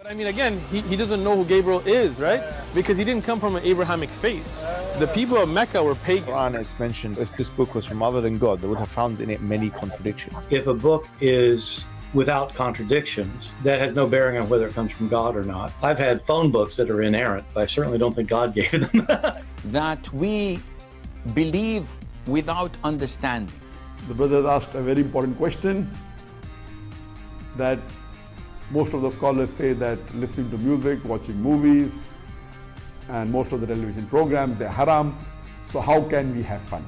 I mean, again, he doesn't know who Gabriel is, right? Because he didn't come from an Abrahamic faith. The people of Mecca were pagan. Quran is mentioned, if this book was from other than God, they would have found in it many contradictions. If a book is without contradictions, that has no bearing on whether it comes from God or not. I've had phone books that are inerrant, but I certainly don't think God gave them. That we believe without understanding. The brother asked a very important question, that most of the scholars say that listening to music, watching movies, and most of the television programs, they're haram. So how can we have fun?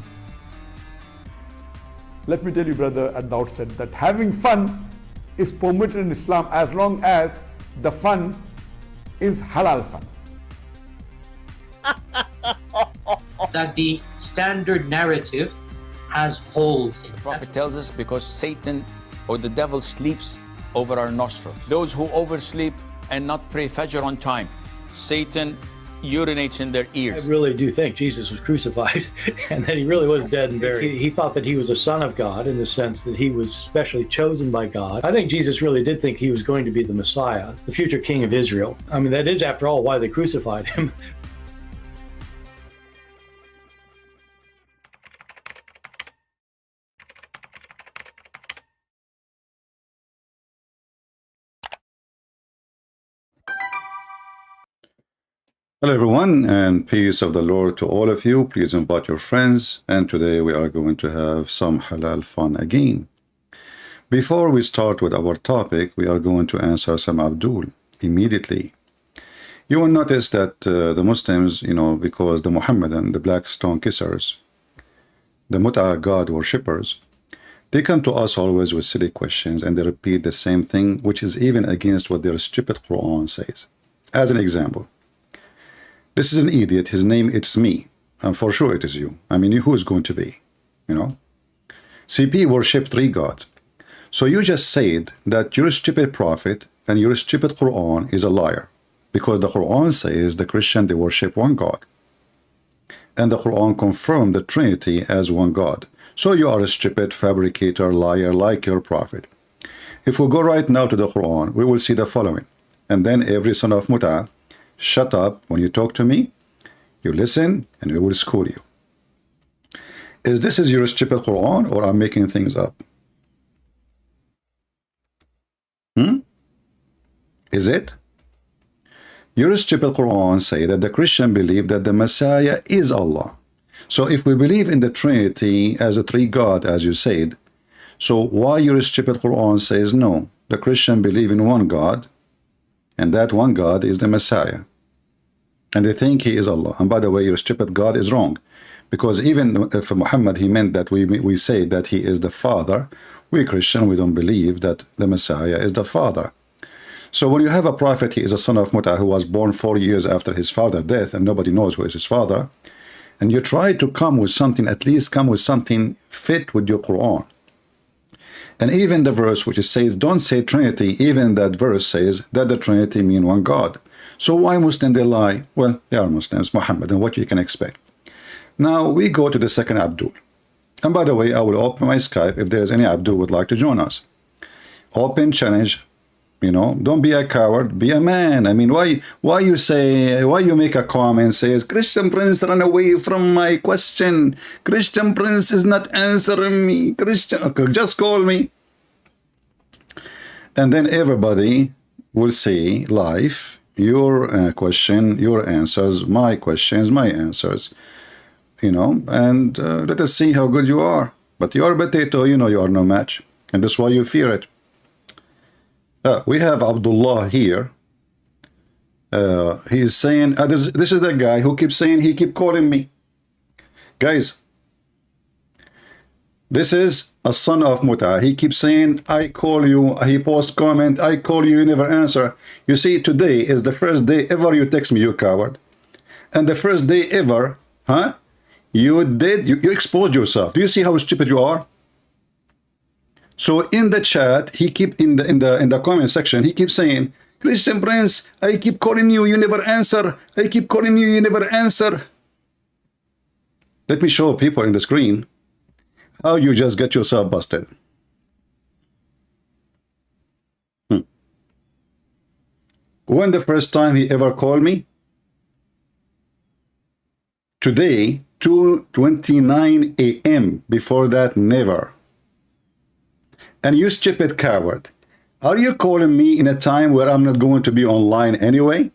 Let me tell you, brother, at the outset, that having fun is permitted in Islam as long as the fun is halal fun. That the standard narrative has holes in it. The Prophet tells us because Satan or the devil sleeps over our nostrils. Those who oversleep and not pray Fajr on time, Satan urinates in their ears. I really do think Jesus was crucified and that he really was dead and buried. He thought that he was a son of God in the sense that he was specially chosen by God. I think Jesus really did think he was going to be the Messiah, the future king of Israel. I mean, that is, after all, why they crucified him. Hello everyone, and peace of the Lord to all of you. Please invite your friends, and today we are going to have some halal fun again. Before we start with our topic, we are going to answer some Abdul immediately. You will notice that the Muslims, because the Muhammadan, the black stone kissers, the Mut'a God worshippers, they come to us always with silly questions and they repeat the same thing, which is even against what their stupid Quran says. As an example, this is an idiot, his name, it's me. And for sure it is you. I mean, who is going to be, CP worship three gods. So you just said that your stupid prophet and your stupid Quran is a liar. Because the Quran says the Christian, they worship one God. And the Quran confirmed the Trinity as one God. So you are a stupid fabricator, liar, like your prophet. If we go right now to the Quran, we will see the following. And then every son of Mut'a, shut up when you talk to me, you listen, and we will school you. Is this your stupid Quran, or I'm making things up? Is it? Your stupid Quran say that the Christian believe that the Messiah is Allah. So if we believe in the Trinity as a three God, as you said, so why your stupid Quran says no? The Christian believe in one God, and that one God is the Messiah. And they think he is Allah. And by the way, your stupid God is wrong. Because even if Muhammad, he meant that we say that he is the Father, we Christian, we don't believe that the Messiah is the Father. So when you have a prophet, he is a son of Mut'a who was born 4 years after his father's death, and nobody knows who is his father, and you try to come with something, at least come with something fit with your Quran. And even the verse which says, don't say Trinity, even that verse says that the Trinity mean one God. So why Muslims they lie? Well, they are Muslims, Muhammad, and what you can expect. Now we go to the second Abdul. And by the way, I will open my Skype if there is any Abdul would like to join us. Open challenge, don't be a coward, be a man. I mean, why you make a comment says, Christian Prince run away from my question. Christian Prince is not answering me. Christian, okay, just call me. And then everybody will say live, your question, your answers, my questions, my answers, and let us see how good you are. But you are a potato, you are no match, and that's why you fear it. We have Abdullah here. He is saying, this is the guy who keeps saying, he keep calling me. Guys, this is a son of Mut'a. He keeps saying, I call you. He posts comment, I call you, you never answer. You see, today is the first day ever you text me, you coward. And the first day ever, you exposed yourself. Do you see how stupid you are? So in the chat, he keep in the comment section, he keeps saying, Christian Prince, I keep calling you, you never answer. I keep calling you, you never answer. Let me show people in the screen how you just get yourself busted. When the first time he ever called me? Today, 2:29 a.m. Before that, never. And you stupid coward, are you calling me in a time where I'm not going to be online anyway?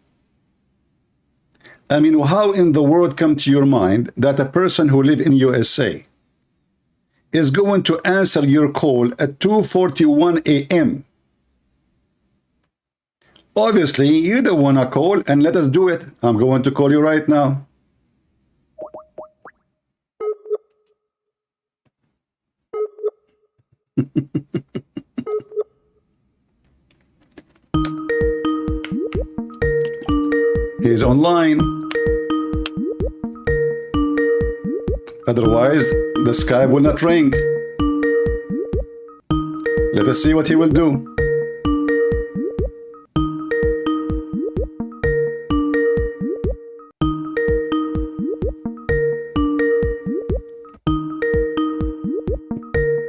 I mean, how in the world come to your mind that a person who live in USA is going to answer your call at 2:41 a.m.? Obviously, you don't want to call, and let us do it. I'm going to call you right now. He's online. Otherwise, the Skype will not ring. Let us see what he will do.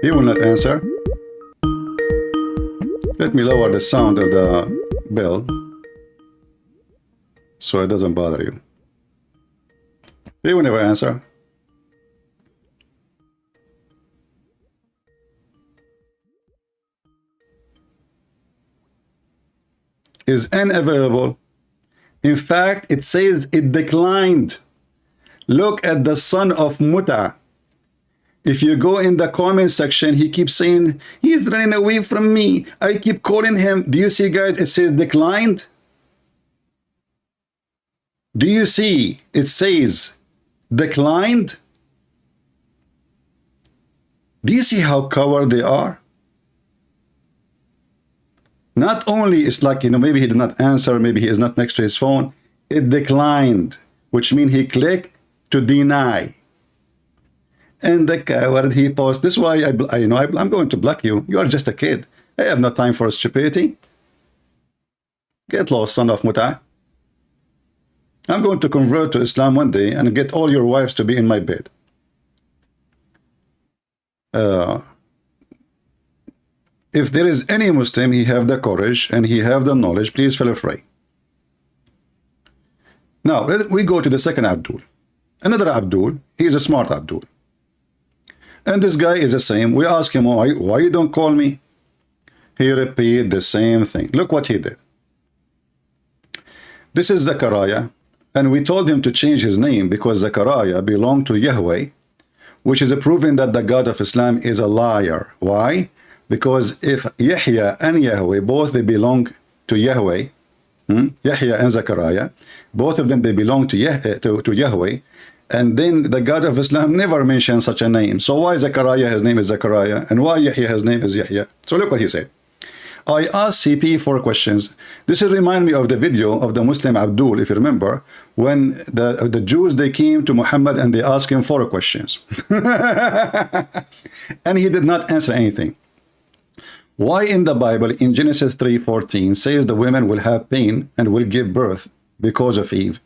He will not answer. Let me lower the sound of the bell so it doesn't bother you. He will never answer. Is unavailable. In fact, it says it declined. Look at the son of Muta. If you go in the comment section, he keeps saying, he's running away from me. I keep calling him. Do you see, guys? It says declined. Do you see? It says declined. Do you see how coward they are? Not only it's like, maybe he did not answer, maybe he is not next to his phone. It declined, which means he clicked to deny. And the coward, he posts, this is why I'm going to block you. You are just a kid. I have no time for stupidity. Get lost, son of Muta. I'm going to convert to Islam one day and get all your wives to be in my bed. If there is any Muslim, he have the courage and he have the knowledge, please feel free. Now, we go to the second Abdul. Another Abdul, he is a smart Abdul. And this guy is the same. We ask him, why you don't call me? He repeat the same thing. Look what he did. This is Zechariah, and we told him to change his name because Zechariah belonged to Yahweh, which is proving that the God of Islam is a liar. Why? Because if Yahya and Yahweh, both they belong to Yahweh, Yahya and Zechariah, both of them, they belong to Yahweh, and then the God of Islam never mentioned such a name. So why Zechariah, his name is Zechariah, and why Yahya, his name is Yahya? So look what he said. I asked CP 4 questions. This will remind me of the video of the Muslim Abdul, if you remember, when the Jews, they came to Muhammad and they asked him 4 questions. And he did not answer anything. Why in the Bible, in Genesis 3:14, says the women will have pain and will give birth because of Eve?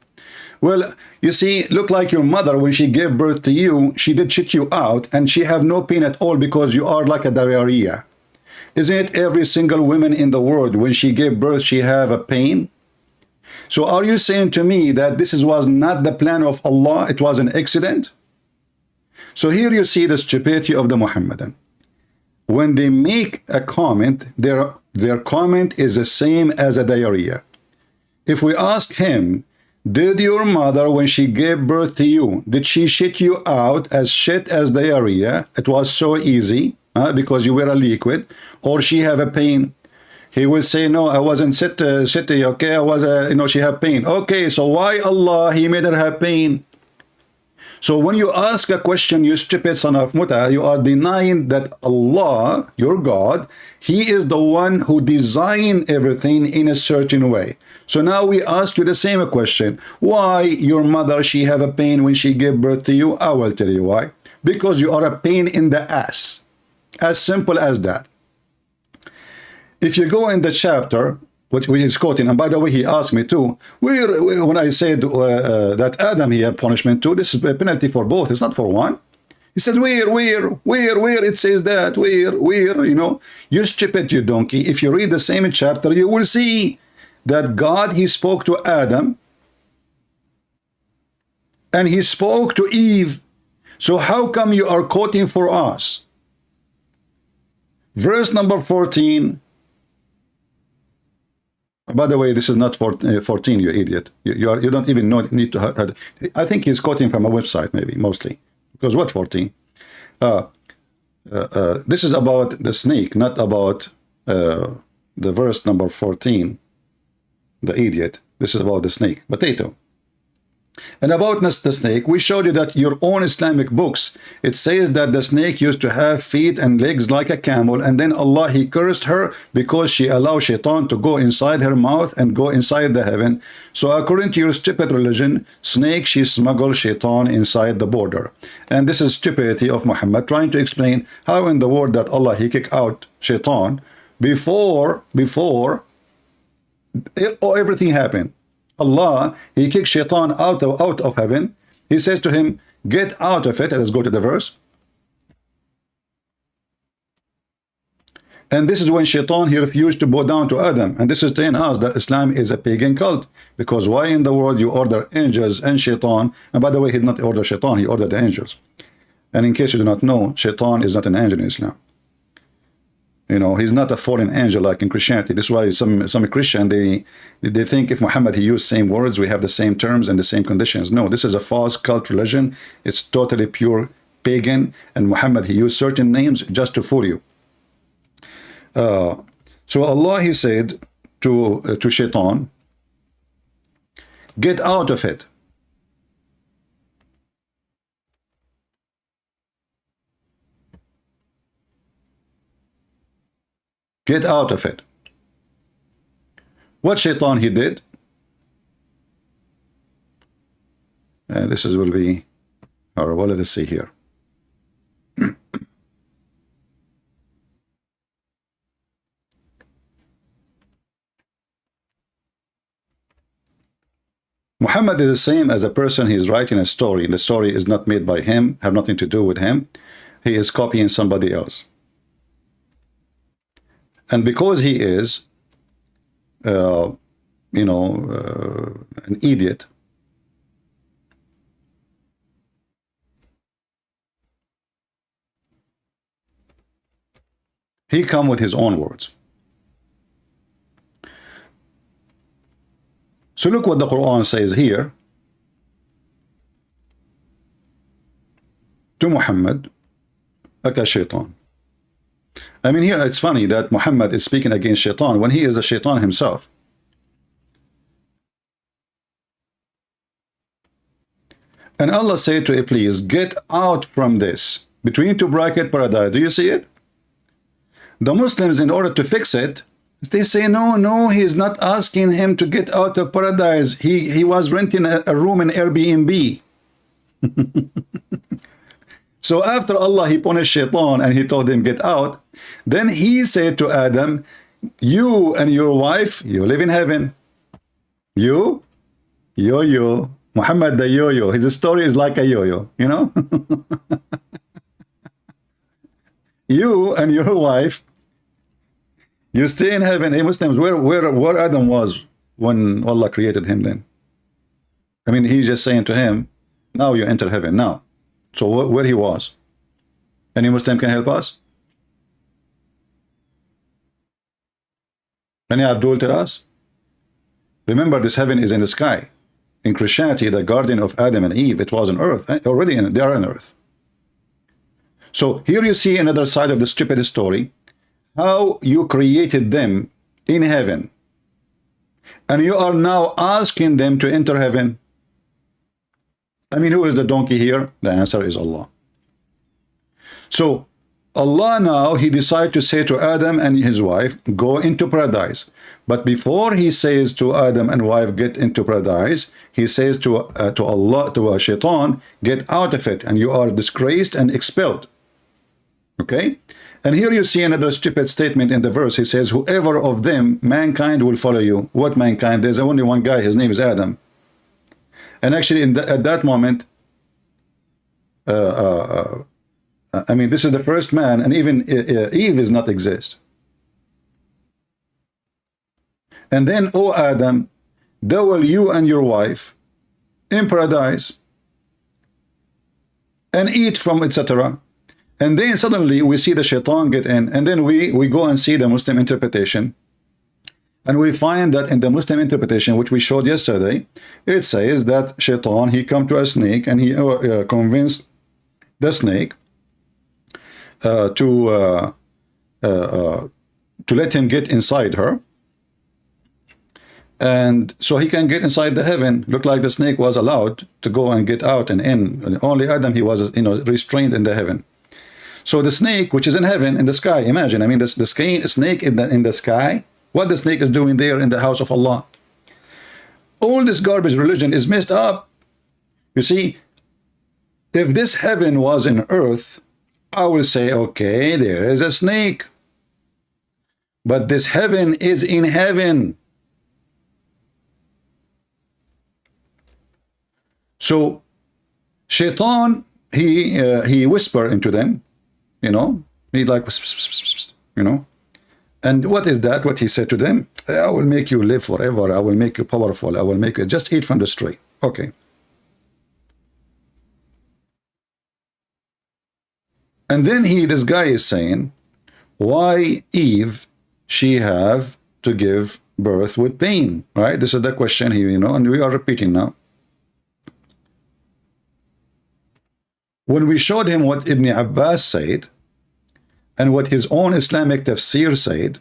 Well, you see, look like your mother, when she gave birth to you, she did shit you out and she have no pain at all because you are like a diarrhea. Isn't it every single woman in the world, when she gave birth, she have a pain? So are you saying to me that this was not the plan of Allah, it was an accident? So here you see the stupidity of the Muhammadan. When they make a comment, their comment is the same as a diarrhea. If we ask him, did your mother, when she gave birth to you, did she shit you out as shit as diarrhea? It was so easy because you were a liquid, or she have a pain? He will say, no, I wasn't shitty, okay, I was she have pain. Okay, so why Allah, he made her have pain? So when you ask a question, you stupid son of Muta, you are denying that Allah, your God, he is the one who designed everything in a certain way. So now we ask you the same question. Why your mother, she have a pain when she gave birth to you? I will tell you why. Because you are a pain in the ass. As simple as that. If you go in the chapter, which is quoting, and by the way, he asked me too, when I said that Adam, he have punishment too, this is a penalty for both, it's not for one. He said, where it says that, where, you stupid, you donkey. If you read the same chapter, you will see that God, he spoke to Adam and he spoke to Eve. So how come you are quoting for us? Verse number 14. By the way, this is not 14, you idiot. You don't even need to have. I think he's quoting from a website, maybe, mostly. Because what 14? This is about the snake, not about the verse number 14. The idiot. This is about the snake. Potato. And about the snake, we showed you that your own Islamic books, it says that the snake used to have feet and legs like a camel, and then Allah, he cursed her because she allowed shaitan to go inside her mouth and go inside the heaven. So according to your stupid religion, snake, she smuggled shaitan inside the border. And this is stupidity of Muhammad, trying to explain how in the world that Allah, he kicked out shaitan before everything happened. Allah, he kicked shaitan out of heaven. He says to him, get out of it. Let's go to the verse. And this is when shaitan, he refused to bow down to Adam. And this is telling us that Islam is a pagan cult. Because why in the world you order angels and shaitan? And by the way, he did not order shaitan, he ordered the angels. And in case you do not know, shaitan is not an angel in Islam. You know, he's not a fallen angel like in Christianity. This is why some Christian, they think if Muhammad, he used same words, we have the same terms and the same conditions. No, this is a false cult religion. It's totally pure pagan. And Muhammad, he used certain names just to fool you. So Allah, he said to shaitan, get out of it. Get out of it. What shaitan he did? This is will be horrible. Let us see here. Muhammad is the same as a person. He is writing a story. The story is not made by him, have nothing to do with him. He is copying somebody else. And because he is, an idiot, he come with his own words. So look what the Quran says here to Muhammad, aka shaitan. I mean, here it's funny that Muhammad is speaking against shaitan when he is a shaitan himself. And Allah said to Iblis, get out from this. Between two bracket paradise. Do you see it? The Muslims, in order to fix it, they say, no, he is not asking him to get out of paradise. He was renting a room in Airbnb. So after Allah, he punished shaitan and he told him, get out. Then he said to Adam, you and your wife, you live in heaven. You, yo-yo. Muhammad the yo-yo. His story is like a yo-yo, you know? You and your wife, you stay in heaven. Hey, Muslims, where Adam was when Allah created him then? I mean, he's just saying to him, now you enter heaven, now. So where he was? Any Muslim can help us? Any Abdul tell us? Remember, this heaven is in the sky. In Christianity, the garden of Adam and Eve, it was on earth. Already they are on earth. So here you see another side of the stupid story. How you created them in heaven. And you are now asking them to enter heaven. I mean, who is the donkey here? The answer is Allah. So Allah now, he decided to say to Adam and his wife, go into paradise. But before he says to Adam and wife, get into paradise, he says to Allah, to shaitan, get out of it, and you are disgraced and expelled. Okay? And here you see another stupid statement in the verse. He says, whoever of them, mankind, will follow you. What mankind? There's only one guy, his name is Adam. And actually, at that moment, I mean, this is the first man, and even Eve does not exist. And then, oh Adam, dwell you and your wife in paradise and eat from, etc. And then suddenly we see the shaitan get in, and then we go and see the Muslim interpretation. And we find that in the Muslim interpretation, which we showed yesterday, it says that shaitan, he come to a snake and he convinced the snake to let him get inside her. And so he can get inside the heaven. Looked like the snake was allowed to go and get out and in. And only Adam, he was, restrained in the heaven. So the snake, which is in heaven, in the sky, imagine, I mean, the snake in the sky, what the snake is doing there in the house of Allah. All this garbage religion is messed up. You see, if this heaven was in earth, I will say, okay, there is a snake. But this heaven is in heaven. So shaitan, he whisper into them, he like, and what is that? What he said to them? I will make you live forever. I will make you powerful. I will make you just eat from the tree. Okay. And then this guy is saying, why Eve, she have to give birth with pain, right? This is the question here, and we are repeating now. When we showed him what Ibn Abbas said, and what his own Islamic tafsir said,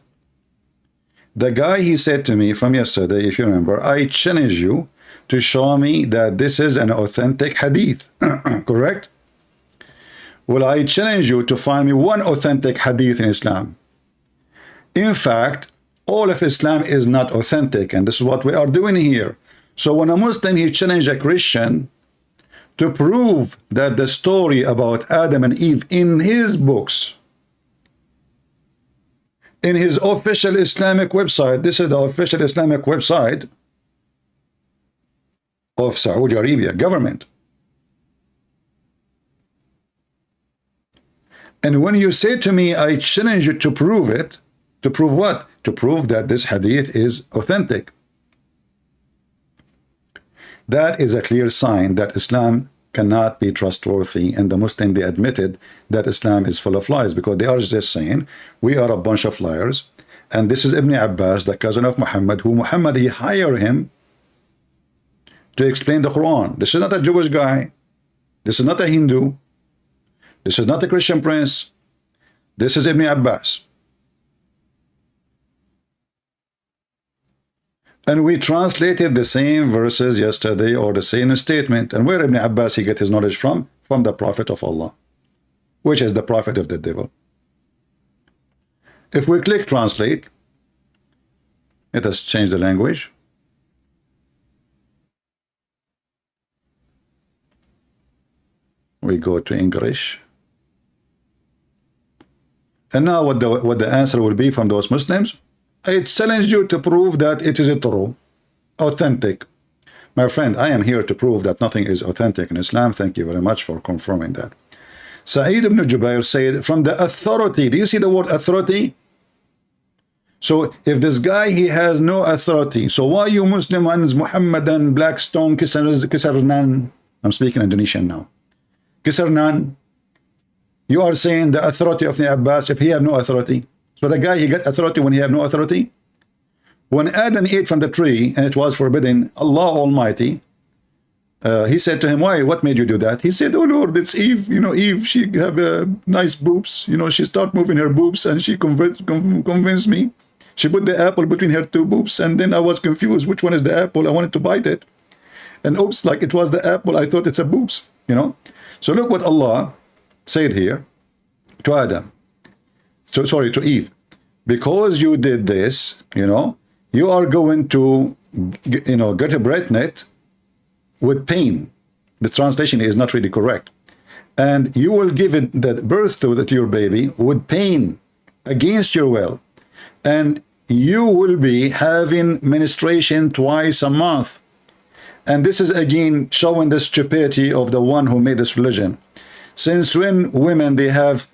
the guy, he said to me from yesterday, if you remember, I challenge you to show me that this is an authentic hadith. Correct? Well, I challenge you to find me one authentic hadith in Islam. In fact, all of Islam is not authentic, and this is what we are doing here. So when a Muslim, he challenged a Christian to prove that the story about Adam and Eve in his books, in his official Islamic website, this is the official Islamic website of Saudi Arabia government. And when you say to me, I challenge you to prove it, to prove what? To prove that this hadith is authentic. That is a clear sign that Islam cannot be trustworthy, and the Muslim, they admitted that Islam is full of lies, because they are just saying we are a bunch of liars, and this is Ibn Abbas, the cousin of Muhammad, who Muhammad, he hired him to explain the Quran. This is not a Jewish guy, this is not a Hindu, this is not a Christian prince, this is Ibn Abbas. And we translated the same verses yesterday, or the same statement. And where Ibn Abbas, he get his knowledge from? From the Prophet of Allah, which is the prophet of the devil. If we click translate, let us change the language. We go to English. And now what the answer will be from those Muslims? I challenge you to prove that it is true, authentic. My friend, I am here to prove that nothing is authentic in Islam. Thank you very much for confirming that. Sa'id ibn Jubair said, from the authority, do you see the word authority? So if this guy, he has no authority, so why you Muslim ones, Muhammadan, Blackstone, Kisarnan, I'm speaking Indonesian now, Kisarnan, you are saying the authority of Ibn Abbas, if he have no authority. So the guy, he got authority when he have no authority. When Adam ate from the tree and it was forbidden, Allah Almighty, he said to him, why? What made you do that? He said, oh Lord, it's Eve. Eve, she have nice boobs. She start moving her boobs, and she convinced me. She put the apple between her two boobs, and then I was confused. Which one is the apple? I wanted to bite it. And oops, like it was the apple, I thought it's a boobs, So look what Allah said here to Adam. So, sorry, to Eve. Because you did this, you are going to, get a pregnant with pain. The translation is not really correct. And you will give it the birth to your baby with pain against your will. And you will be having menstruation twice a month. And this is again showing the stupidity of the one who made this religion. Since when women, they have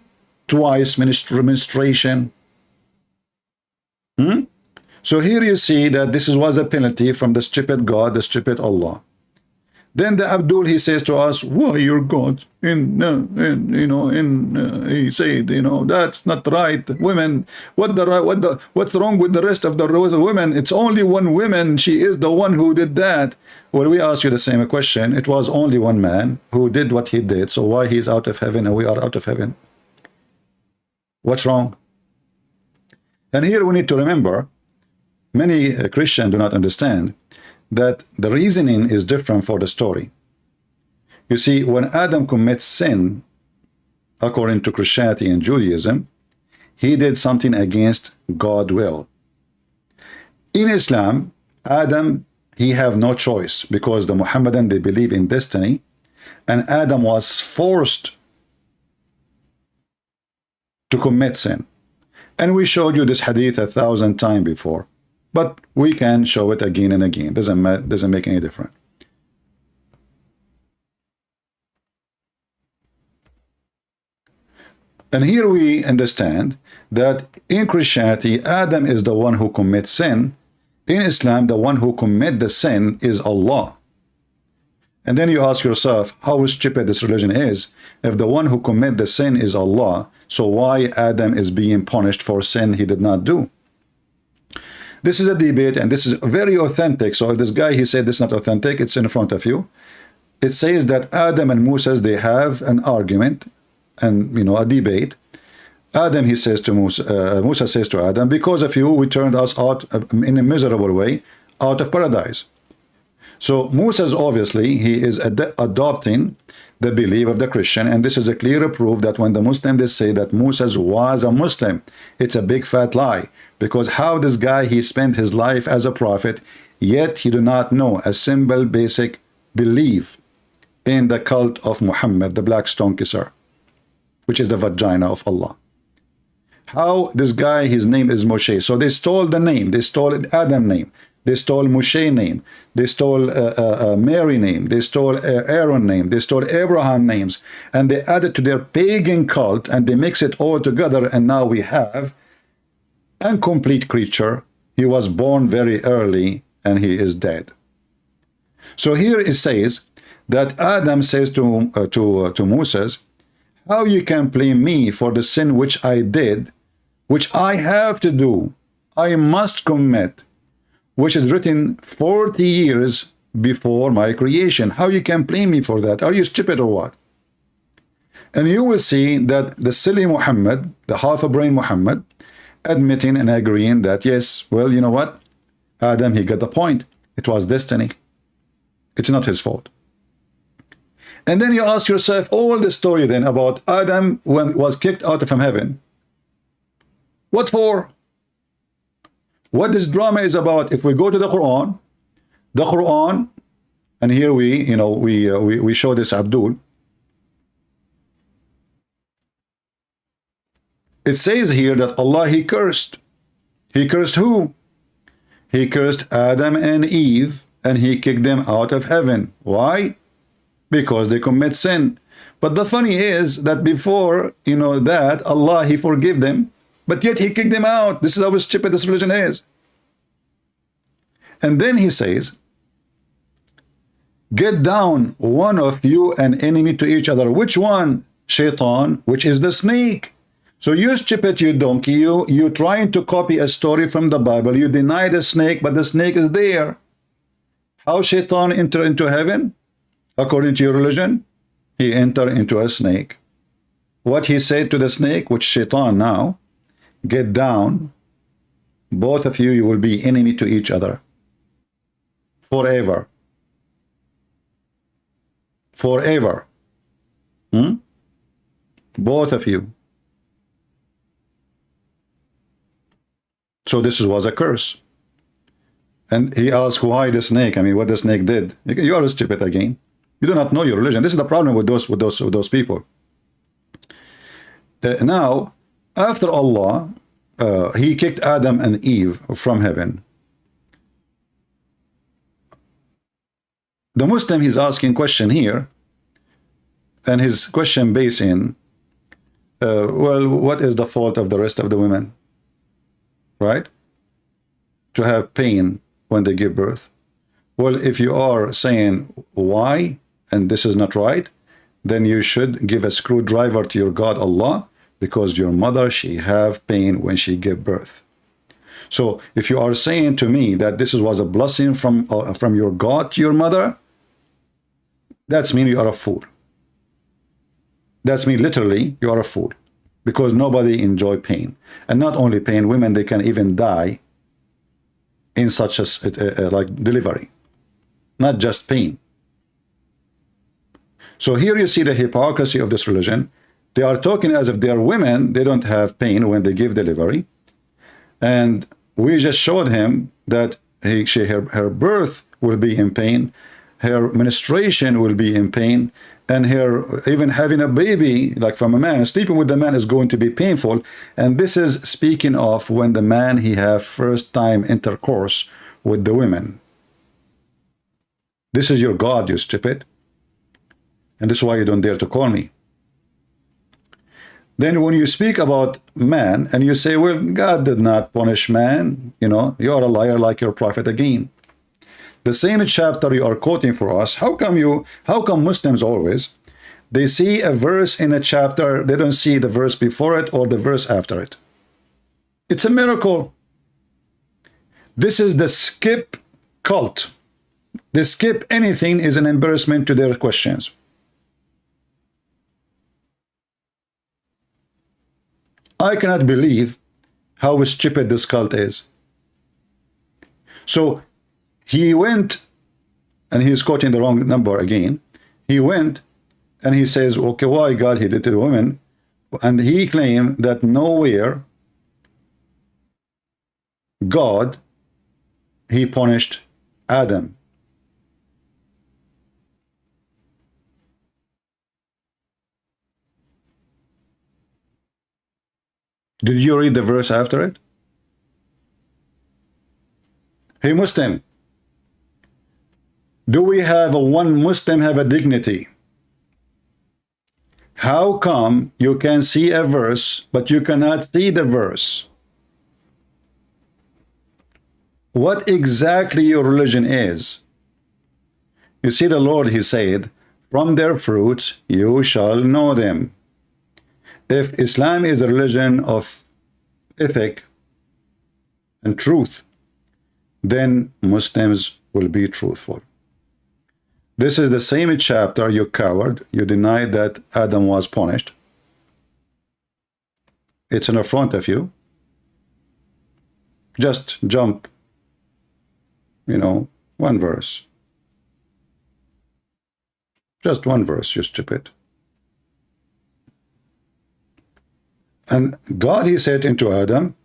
twice menstruation? So here you see that this was a penalty from the stupid God, the stupid Allah. Then the Abdul, he says to us, why your God? He said, that's not right. Women, what's wrong with the rest of the women? It's only one woman. She is the one who did that. Well, we ask you the same question. It was only one man who did what he did. So why he's out of heaven and we are out of heaven? What's wrong? And here we need to remember, many Christians do not understand that the reasoning is different for the story. You see, when Adam commits sin, according to Christianity and Judaism, he did something against God's will. In Islam, Adam, he have no choice because the Muhammadan, they believe in destiny, and Adam was forced to commit sin. And we showed you this hadith 1,000 times before. But we can show it again and again. Doesn't make any difference. And here we understand that in Christianity, Adam is the one who commits sin. In Islam, the one who commits the sin is Allah. And then you ask yourself, how stupid this religion is. If the one who commits the sin is Allah, so why Adam is being punished for sin he did not do? This is a debate, and this is very authentic. So if this guy, he said this is not authentic, it's in front of you. It says that Adam and Moses, they have an argument and, a debate. Adam, he says to Musa, Musa says to Adam, because of you, we turned us out in a miserable way out of paradise. So Moses, obviously, he is adopting the belief of the Christian, and this is a clear proof that when the Muslims, they say that Moses was a Muslim, it's a big fat lie. Because how this guy, he spent his life as a prophet, yet he do not know a simple basic belief in the cult of Muhammad, the black stone kisser, which is the vagina of Allah. How this guy, his name is Moshe. So they stole the name, they stole Adam name, they stole Moshe name, they stole Mary name, they stole Aaron name, they stole Abraham names, and they added to their pagan cult, and they mix it all together, and now we have incomplete creature. He was born very early and he is dead. So here it says that Adam says to Moses, how you can blame me for the sin which I did, which I have to do, I must commit, which is written 40 years before my creation. How you can blame me for that? Are you stupid or what? And you will see that the silly Muhammad, the half-a-brain Muhammad, admitting and agreeing that, yes, well, you know what? Adam, he got the point. It was destiny. It's not his fault. And then you ask yourself all the story then about Adam when was kicked out from heaven. What for? What this drama is about, if we go to the Quran, and here we show this Abdul. It says here that Allah, he cursed. He cursed who? He cursed Adam and Eve, and he kicked them out of heaven. Why? Because they commit sin. But the funny is that before, that, Allah, he forgave them, but yet he kicked them out. This is how stupid this religion is. And then he says, get down, one of you an enemy to each other. Which one? Shaitan, which is the snake. So you stupid, you donkey, you trying to copy a story from the Bible. You deny the snake, but the snake is there. How Shaitan enter into heaven? According to your religion, he entered into a snake. What he said to the snake, which Shaitan now, get down, both of you, you will be enemy to each other. Forever. Forever. Both of you. So this was a curse. And he asked, why the snake? I mean, what the snake did. You are stupid again. You do not know your religion. This is the problem with those people. Now, after Allah, he kicked Adam and Eve from heaven. The Muslim, he's asking question here, and his question based in, well, what is the fault of the rest of the women? Right? to have pain when they give birth? Well, if you are saying why, and this is not right, then you should give a screwdriver to your God Allah, because your mother, she have pain when she give birth. So if you are saying to me that this was a blessing from your God to your mother, that's mean you are a fool. That's mean literally you are a fool, because nobody enjoy pain. And not only pain, women, they can even die in such a like delivery, not just pain. So here you see the hypocrisy of this religion. They are talking as if they are women, they don't have pain when they give delivery. And we just showed him that her birth will be in pain, her menstruation will be in pain, and her even having a baby, like from a man, sleeping with the man is going to be painful. And this is speaking of when the man, he have first time intercourse with the women. This is your God, you stupid. And this is why you don't dare to call me. Then when you speak about man and you say, well, God did not punish man, you know, you are a liar like your prophet again. The same chapter you are quoting for us, how come Muslims always, they see a verse in a chapter, they don't see the verse before it or the verse after it? It's a miracle. This is the skip cult. They skip anything is an embarrassment to their questions. I cannot believe how stupid this cult is. So he went, and he is quoting the wrong number again. He went and he says, okay, why God he did to the women? And he claimed that nowhere God, he punished Adam. Did you read the verse after it? Hey Muslim, do we have one Muslim have a dignity? How come you can see a verse but you cannot see the verse? What exactly your religion is? You see, the Lord, he said, from their fruits you shall know them. If Islam is a religion of ethic and truth, then Muslims will be truthful. This is the same chapter, you coward. You denied that Adam was punished. It's in front of you. Just jump, you know, one verse. Just one verse, you stupid. And God, he said into Adam,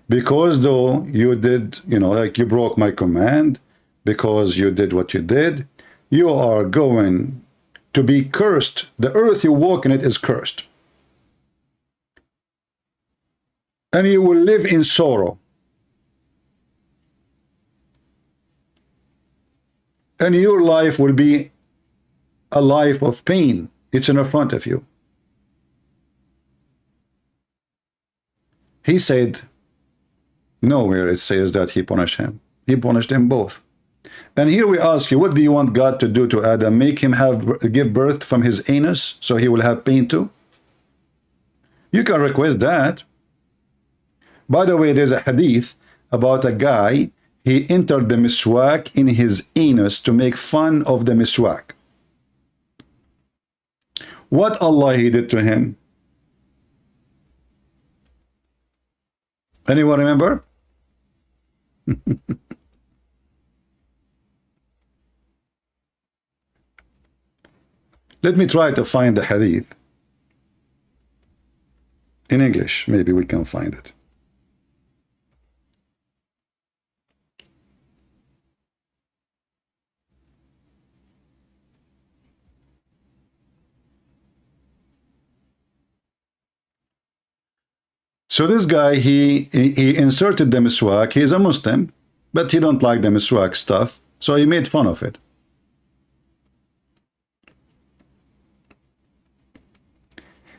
because though you did, you know, like you broke my command, because you did what you did, you are going to be cursed. The earth you walk in it is cursed. And you will live in sorrow. And your life will be a life of pain. It's in front of you. He said, nowhere it says that he punished him. He punished them both. And here we ask you, what do you want God to do to Adam? Make him give birth from his anus so he will have pain too? You can request that. By the way, there's a hadith about a guy, he entered the miswak in his anus to make fun of the miswak. What Allah he did to him? Anyone remember? Let me try to find the hadith. In English, maybe we can find it. So this guy, he inserted the miswak. He's a Muslim, but he don't like the miswak stuff, so he made fun of it.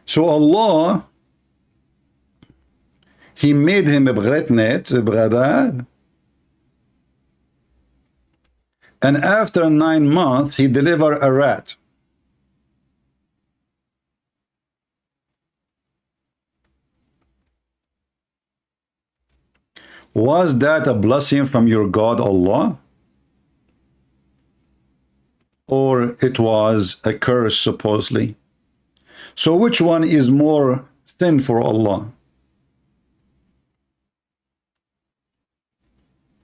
So Allah, he made him a bretnet, a brother, And after 9 months, he delivered a rat. Was that a blessing from your God, Allah? Or it was a curse, supposedly? So which one is more sin for Allah?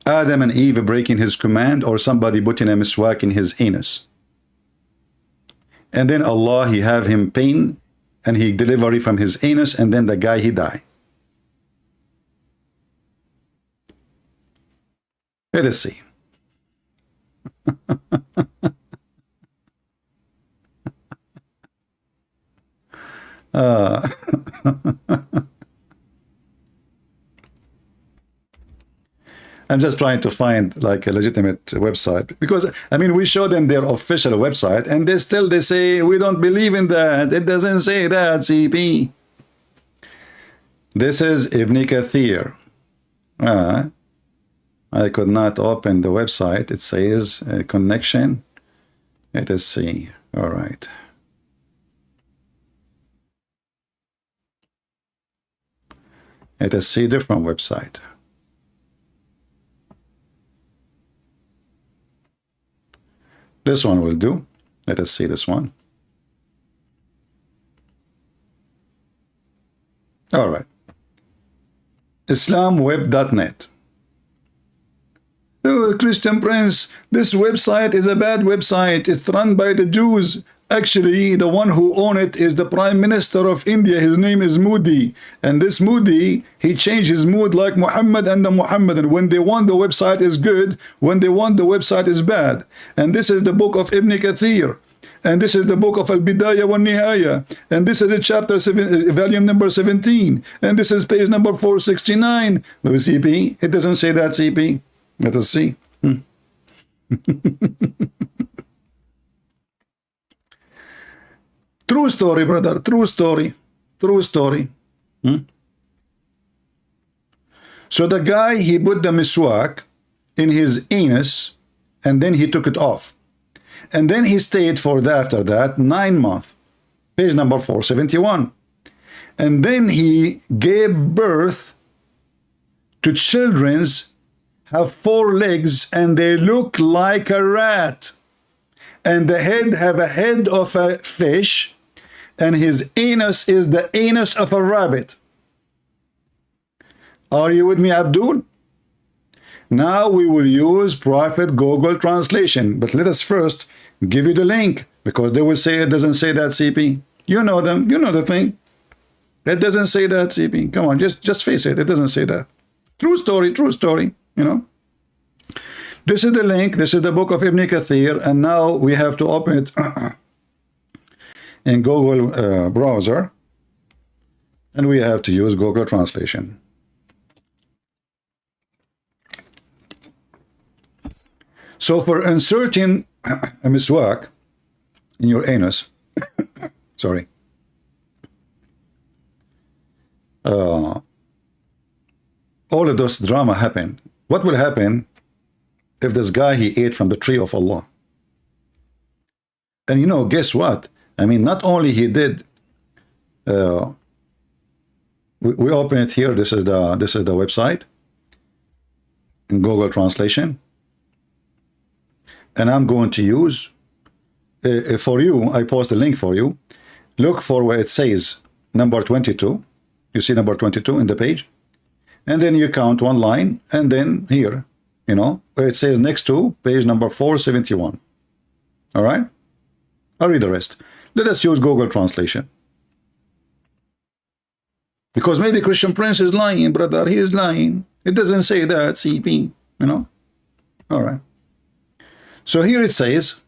Adam and Eve breaking his command, or somebody putting a miswak in his anus? And then Allah, he have him pain, and he deliver it from his anus, and then the guy, he die. Let us see. I'm just trying to find like a legitimate website, because I mean, we show them their official website and they say we don't believe in that. It doesn't say that, CP. This is Ibn Kathir. I could not open the website. It says connection. Let us see. All right. Let us see different website. This one will do. Let us see this one. All right. islamweb.net. Oh, Christian Prince, this website is a bad website. It's run by the Jews. Actually, the one who owns it is the Prime Minister of India. His name is Modi. And this Modi, he changed his mood like Muhammad and the Muhammadan. When they want the website is good, when they want the website is bad. And this is the book of Ibn Kathir. And this is the book of Al-Bidayah wa Nihaya. And this is the chapter 7, volume number 17. And this is page number 469. But CP, it doesn't say that, CP. Let us see. True story, brother. True story. True story. So the guy, he put the miswak in his anus and then he took it off. And then he stayed for after that 9 months. Page number 471. And then he gave birth to children's have 4 legs and they look like a rat. And the head have a head of a fish. And his anus is the anus of a rabbit. Are you with me, Abdul? Now we will use Prophet Google Translation. But let us first give you the link, because they will say it doesn't say that, CP. You know them. You know the thing. It doesn't say that, CP. Come on, just face it. It doesn't say that. True story, you know. This is the link. This is the book of Ibn Kathir. And now we have to open it in Google browser. And we have to use Google Translation. So for inserting a miswak in your anus, sorry, all of this drama happened. What will happen if this guy, he ate from the tree of Allah? And you know, guess what? I mean, not only he did, we open it here. This is the website in Google Translation. And I'm going to use, for you, I post a link for you. Look for where it says number 22. You see number 22 in the page? And then you count one line, and then here, you know, where it says next to page number 471. All right? I'll read the rest. Let us use Google Translation. Because maybe Christian Prince is lying, brother. He is lying. It doesn't say that, CP, you know? All right. So here it says,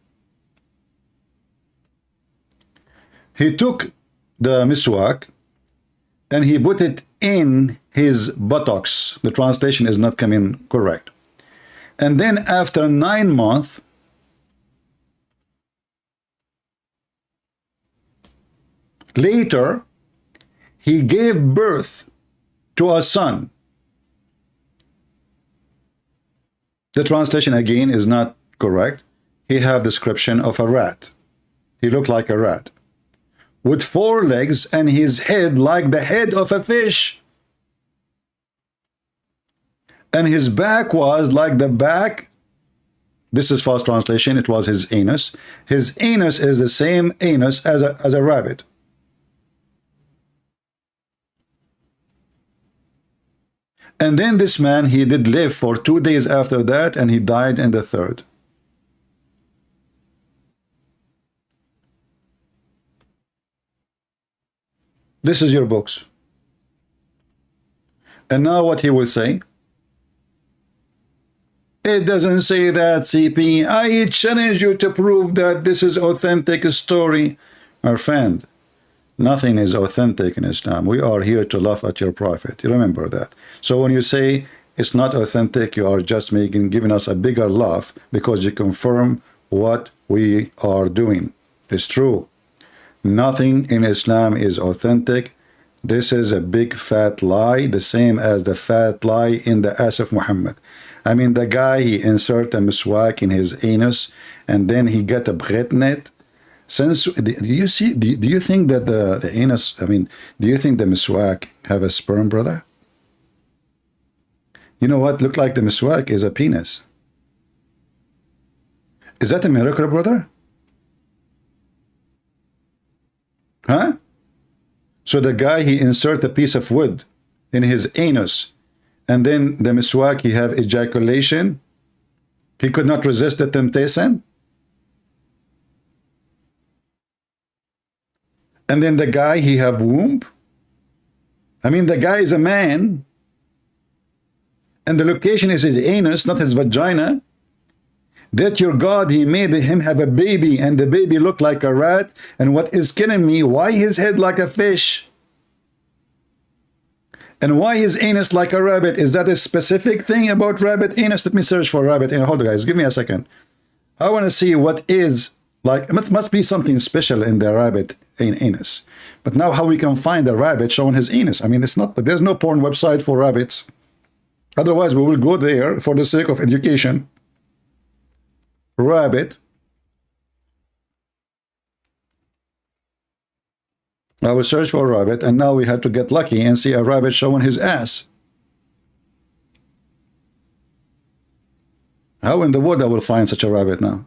he took the miswak and he put it in his buttocks. The translation is not coming correct. And then after 9 months, later, he gave birth to a son. The translation again is not correct, he have description of a rat. He looked like a rat with 4 legs and his head like the head of a fish. And his back was like the back. This is fast translation. It was his anus. His anus is the same anus as a rabbit. And then this man, he did live for 2 days after that, and he died in the 3rd. This is your books. And now what he will say? It doesn't say that, CP. I challenge you to prove that this is authentic story. Our friend, nothing is authentic in Islam. We are here to laugh at your prophet. You remember that. So when you say it's not authentic, you are just giving us a bigger laugh because you confirm what we are doing. It's true. Nothing in Islam is authentic. This is a big fat lie, the same as the fat lie in the ass of Muhammad. I mean, the guy, he insert a miswak in his anus, and then he got a bret in it. Since, do you see, do you think that the anus, I mean, do you think the miswak have a sperm, brother? You know what look like the miswak is a penis. Is that a miracle, brother? Huh? So the guy, he insert a piece of wood in his anus, and then the miswak, he have ejaculation. He could not resist the temptation. And then the guy, he have womb. I mean, the guy is a man, and the location is his anus, not his vagina. That your God, he made him have a baby, and the baby looked like a rat. And what is killing me, why his head like a fish? And why his anus like a rabbit? Is that a specific thing about rabbit anus? Let me search for rabbit anus. Hold on, guys, give me a second. I want to see what is like. It must be something special in the rabbit anus. But now how we can find a rabbit showing his anus? I mean, it's not, there's no porn website for rabbits. Otherwise, we will go there for the sake of education. Rabbit. I will search for a rabbit, and now we had to get lucky and see a rabbit showing his ass. How in the world I will find such a rabbit now?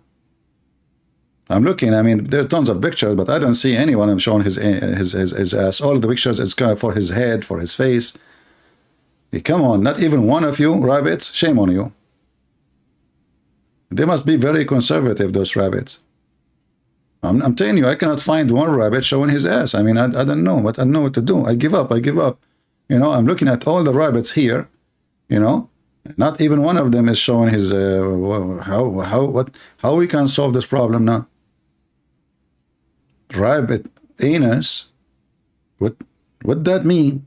I'm looking, I mean, there's tons of pictures, but I don't see anyone showing his ass. All the pictures is kind of for his head, for his face. Hey, come on, not even one of you rabbits? Shame on you. They must be very conservative, those rabbits. I'm telling you, I cannot find one rabbit showing his ass. I mean, I don't know, but I don't know what to do. I give up. You know, I'm looking at all the rabbits here, you know, not even one of them is showing his, how we can solve this problem now? Rabbit anus, what that mean?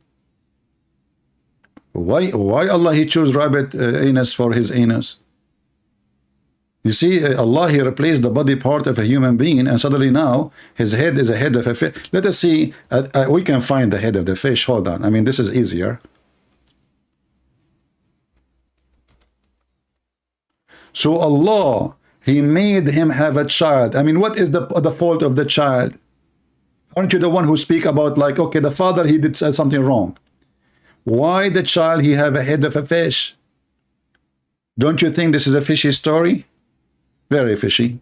Why Allah, he chose rabbit anus for his anus? You see, Allah, he replaced the body part of a human being, and suddenly now his head is a head of a fish. Let us see, we can find the head of the fish. Hold on, I mean, this is easier. So Allah, he made him have a child. I mean, what is the fault of the child? Aren't you the one who speak about, like, okay, the father, he did something wrong. Why the child, he have a head of a fish? Don't you think this is a fishy story? Very fishy.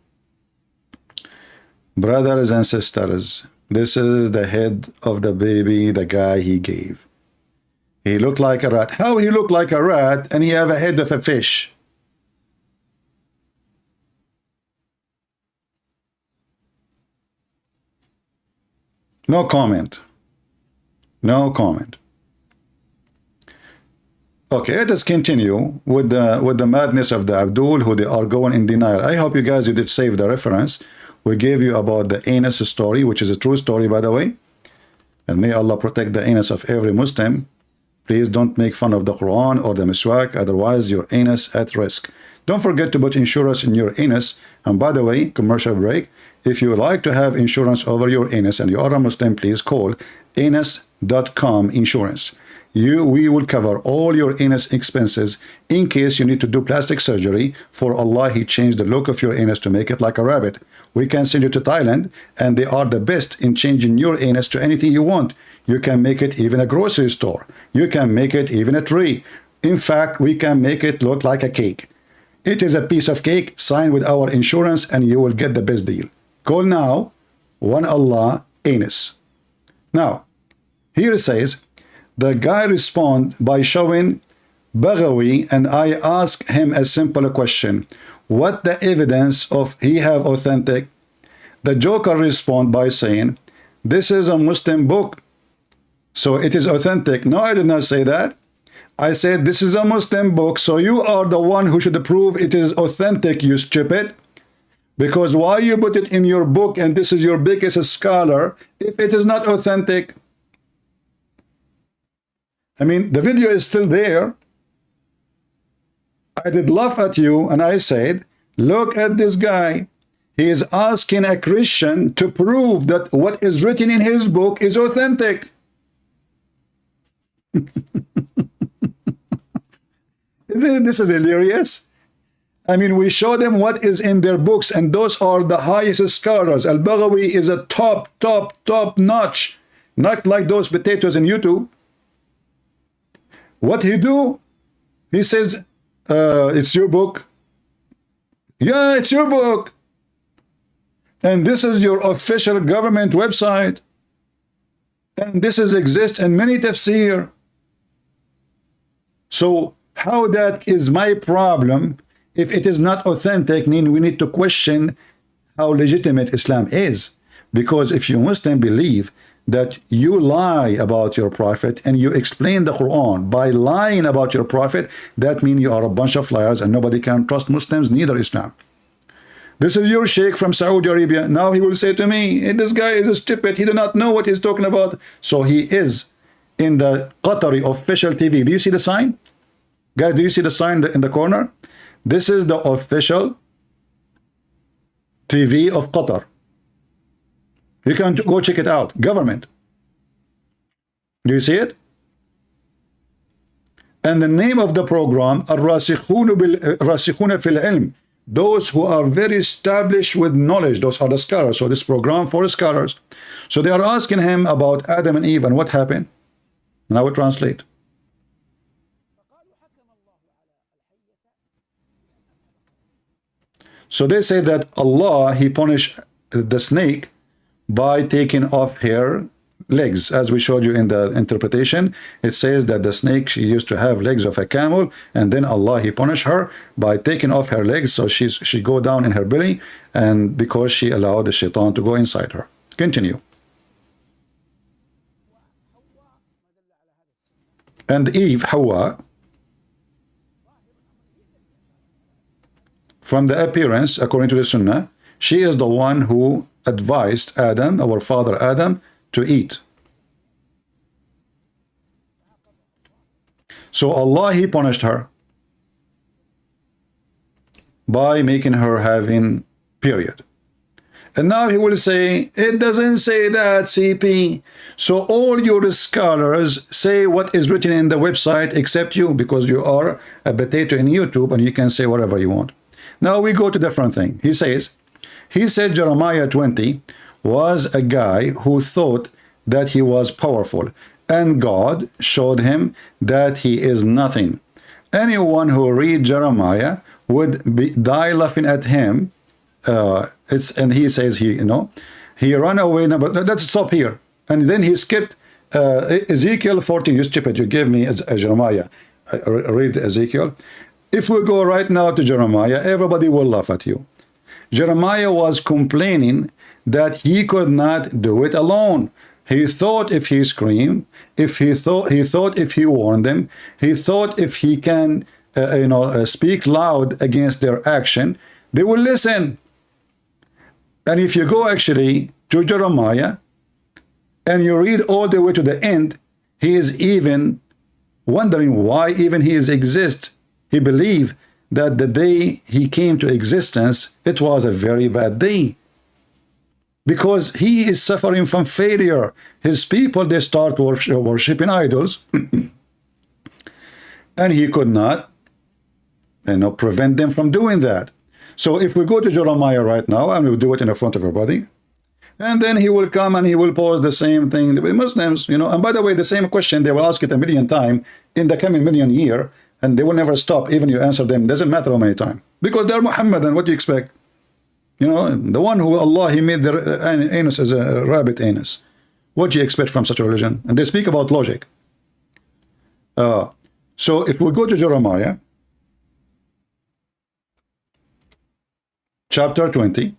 Brothers and sisters, this is the head of the baby the guy he gave. He looked like a rat. How he looked like a rat and he have a head of a fish? No comment. No comment. Okay, let us continue with the madness of the Abdul, who they are going in denial. I hope you guys, you did save the reference. We gave you about the anus story, which is a true story, by the way. And may Allah protect the anus of every Muslim. Please don't make fun of the Quran or the miswak, otherwise your anus at risk. Don't forget to put insurance in your anus. And by the way, commercial break, if you would like to have insurance over your anus and you are a Muslim, please call anus.com insurance. we will cover all your anus expenses in case you need to do plastic surgery. For Allah, He changed the look of your anus to make it like a rabbit. We can send you to Thailand, and they are the best in changing your anus to anything you want. You can make it even a grocery store. You can make it even a tree. In fact, we can make it look like a cake. It is a piece of cake. Sign with our insurance and you will get the best deal. Call now, One Allah Anus. Now, here it says, the guy respond by showing Baghawi, and I ask him a simple question. What the evidence of he have authentic? The joker respond by saying, this is a Muslim book, so it is authentic. No, I did not say that. I said, this is a Muslim book, so you are the one who should prove it is authentic, you stupid. Because why you put it in your book and this is your biggest scholar if it is not authentic? I mean, the video is still there. I did laugh at you and I said, look at this guy. He is asking a Christian to prove that what is written in his book is authentic. This is hilarious. I mean, we show them what is in their books, and those are the highest scholars. Al-Baghawi is a top notch, not like those potatoes in YouTube. What he do? He says, it's your book. Yeah, it's your book. And this is your official government website. And this is exist in many tafsir. So how that is my problem? If it is not authentic, mean we need to question how legitimate Islam is. Because if you Muslim believe that you lie about your prophet and you explain the Quran by lying about your prophet, that means you are a bunch of liars and nobody can trust Muslims, neither Islam. This is your sheikh from Saudi Arabia. Now he will say to me, this guy is a stupid. He does not know what he's talking about. So he is in the Qatari official TV. Do you see the sign? Guys, do you see the sign in the corner? This is the official TV of Qatar. You can go check it out. Government. Do you see it? And the name of the program, Ar-Rasikhuna fil Ilm. Those who are very established with knowledge. Those are the scholars. So this program for scholars. So they are asking him about Adam and Eve and what happened. And I will translate. So they say that Allah, He punished the snake by taking off her legs. As we showed you in the interpretation, it says that the snake, she used to have legs of a camel, and then Allah, He punished her by taking off her legs, so she go down in her belly, and because she allowed the shaitan to go inside her. Continue. And Eve, Hawa, from the appearance, according to the Sunnah, she is the one who advised Adam, our father Adam, to eat. So Allah, He punished her by making her having period. And now He will say, it doesn't say that, CP. So all your scholars say what is written in the website except you, because you are a potato in YouTube and you can say whatever you want. Now we go to different thing. He said Jeremiah 20 was a guy who thought that he was powerful, and God showed him that he is nothing. Anyone who read Jeremiah would die laughing at him. And he says he ran away. No, but let's stop here. And then he skipped Ezekiel 14. You stupid! You gave me Jeremiah. Read Ezekiel. If we go right now to Jeremiah, everybody will laugh at you. Jeremiah was complaining that he could not do it alone. He thought if he screamed, he thought if he warned them, he thought if he can, speak loud against their action, they will listen. And if you go actually to Jeremiah and you read all the way to the end, he is even wondering why even he exists. He believed that the day he came to existence, it was a very bad day. Because he is suffering from failure. His people, they start worshiping idols. And he could not, prevent them from doing that. So if we go to Jeremiah right now, and we'll do it in the front of everybody, and then he will come and he will pose the same thing. The Muslims, and by the way, the same question, they will ask it a million times in the coming million year, and they will never stop, even you answer them. Doesn't matter how many times. Because they're Muhammadan, what do you expect? The one who Allah, he made the anus as a rabbit anus. What do you expect from such a religion? And they speak about logic. So if we go to Jeremiah, chapter 20,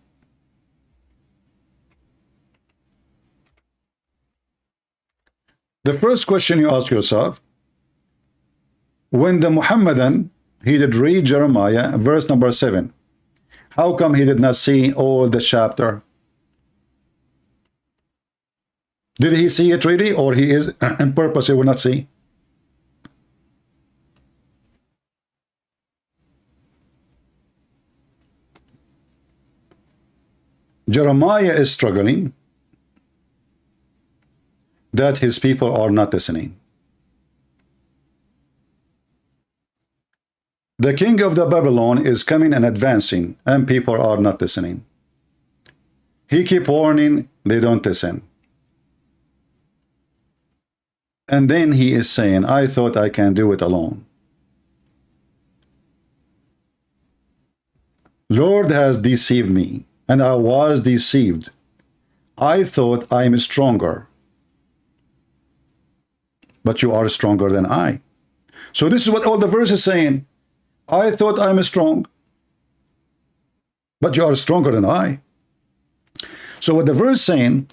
the first question you ask yourself, when the Muhammadan, he did read Jeremiah, verse number 7, how come he did not see all the chapter? Did he see it really, or he is on purpose he will not see? Jeremiah is struggling that his people are not listening. The king of the Babylon is coming and advancing, and people are not listening. He keep warning, they don't listen. And then he is saying, I thought I can do it alone. Lord has deceived me, and I was deceived. I thought I am stronger. But you are stronger than I. So this is what all the verse is saying. I thought I'm strong, but you are stronger than I. So what the verse is saying,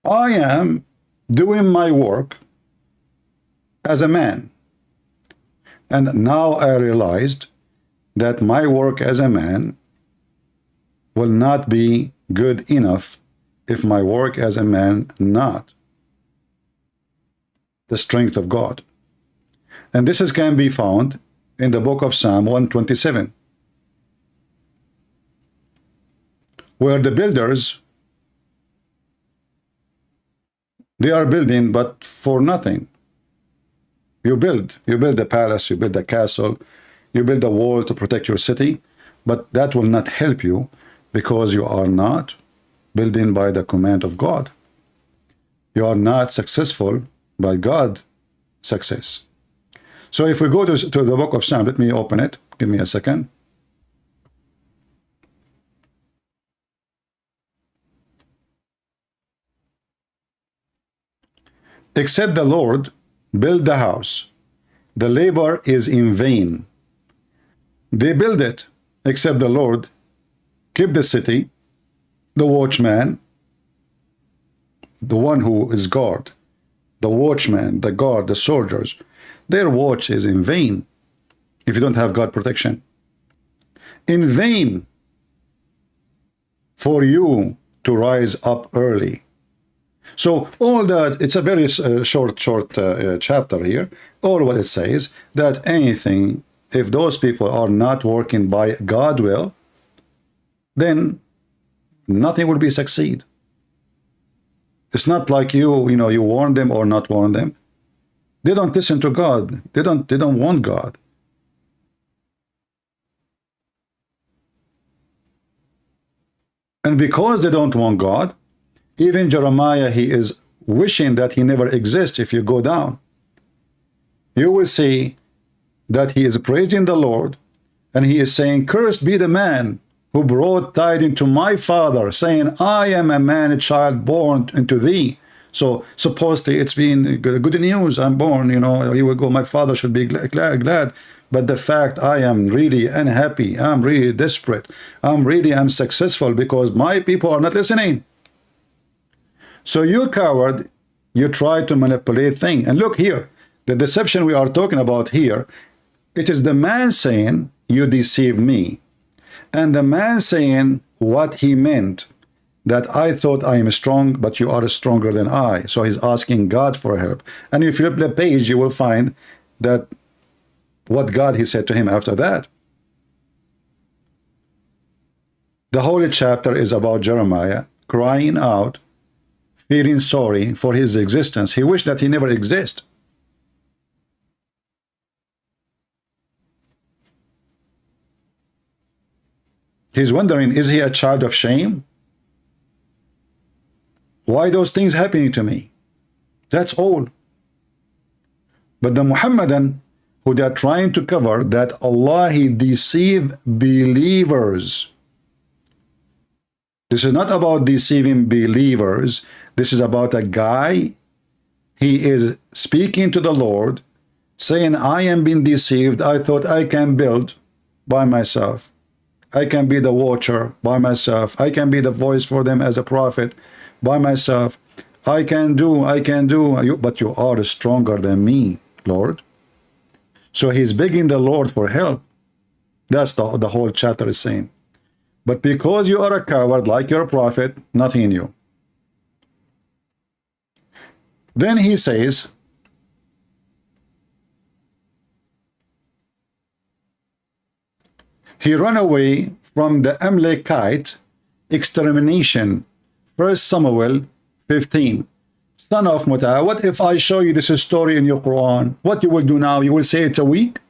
I am doing my work as a man. And now I realized that my work as a man will not be good enough if my work as a man not the strength of God. And this can be found in the book of Psalm 127, where the builders, they are building but for nothing. You build a palace, you build a castle, you build a wall to protect your city, but that will not help you because you are not building by the command of God. You are not successful by God's success. So if we go to the book of Psalm, let me open it. Give me a second. Except the Lord build the house, the labor is in vain. They build it, except the Lord keep the city, the watchman, the one who is guard, the watchman, the guard, the soldiers, their watch is in vain if you don't have God protection. In vain for you to rise up early. So all that, it's a very short chapter here. All what it says, that anything, if those people are not working by God's will, then nothing will be succeed. It's not like you warn them or not warn them. They don't listen to God. They don't want God. And because they don't want God, even Jeremiah, he is wishing that he never exists. If you go down, you will see that he is praising the Lord, and he is saying, cursed be the man who brought tidings to my father, saying, I am a man, a child born into thee. So supposedly it's been good news. I'm born, he will go, my father should be glad. But the fact I am really unhappy, I'm really desperate, I'm successful because my people are not listening. So you coward, you try to manipulate things. And look here, the deception we are talking about here, it is the man saying, you deceive me. And the man saying what he meant, that I thought I am strong, but you are stronger than I. So he's asking God for help. And if you flip the page, you will find that what God he said to him after that. The holy chapter is about Jeremiah crying out, feeling sorry for his existence. He wished that he never exists. He's wondering, is he a child of shame? Why those things happening to me? That's all. But the Muhammadan, who they are trying to cover, that Allah, He deceive believers. This is not about deceiving believers. This is about a guy, he is speaking to the Lord, saying, I am being deceived. I thought I can build by myself. I can be the watcher by myself. I can be the voice for them as a prophet by myself. I can do, but you are stronger than me, Lord. So he's begging the Lord for help. That's the whole chapter is saying. But because you are a coward like your prophet, nothing in you. Then he says, he ran away from the Amalekite extermination. 1 Samuel 15. Son of Muta, what if I show you this story in your Quran? What you will do now? You will say it's a week?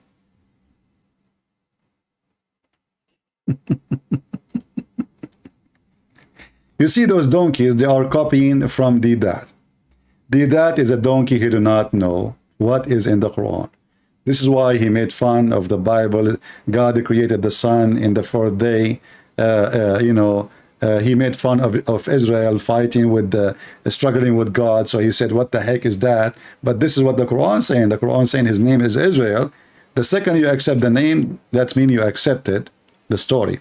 You see those donkeys, they are copying from Didat. Didat is a donkey who do not know what is in the Quran. This is why he made fun of the Bible. God created the sun in the fourth day. He made fun of Israel fighting with struggling with God. So he said, what the heck is that? But this is what the Quran is saying. The Quran is saying his name is Israel. The second you accept the name, that means you accepted the story.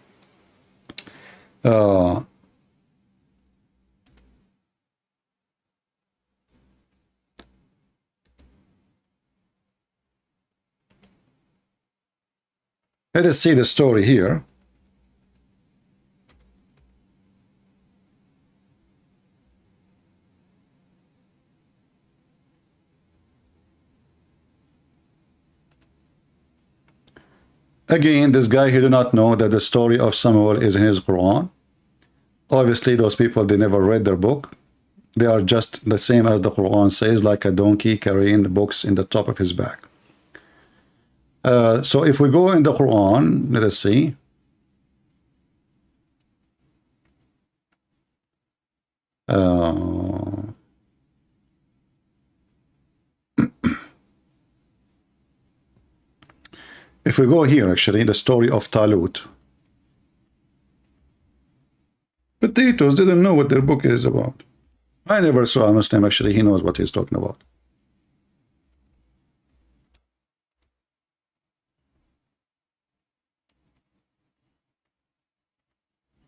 Let us see the story here. Again, this guy, he do not know that the story of Samuel is in his Quran. Obviously, those people, they never read their book. They are just the same as the Quran says, like a donkey carrying the books in the top of his back. So if we go in the Quran, let us see. If we go here, actually, the story of Talut. Potatoes didn't know what their book is about. I never saw a Muslim, actually, he knows what he's talking about.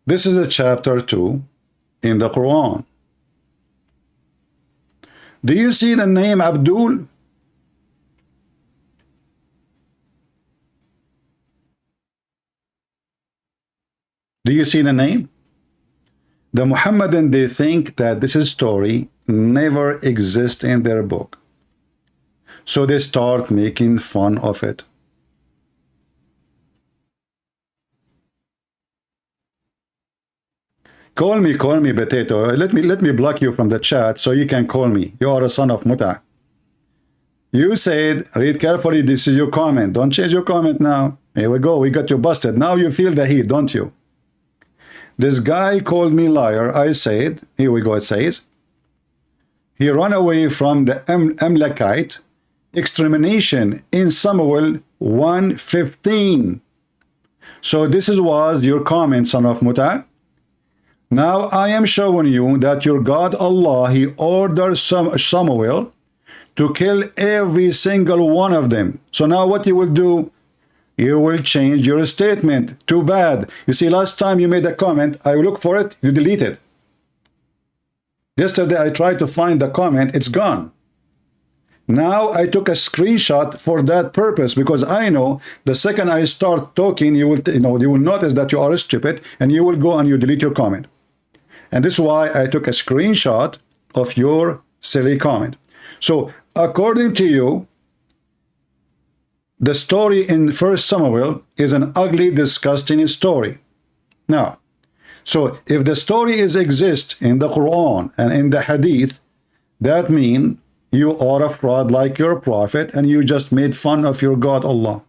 This is a chapter 2 in the Quran. Do you see the name Abdul? Do you see the name? The Muhammadan, they think that this story never exists in their book. So they start making fun of it. Call me, potato. Let me block you from the chat so you can call me. You are a son of Muta. You said, read carefully, this is your comment. Don't change your comment now. Here we go, we got you busted. Now you feel the heat, don't you? This guy called me liar. I said, here we go, it says, he ran away from the Amalekite extermination in Samuel 1:15. So this was your comment, son of Muta. Now I am showing you that your God Allah, he ordered Samuel to kill every single one of them. So now what you will do? You will change your statement. Too bad. You see, last time you made a comment, I look for it, you delete it. Yesterday I tried to find the comment, it's gone. Now I took a screenshot for that purpose, because I know the second I start talking, you will notice that you are stupid and you will go and you delete your comment. And this is why I took a screenshot of your silly comment. So according to you, the story in 1 Samuel is an ugly, disgusting story. Now, so if the story exists in the Quran and in the Hadith, that means you are a fraud like your prophet and you just made fun of your God Allah.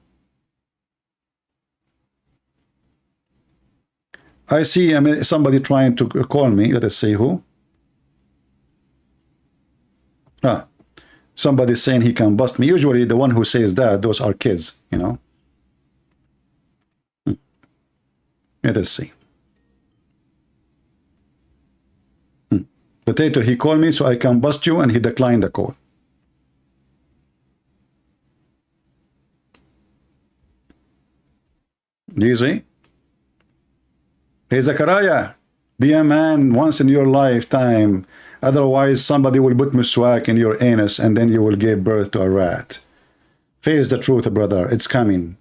I see somebody trying to call me. Let us see who. Somebody saying he can bust me. Usually the one who says that, those are kids, you know. Let us see. Potato, he called me so I can bust you, and he declined the call. Do you see? Hey, Zachariah, be a man once in your lifetime. Otherwise, somebody will put muswak in your anus, and then you will give birth to a rat. Face the truth, brother. It's coming.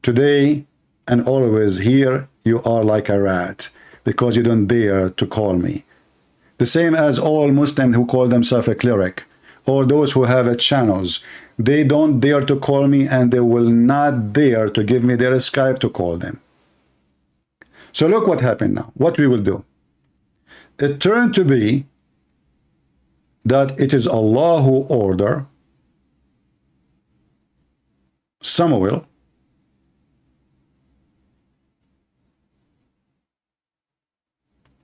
Today and always, here you are like a rat because you don't dare to call me. The same as all Muslims who call themselves a cleric, or those who have channels. They don't dare to call me, and they will not dare to give me their Skype to call them. So look what happened now. What we will do. It turned to be that it is Allah who ordered Samuel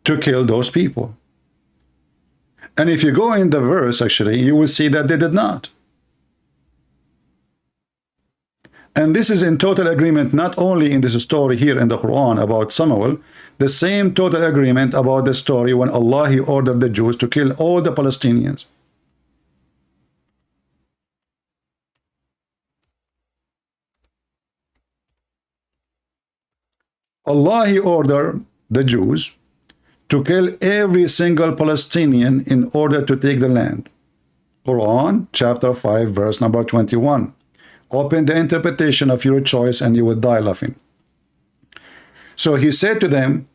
to kill those people. And if you go in the verse, actually, you will see that they did not. And this is in total agreement, not only in this story here in the Quran about Samuel, the same total agreement about the story when Allah, he ordered the Jews to kill all the Palestinians. Allah, he ordered the Jews to kill every single Palestinian in order to take the land. Quran chapter 5 verse number 21. Open the interpretation of your choice and you will die laughing. So he said to them,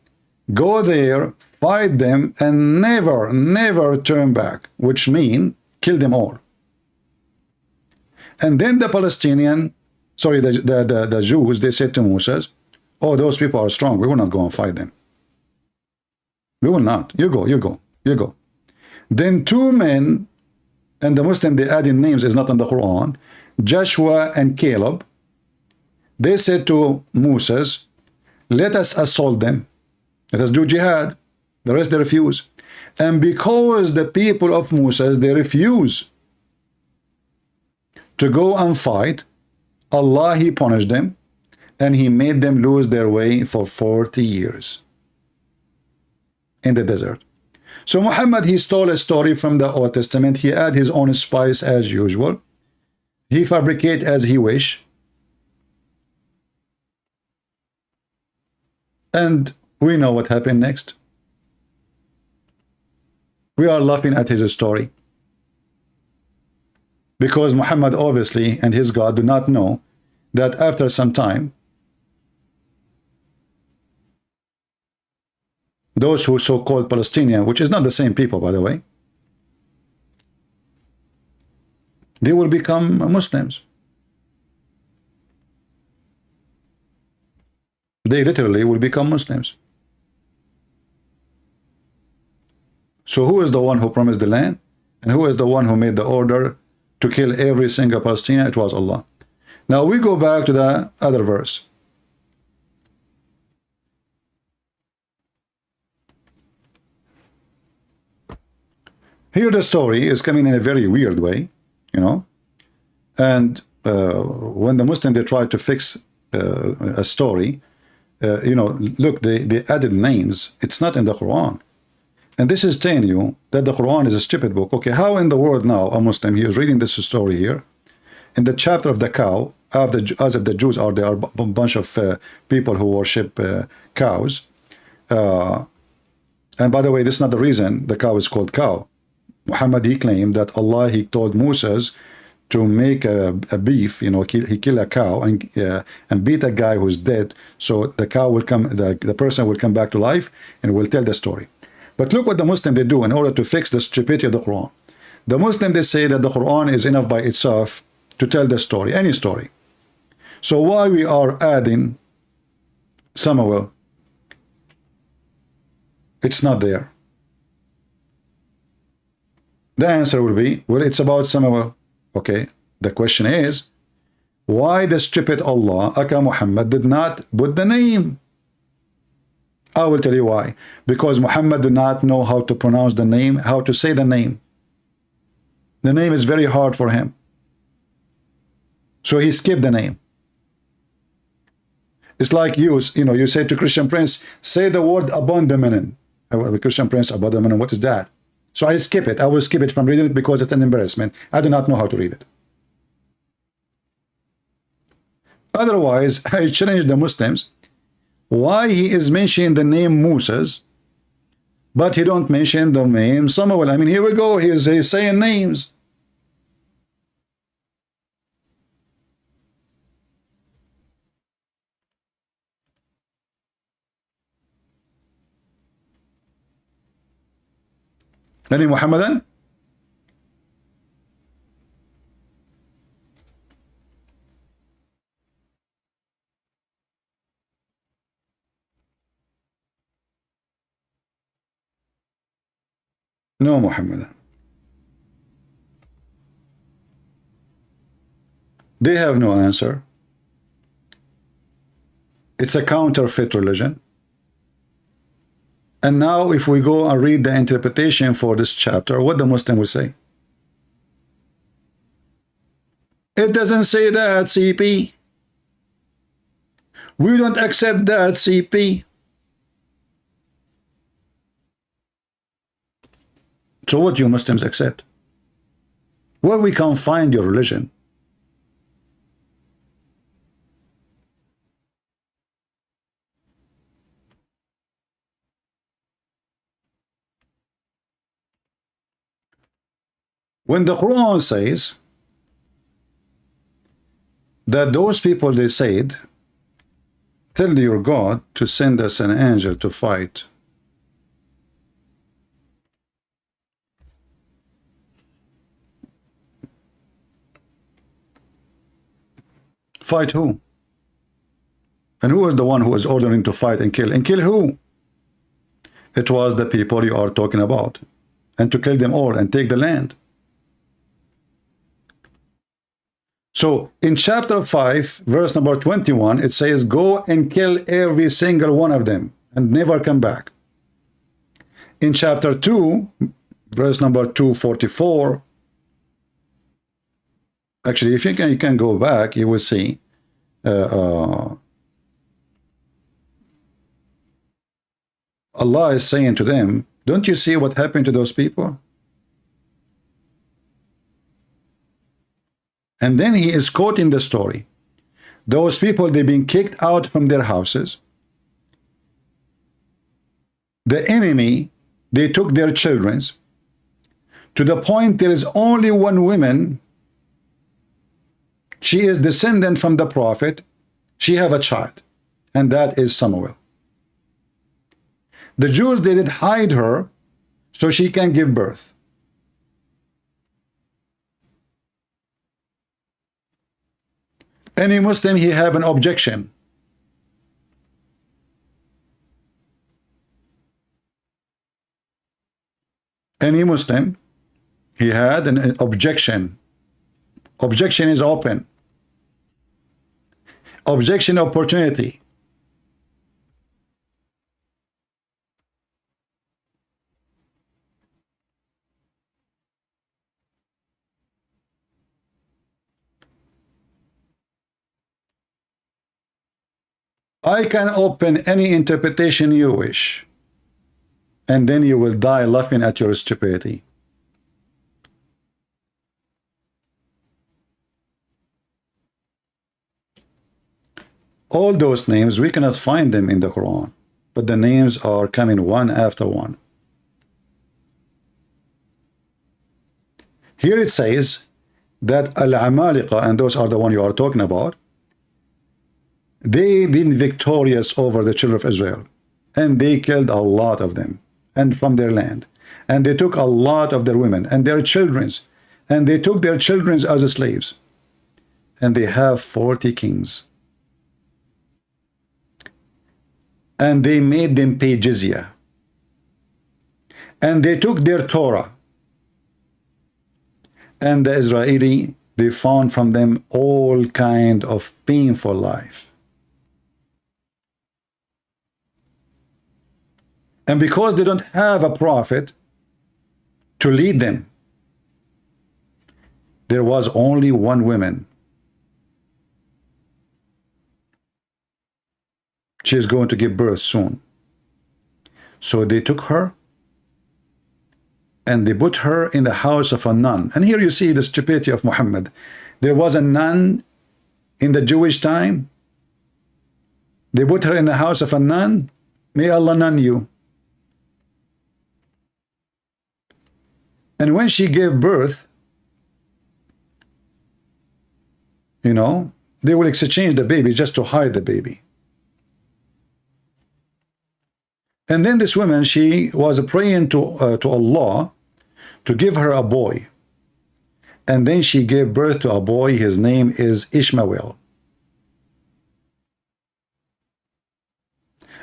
go there, fight them, and never turn back, which means kill them all. And then the the Jews, they said to Moses, oh, those people are strong. We will not go and fight them. We will not. You go. Then two men, and the Muslim, they add in names, is not in the Quran, Joshua and Caleb, they said to Moses, let us assault them. Let us do jihad. The rest, they refuse. And because the people of Moses, they refuse to go and fight, Allah, he punished them, and he made them lose their way for 40 years in the desert. So Muhammad, he stole a story from the Old Testament. He added his own spice as usual. He fabricate as he wish. And we know what happened next. We are laughing at his story. Because Muhammad obviously and his God do not know that after some time, those who so-called Palestinian, which is not the same people, by the way, they will become Muslims. They literally will become Muslims. So who is the one who promised the land? And who is the one who made the order to kill every single Palestinian? It was Allah. Now we go back to the other verse. Here the story is coming in a very weird way, you know. And when the Muslim, they try to fix a story, you know, look, they added names. It's not in the Quran. And this is telling you that the Quran is a stupid book. Okay, how in the world now a Muslim, he is reading this story here, in the chapter of the cow, as if the Jews are, there are a bunch of people who worship cows. And by the way, this is not the reason the cow is called cow. Muhammad, he claimed that Allah, he told Moses to make a beef, you know, he kill a cow and beat a guy who's dead, so the cow will come, the person will come back to life and will tell the story. But look what the Muslim, they do in order to fix the stupidity of the Quran. The Muslim, they say that the Quran is enough by itself to tell the story, any story. So why we are adding Samuel? It's not there. The answer will be, well, it's about Samuel. Okay, the question is, why the stupid Allah, aka Muhammad, did not put the name? I will tell you why. Because Muhammad do not know how to pronounce the name, how to say the name. The name is very hard for him. So he skipped the name. It's like you know, you say to Christian Prince, say the word abandonment. Christian Prince, abandonment, what is that? So I skip it. I will skip it from reading it because it's an embarrassment. I do not know how to read it. Otherwise, I challenge the Muslims. Why he is mentioning the name Moses, but he don't mention the name Samuel? I mean, here we go. He's saying names. Any Muhammadan? No Muhammadan. They have no answer. It's a counterfeit religion. And now if we go and read the interpretation for this chapter, what the Muslim will say? It doesn't say that, CP. We don't accept that, CP. So what you Muslims accept? Where we can find your religion? When the Quran says that those people, they said, tell your God to send us an angel to fight. Fight who? And who was the one who was ordering to fight and kill? And kill who? It was the people you are talking about. And to kill them all and take the land. So in chapter 5, verse number 21, it says, go and kill every single one of them and never come back. In chapter 2, verse number 244, actually, if you can go back, you will see Allah is saying to them, don't you see what happened to those people? And then he is quoting the story. Those people, they've been kicked out from their houses. The enemy, they took their children to the point there is only one woman. She is descendant from the prophet. She have a child, and that is Samuel. The Jews, they did hide her so she can give birth. Any Muslim, he have an objection. Any Muslim, he had an objection. Objection is open. Objection opportunity. I can open any interpretation you wish, and then you will die laughing at your stupidity. All those names, we cannot find them in the Quran, but the names are coming one after one. Here it says that Al-Amaliqa, and those are the one you are talking about, they've been victorious over the children of Israel, and they killed a lot of them, and from their land, and they took a lot of their women and their children, and they took their children as slaves, and they have 40 kings, and they made them pay jizya, and they took their Torah, and the Israeli, they found from them all kind of painful life. And because they don't have a prophet to lead them, there was only one woman. She is going to give birth soon. So they took her and they put her in the house of a nun. And here you see the stupidity of Muhammad. There was a nun in the Jewish time. They put her in the house of a nun. May Allah nun you. And when she gave birth, you know, they will exchange the baby just to hide the baby. And then this woman, she was praying to Allah to give her a boy. And then she gave birth to a boy. His name is Ishmael.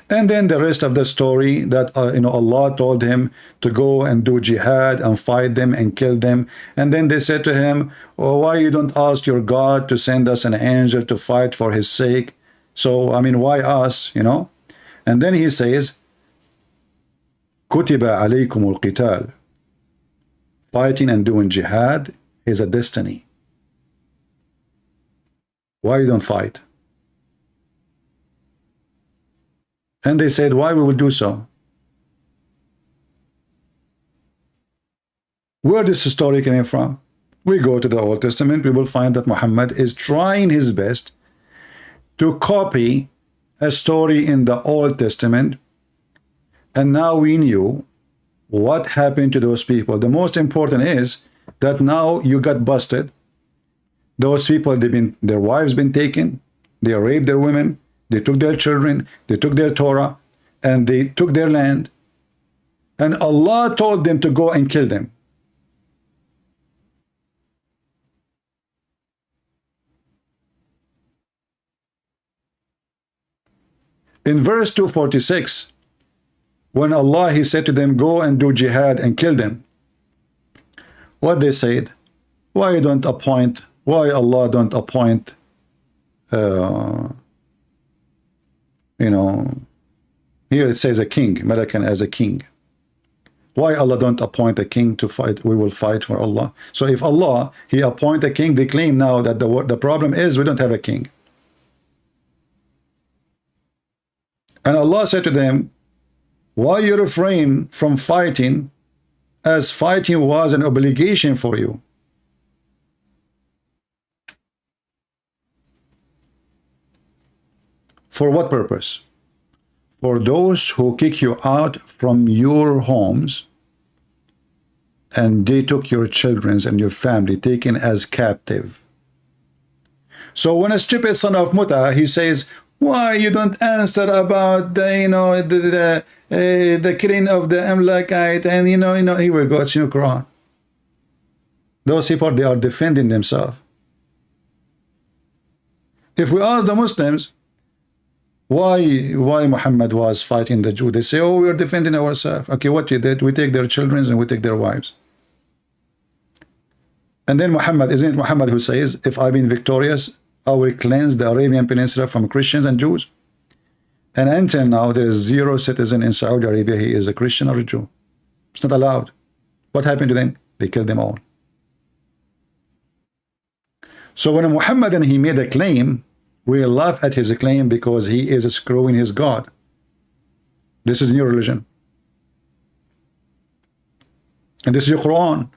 And then the rest of the story that, you know, Allah told him to go and do jihad and fight them and kill them. And then they said to him, oh, why you don't ask your God to send us an angel to fight for his sake? So, I mean, why us, you know? And then he says, Kutiba alaykum al-qital. Fighting and doing jihad is a destiny. Why you don't fight? And they said, why we will do so? Where is this story coming from? We go to the Old Testament, we will find that Muhammad is trying his best to copy a story in the Old Testament. And now we knew what happened to those people. The most important is that now you got busted. Those people, their wives been taken, they raped their women, they took their children, they took their Torah, and they took their land. And Allah told them to go and kill them. In verse 246, when Allah, he said to them, go and do jihad and kill them. What they said, why Allah don't appoint, you know, here it says a king, Malakan as a king. Why Allah don't appoint a king to fight? We will fight for Allah. So if Allah, he appoint a king, they claim now that the problem is we don't have a king. And Allah said to them, why you refrain from fighting, as fighting was an obligation for you? For what purpose? For those who kick you out from your homes, and they took your children and your family taken as captive. So when a stupid son of Muta, he says, why you don't answer about the, you know, the killing of the Amlakite, and you know, here we go, it's in the Quran. Those people, they are defending themselves. If we ask the Muslims, why Muhammad was fighting the Jew, they say, oh, we are defending ourselves. Okay, what you did? We take their children and we take their wives. And then Muhammad, isn't it Muhammad who says, if I've been victorious, I will cleanse the Arabian Peninsula from Christians and Jews? And until now, there is 0 citizen in Saudi Arabia, he is a Christian or a Jew. It's not allowed. What happened to them? They killed them all. So when Muhammad, and he made a claim, we laugh at his claim because he is screwing his God. This is new religion. And this is your Quran.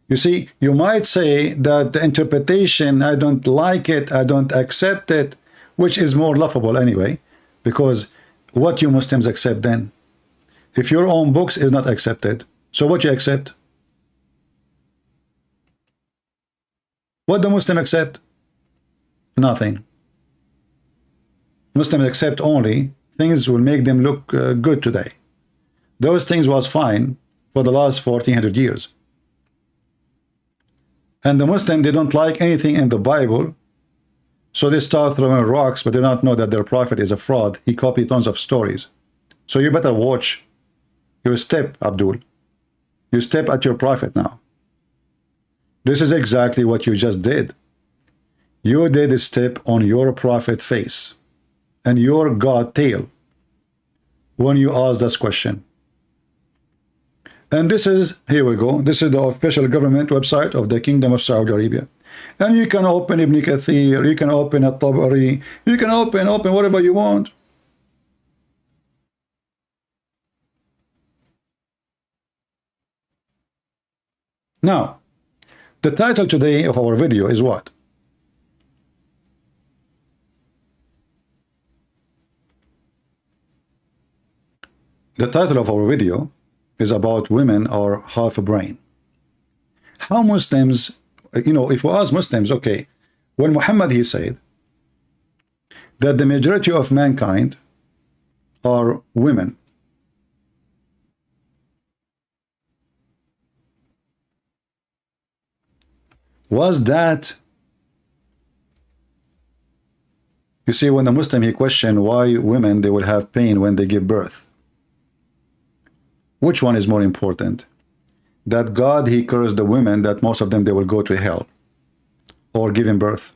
You see, you might say that the interpretation, I don't like it, I don't accept it, which is more laughable anyway, because what you Muslims accept then? If your own books is not accepted, so what you accept? What the Muslim accept? Nothing. Muslims accept only things will make them look good today. Those things was fine for the last 1400 years. And the Muslim, they don't like anything in the Bible, so they start throwing rocks, but they don't know that their prophet is a fraud. He copied tons of stories. So you better watch your step, Abdul. You step at your prophet now. This is exactly what you just did. You did a step on your prophet face and your God tail. when you ask this question. And this is, here we go, this is the official government website of the Kingdom of Saudi Arabia. And you can open Ibn Kathir, you can open At-Tabari, you can open whatever you want. Now, the title today of our video is what? The title of our video is about women are half a brain. How Muslims, if we ask Muslims, okay, when Muhammad, he said that the majority of mankind are women. Was that, you see, when the Muslim, he questioned why women, they will have pain when they give birth. Which one is more important? That God, he cursed the women, that most of them, they will go to hell or giving birth.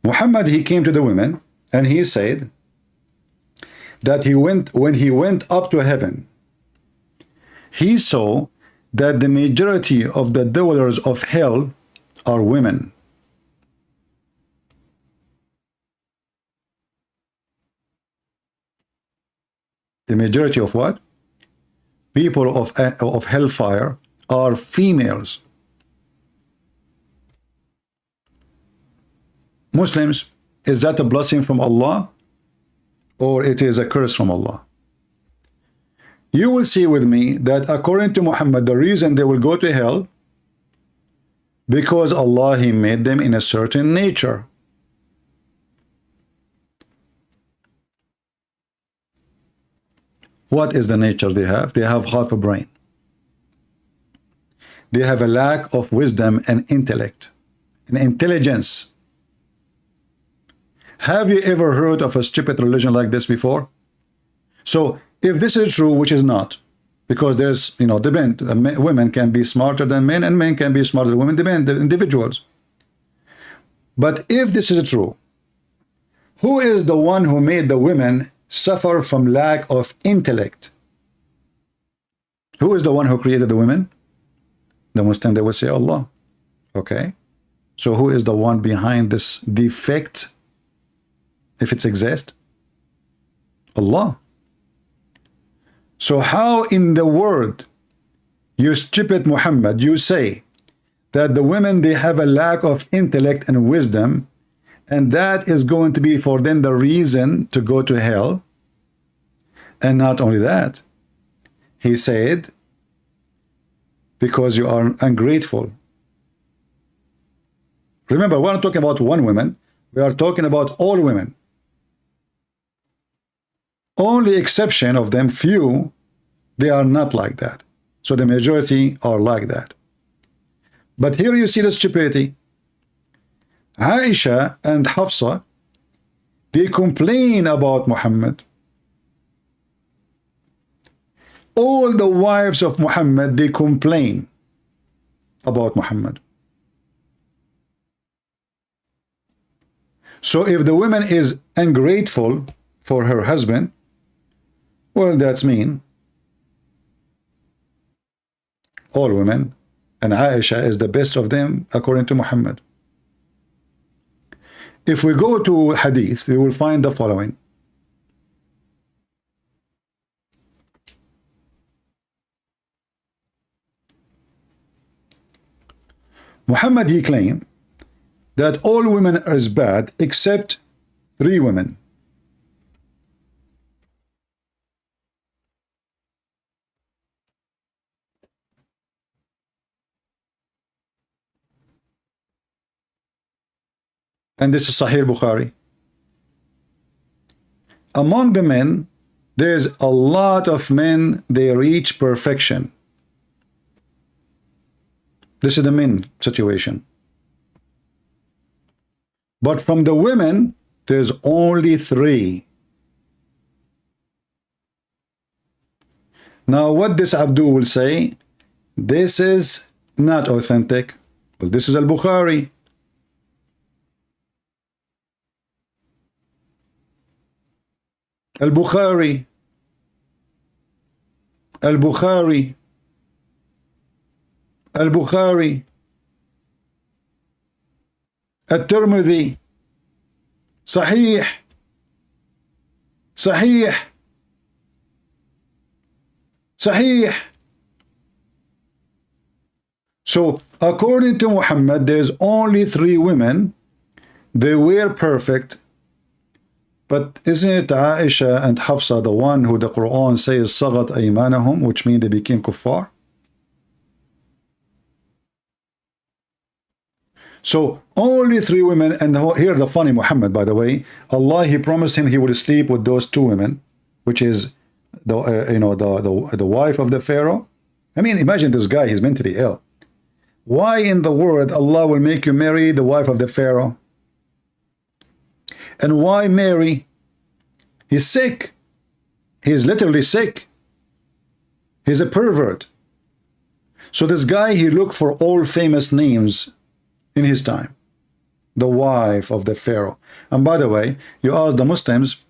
Muhammad, he came to the women and he said that when he went up to heaven, he saw that the majority of the dwellers of hell are women. The majority of what? People of hellfire are females. Muslims, is that a blessing from Allah or it is a curse from Allah? You will see with me that according to Muhammad, the reason they will go to hell, because Allah, he made them in a certain nature. What is the nature they have? They have half a brain. They have a lack of wisdom and intellect and intelligence. Have you ever heard of a stupid religion like this before? So if this is true, which is not, because there's, depend, women can be smarter than men and men can be smarter than women, depend, the individuals. But if this is true, who is the one who made the women suffer from lack of intellect? Who is the one who created the women? The Muslim, they will say Allah. Okay, so who is the one behind this defect, if it exists? Allah. So how in the world, you stupid Muhammad, you say that the women, they have a lack of intellect and wisdom, and that is going to be for them the reason to go to hell? And not only that, he said, because you are ungrateful. Remember, we're not talking about one woman, we are talking about all women. Only exception of them, few, they are not like that. So the majority are like that. But here you see the stupidity. Aisha and Hafsa, they complain about Muhammad. All the wives of Muhammad, they complain about Muhammad. So if the woman is ungrateful for her husband, well, that's mean. All women, and Aisha is the best of them according to Muhammad. If we go to Hadith, we will find the following. Muhammad, he claimed that all women are as bad except 3 women. And this is Sahih Bukhari. Among the men, there's a lot of men, they reach perfection. This is the men situation. But from the women, there's only 3. Now, what this Abdul will say, this is not authentic. Well, this is Al-Bukhari. Al-Bukhari. Al-Bukhari. Al-Bukhari. At-Tirmidhi. Sahih. Sahih. Sahih. So, according to Muhammad, there's only 3 women. They were perfect. But isn't it Aisha and Hafsa the one who the Quran says Sagat aymanahum, which means they became kuffar? So only 3 women, and here the funny Muhammad, by the way, Allah, he promised him he would sleep with those 2 women, which is the the wife of the Pharaoh. I mean, imagine this guy, he's mentally ill. Why in the world Allah will make you marry the wife of the Pharaoh? And why Mary? He's sick. He's literally sick. He's a pervert. So this guy, he looked for all famous names in his time. The wife of the Pharaoh. And by the way, you ask the Muslims,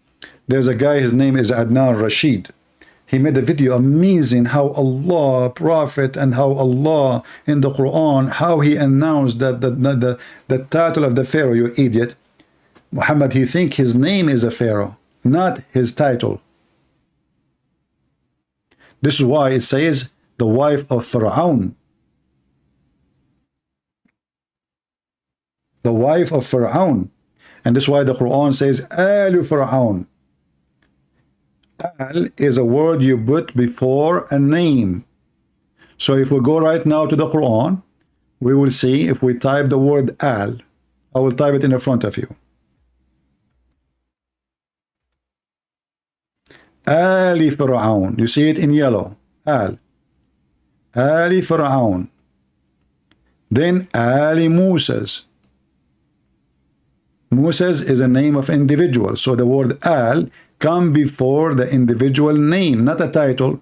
there's a guy, his name is Adnan Rashid. He made a video amazing how Allah, Prophet, and how Allah in the Quran, how he announced that the title of the Pharaoh, you idiot. Muhammad, he think his name is a Pharaoh, not his title. This is why it says the wife of Pharaoh. The wife of Pharaoh. And this is why the Quran says Al Pharaoh. Al is a word you put before a name. So if we go right now to the Quran, we will see if we type the word Al. I will type it in the front of you. Ali Pharaoh. You see it in yellow. Al. Ali Pharaoh. Then Ali Moses. Moses is a name of individual. So the word Al come before the individual name, not a title.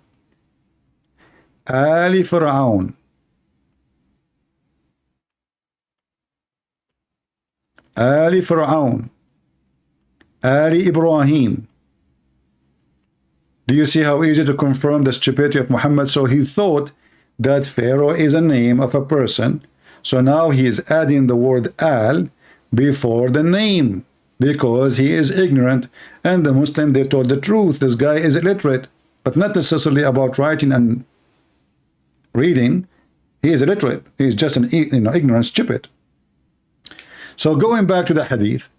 Ali Pharaoh. Ali Pharaoh. Ali Ibrahim. Do you see how easy to confirm the stupidity of Muhammad? So he thought that Pharaoh is a name of a person. So now he is adding the word Al before the name because he is ignorant. And the Muslim, they told the truth. This guy is illiterate, but not necessarily about writing and reading. He is illiterate. He is just an ignorant stupid. So going back to the hadith,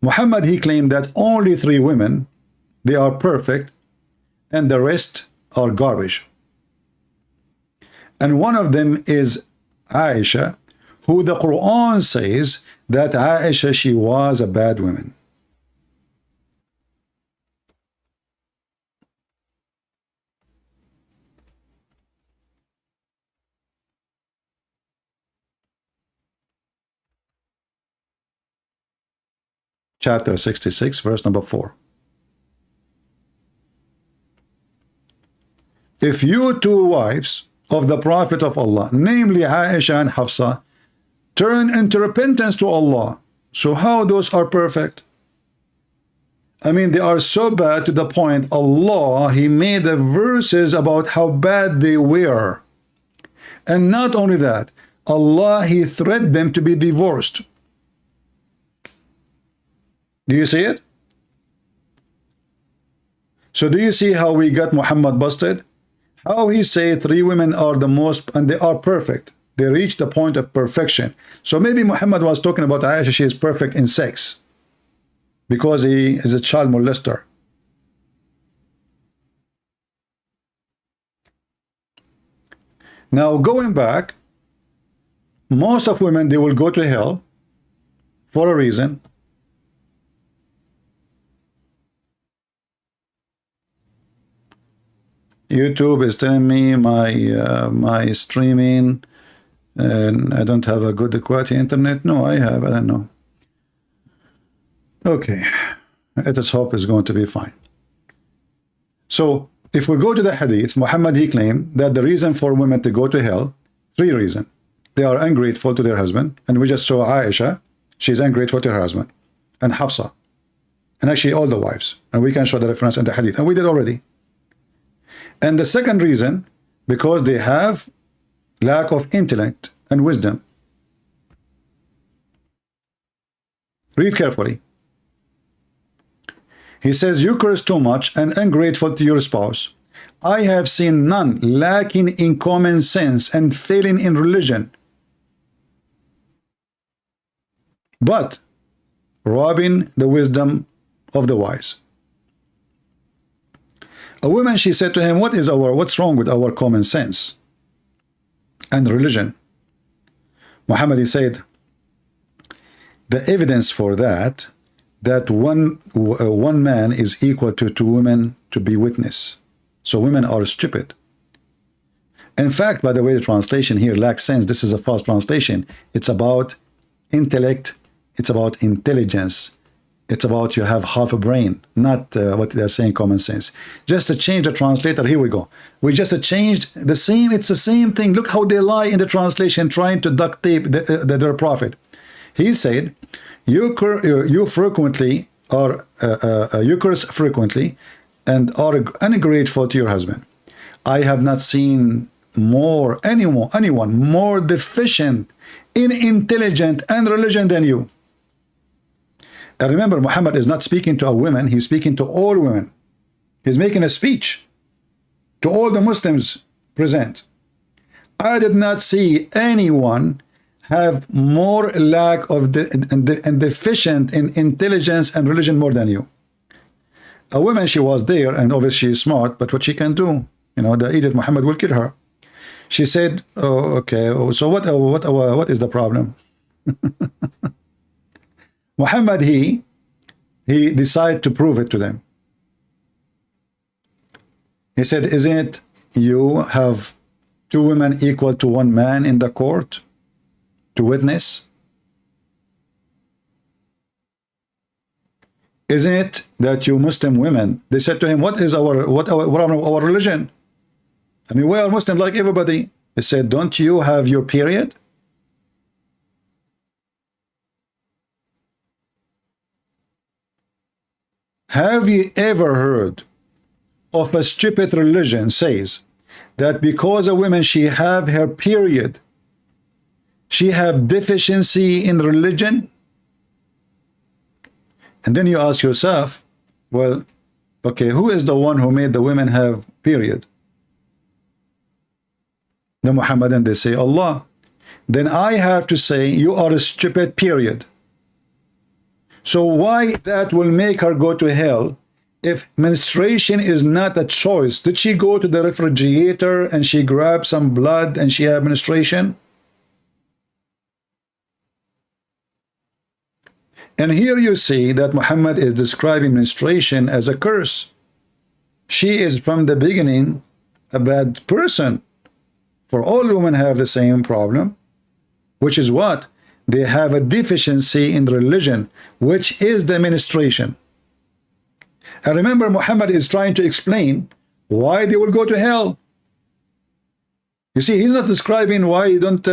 Muhammad, he claimed that only 3 women, they are perfect, and the rest are garbage. And one of them is Aisha, who the Quran says that Aisha, she was a bad woman. Chapter 66, verse number 4. If you 2 wives of the Prophet of Allah, namely Aisha and Hafsa, turn into repentance to Allah, so how those are perfect? I mean, they are so bad to the point Allah, he made the verses about how bad they were. And not only that, Allah, he threatened them to be divorced. Do you see it? So do you see how we got Muhammad busted? How he say 3 women are the most, and they are perfect. They reach the point of perfection. So maybe Muhammad was talking about Aisha, she is perfect in sex because he is a child molester. Now going back, most of women, they will go to hell for a reason. YouTube is telling me my streaming and I don't have a good quality internet. No, I have. I don't know. Okay, let us hope it's going to be fine. So if we go to the hadith, Muhammad, he claimed that the reason for women to go to hell, 3 reasons. they are ungrateful to their husband. And we just saw Aisha, she's ungrateful to her husband. And Hafsa. And actually all the wives. And we can show the reference in the hadith. And we did already. And the second reason, because they have lack of intellect and wisdom. Read carefully. He says, you curse too much and ungrateful to your spouse. I have seen none lacking in common sense and failing in religion, but robbing the wisdom of the wise. A woman, she said to him, what's wrong with our common sense and religion? Muhammad, he said, the evidence for that one man is equal to two women to be witness. So women are stupid. In fact, by the way, the translation here lacks sense. This is a false translation. It's about intellect. It's about intelligence. It's about you have half a brain, not what they're saying common sense. Just to change the translator, here we go. We just changed the same, it's the same thing. Look how they lie in the translation, trying to duct tape their prophet. He said, you frequently are, you curse frequently and are ungrateful to your husband. I have not seen anyone more deficient in intelligence and religion than you. And remember, Muhammad is not speaking to a woman, he's speaking to all women. He's making a speech to all the Muslims present. I did not see anyone have more lack of and deficient in intelligence and religion more than you. A woman, she was there, and obviously she is smart, but what she can do, you know, the idiot Muhammad will kill her. She said, oh, okay, so what is the problem? Muhammad, he decided to prove it to them. He said, isn't you have two women equal to one man in the court to witness? Isn't it that you Muslim women, they said to him, what is our religion? I mean, we are Muslim like everybody. He said, don't you have your period? Have you ever heard of a stupid religion says that because a woman, she have her period, she have deficiency in religion? And then you ask yourself, well, okay, who is the one who made the women have period? The Muhammadan, they say Allah. Then I have to say you are a stupid, period. So why that will make her go to hell if menstruation is not a choice? Did she go to the refrigerator and she grabbed some blood and she had menstruation? And here you see that Muhammad is describing menstruation as a curse. She is from the beginning a bad person. For all women have the same problem, which is what? They have a deficiency in religion, which is the menstruation. And remember, Muhammad is trying to explain why they will go to hell. You see, he's not describing why you don't,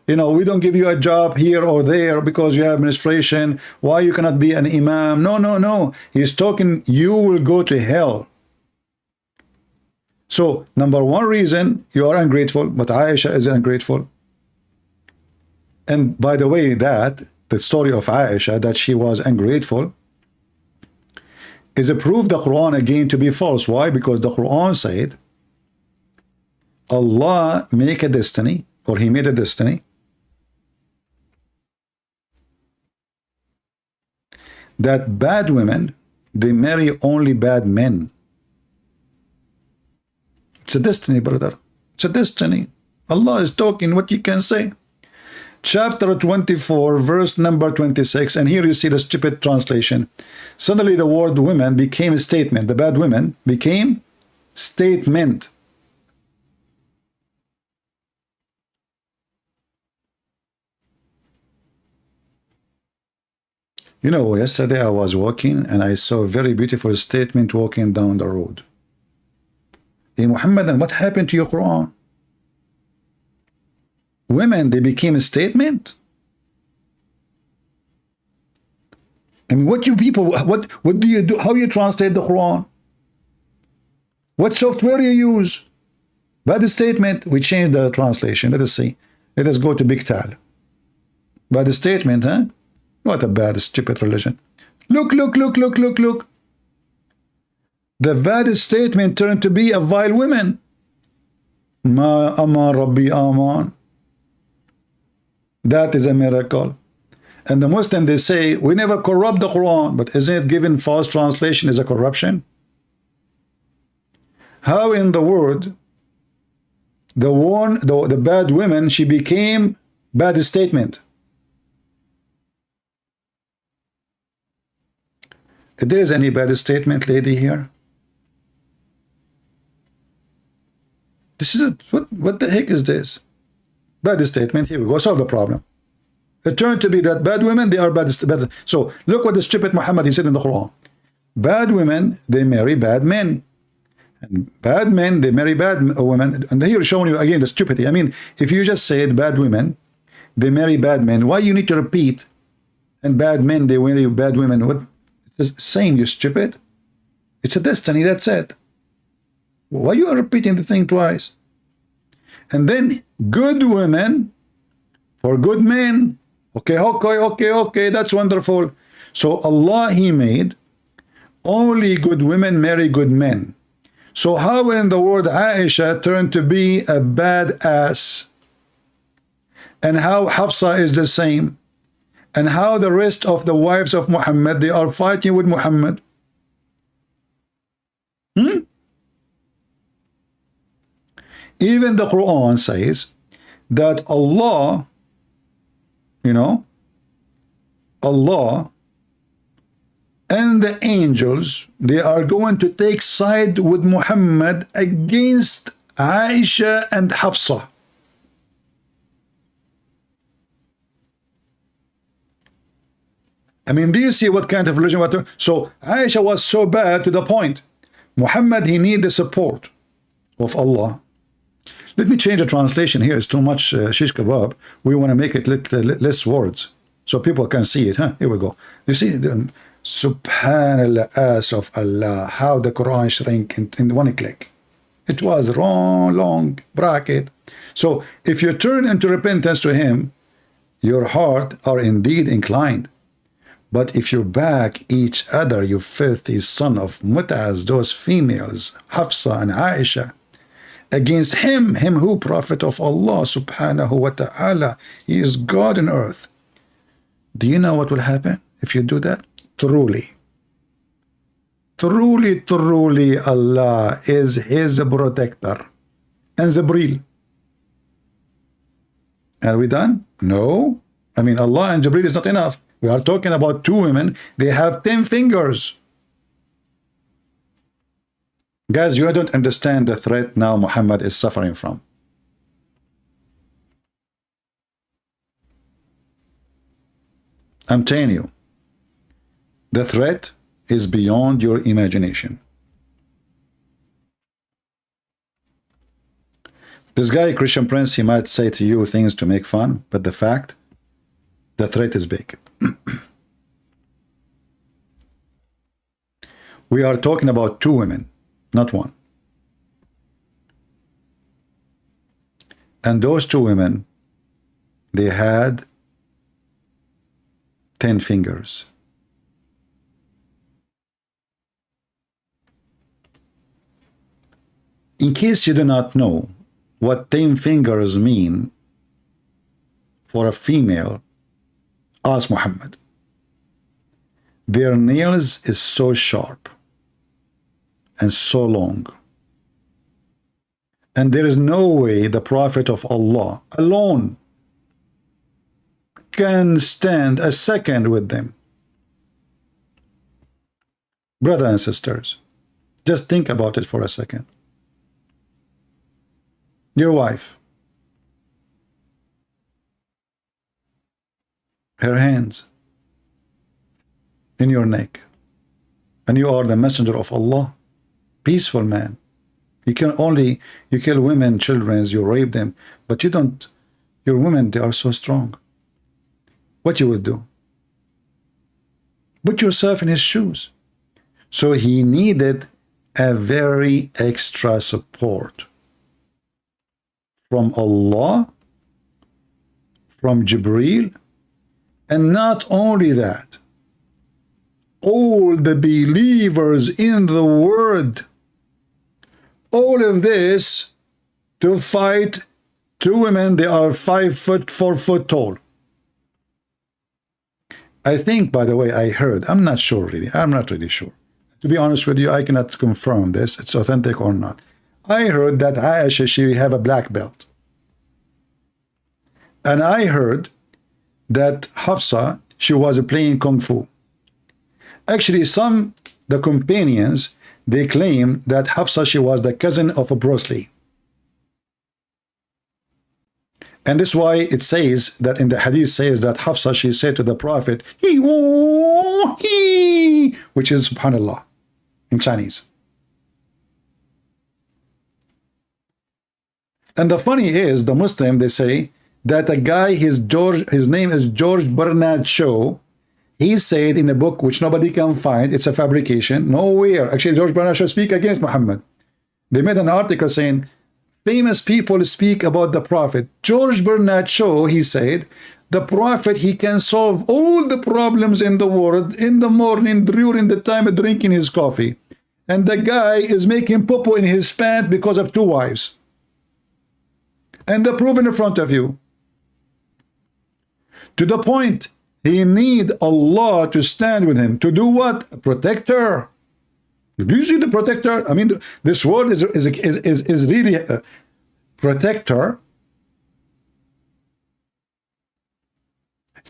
you know, we don't give you a job here or there because you have menstruation, why you cannot be an imam. No, no, no. He's talking, you will go to hell. So, number one reason, you are ungrateful, but Aisha is ungrateful. And by the way, the story of Aisha, that she was ungrateful, is a proof the Quran again to be false. Why? Because the Quran said, Allah make a destiny, or he made a destiny, that bad women, they marry only bad men. It's a destiny, brother. It's a destiny. Allah is talking what you can say. Chapter 24, verse number 26, and here you see the stupid translation. Suddenly the word women became a statement. The bad women became statement. You know, yesterday I was walking and I saw a very beautiful statement walking down the road. Hey Muhammad, what happened to your Quran? women, they became a statement? I mean, what you people, what do you do? How you translate the Quran? What software you use? Bad statement, we change the translation. Let us see. Let us go to Big Tal. Bad statement, huh? What a bad, stupid religion. Look, look, look, look, look, look. The bad statement turned to be a vile woman. Ma aman Rabbi aman. That is a miracle. And the Muslim, they say, we never corrupt the Quran, but isn't it given false translation is a corruption? How in the world the bad woman, she became bad statement? If there is any bad statement, lady, here? This is what the heck is this? Bad statement. Here we go. Solve the problem. It turned to be that bad women, they are bad. So look what the stupid Muhammad, he said in the Quran. Bad women, they marry bad men. And bad men, they marry bad women. And here showing you again the stupidity. I mean, if you just said bad women, they marry bad men, why you need to repeat? And bad men, they marry bad women. What? It's the same, you stupid. It's a destiny, that's it. Why you are repeating the thing twice? And then good women for good men. Okay, that's wonderful. So Allah, He made only good women marry good men. So how in the world Aisha turned to be a bad ass? And how Hafsa is the same? And how the rest of the wives of Muhammad, they are fighting with Muhammad? Even the Quran says that Allah, you know, Allah and the angels, they are going to take side with Muhammad against Aisha and Hafsa. I mean, do you see what kind of religion? So Aisha was so bad to the point Muhammad, he need the support of Allah. Let me change the translation here. It's too much shish kebab. We want to make it less words so people can see it. Here we go. You see, Subhanallah, ass of Allah, how the Quran shrink in one click. It was long bracket. So if you turn into repentance to Him, your heart are indeed inclined. But if you back each other, you filthy son of Mutaz, those females, Hafsa and Aisha, against him who prophet of Allah subhanahu wa ta'ala, he is God on earth. Do you know what will happen if you do that? Truly, Allah is his protector. And Jibreel. Are we done? No. I mean, Allah and Jibreel is not enough. We are talking about two women. They have 10 fingers. Guys, you don't understand the threat now Muhammad is suffering from. I'm telling you, the threat is beyond your imagination. This guy, Christian Prince, he might say to you things to make fun, but the fact, the threat is big. We are talking about two women, not one. And those two women, they had 10 fingers. In case you do not know what 10 fingers mean for a female, ask Muhammad. Their nails is so sharp and so long. And there is no way the Prophet of Allah alone can stand a second with them. Brothers and sisters, just think about it for a second. Your wife, her hands in your neck, and you are the messenger of Allah, peaceful man. You kill women, children, you rape them, but you don't Your women, they are so strong. What you will do? Put yourself in his shoes. So he needed a very extra support from Allah, from Jibreel, and not only that, all the believers in the world, all of this to fight two women. They are 5 foot, 4 foot tall. I think, by the way, I heard, I'm not sure really, I'm not really sure. To be honest with you, I cannot confirm this, it's authentic or not. I heard that Aisha, she have a black belt. And I heard that Hafsa, she was playing Kung Fu. Actually, the companions, they claim that Hafsa, she was the cousin of Bruce Lee. And this is why it says that in the hadith says that Hafsa, she said to the Prophet, which is subhanallah in Chinese. And the funny is, the Muslim, they say that a guy, his name is George Bernard Shaw. He said in a book which nobody can find, it's a fabrication, nowhere. Actually, George Bernard Shaw speak against Muhammad. They made an article saying, famous people speak about the Prophet. George Bernard Shaw, he said, the Prophet, he can solve all the problems in the world in the morning during the time of drinking his coffee. And the guy is making popo in his pant because of 2 wives. And the proof in front of you. To the point, he need Allah to stand with him. To do what? A protector. Do you see the protector? I mean, this word is really a protector.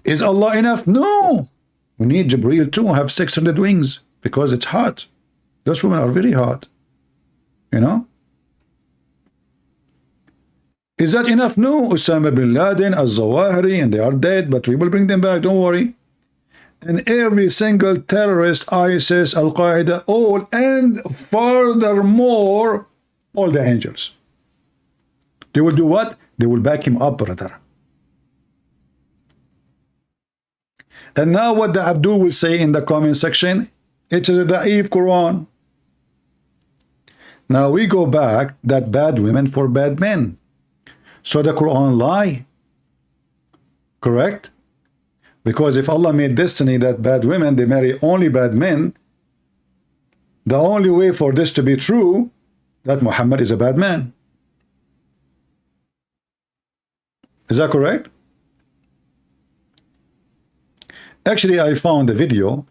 Is Allah enough? No. We need Jibreel to have 600 wings because it's hot. Those women are very hot. You know? Is that enough? No. Osama bin Laden, Al-Zawahiri, and they are dead, but we will bring them back. Don't worry. And every single terrorist, ISIS, Al-Qaeda, all, and furthermore, all the angels. They will do what? They will back him up, brother. And now what the Abdul will say in the comment section, it is a da'if Quran. Now we go back that bad women for bad men. So the Quran lie. Correct? Because if Allah made destiny that bad women, they marry only bad men, the only way for this to be true, that Muhammad is a bad man. Is that correct? Actually, I found a video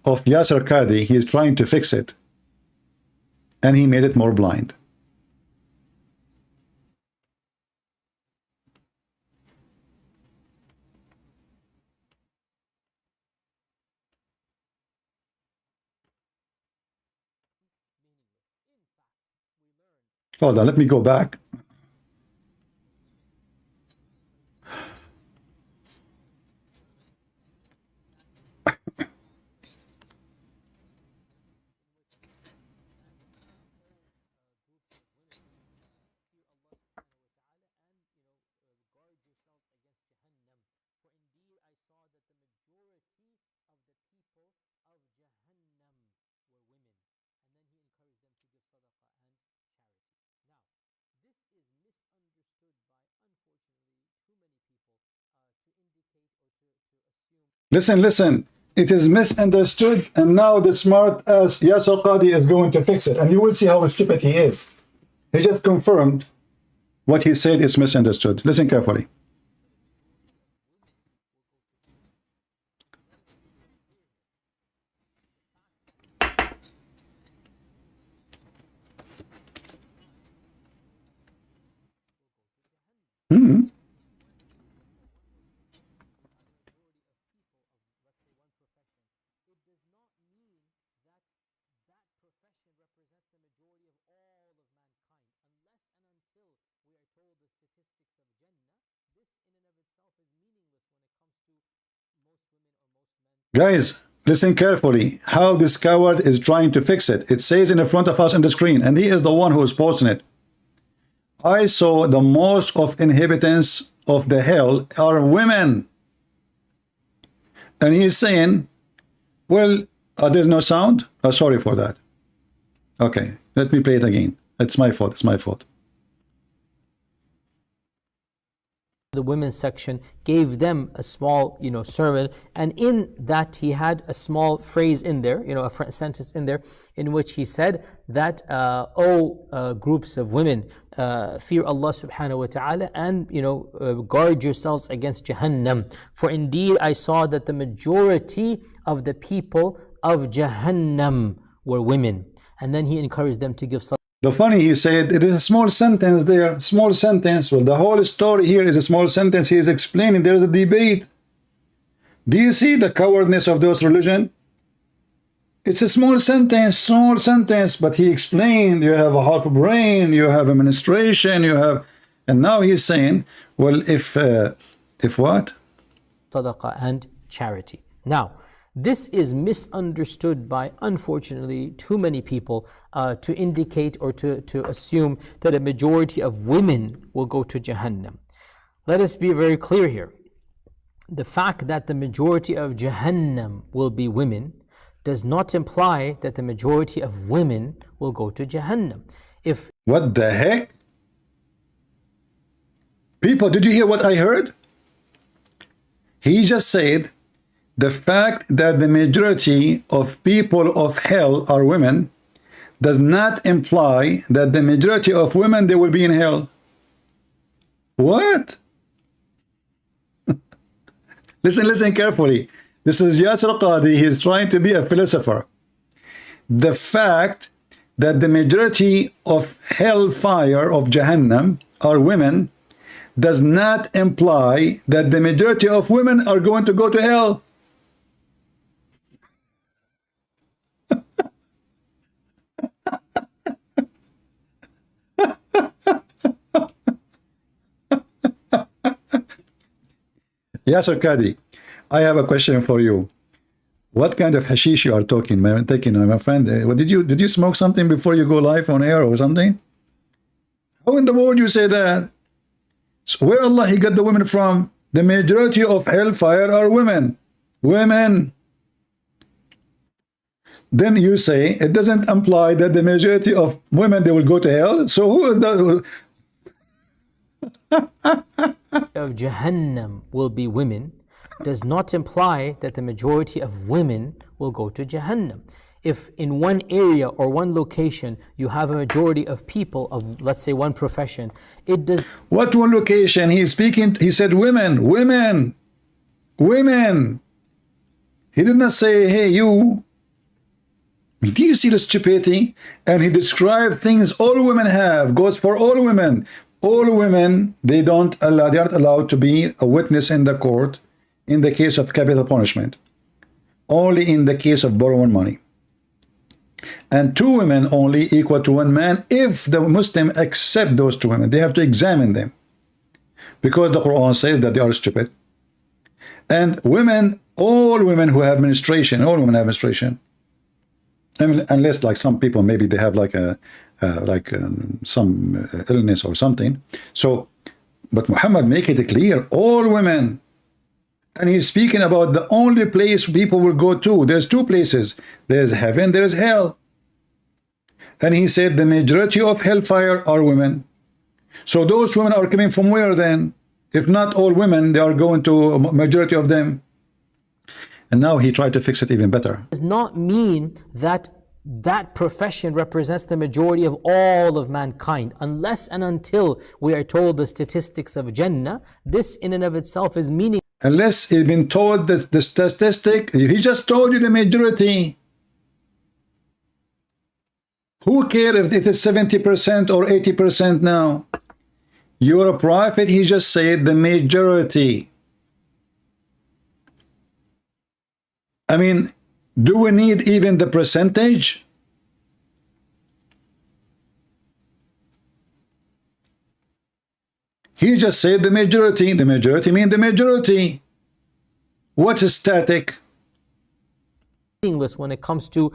of Yasir Qadhi. He is trying to fix it. And he made it more blind. Hold on, let me go back. Listen. It is misunderstood, and now the smart ass Yasir Qadhi is going to fix it, and you will see how stupid he is. He just confirmed what he said is misunderstood. Listen carefully. Guys, listen carefully how this coward is trying to fix it. It says in the front of us on the screen, and he is the one who is posting it. I saw the most of inhabitants of the hell are women. And he's saying, well, there's no sound. Sorry for that. Okay, let me play it again. It's my fault. It's my fault. The women's section gave them a small, sermon, and in that he had a small phrase in there, a sentence in there, in which he said that, groups of women, fear Allah subhanahu wa ta'ala, and guard yourselves against Jahannam, for indeed I saw that the majority of the people of Jahannam were women. And then he encouraged them to give salah. The funny, he said, it is a small sentence there, small sentence. Well, the whole story here is a small sentence. He is explaining there is a debate. Do you see the cowardness of those religion? It's a small sentence, but he explained, you have a half brain, you have administration, you have, and now he's saying, well, if what? Sadaqah and charity. Now, this is misunderstood by, unfortunately, too many people to indicate or to assume that a majority of women will go to Jahannam. Let us be very clear here. The fact that the majority of Jahannam will be women does not imply that the majority of women will go to Jahannam. What the heck? People, did you hear what I heard? He just said, the fact that the majority of people of hell are women does not imply that the majority of women, they will be in hell. What? Listen carefully. This is Yasir Qadhi. He's trying to be a philosopher. The fact that the majority of hellfire of Jahannam are women does not imply that the majority of women are going to go to hell. Yasir Qadhi, I have a question for you. What kind of hashish you are taking, my friend? Did you smoke something before you go live on air or something? How in the world you say that? So where Allah he got the women from? The majority of hellfire are women. Women. Then you say it doesn't imply that the majority of women, they will go to hell. So who is that? Of Jahannam will be women does not imply that the majority of women will go to Jahannam. If in one area or one location you have a majority of people of, let's say, one profession, it does. What one location? He's speaking, he said women. He did not say, hey, you. Do you see the stupidity? And he described things all women have, goes for all women. All women, they aren't allowed to be a witness in the court in the case of capital punishment. Only in the case of borrowing money. And 2 women only equal to 1 man if the Muslim accept those 2 women. They have to examine them. Because the Quran says that they are stupid. And women, all women who have menstruation, all women have menstruation. I mean, unless like some people, maybe they have like some illness or something. So, but Muhammad make it clear, all women. And he's speaking about the only place people will go to. There's 2 places. There's heaven, there's hell. And he said the majority of hellfire are women. So those women are coming from where then? If not all women, they are going to a majority of them. And now he tried to fix it even better. Does not mean that that profession represents the majority of all of mankind. Unless and until we are told the statistics of Jannah, this in and of itself is meaningless. Unless he's been told that the statistic, he just told you the majority. Who cares if it is 70% or 80% now? You're a prophet, he just said the majority. I mean, do we need even the percentage? He just said the majority. The majority means the majority. What's static? When it comes to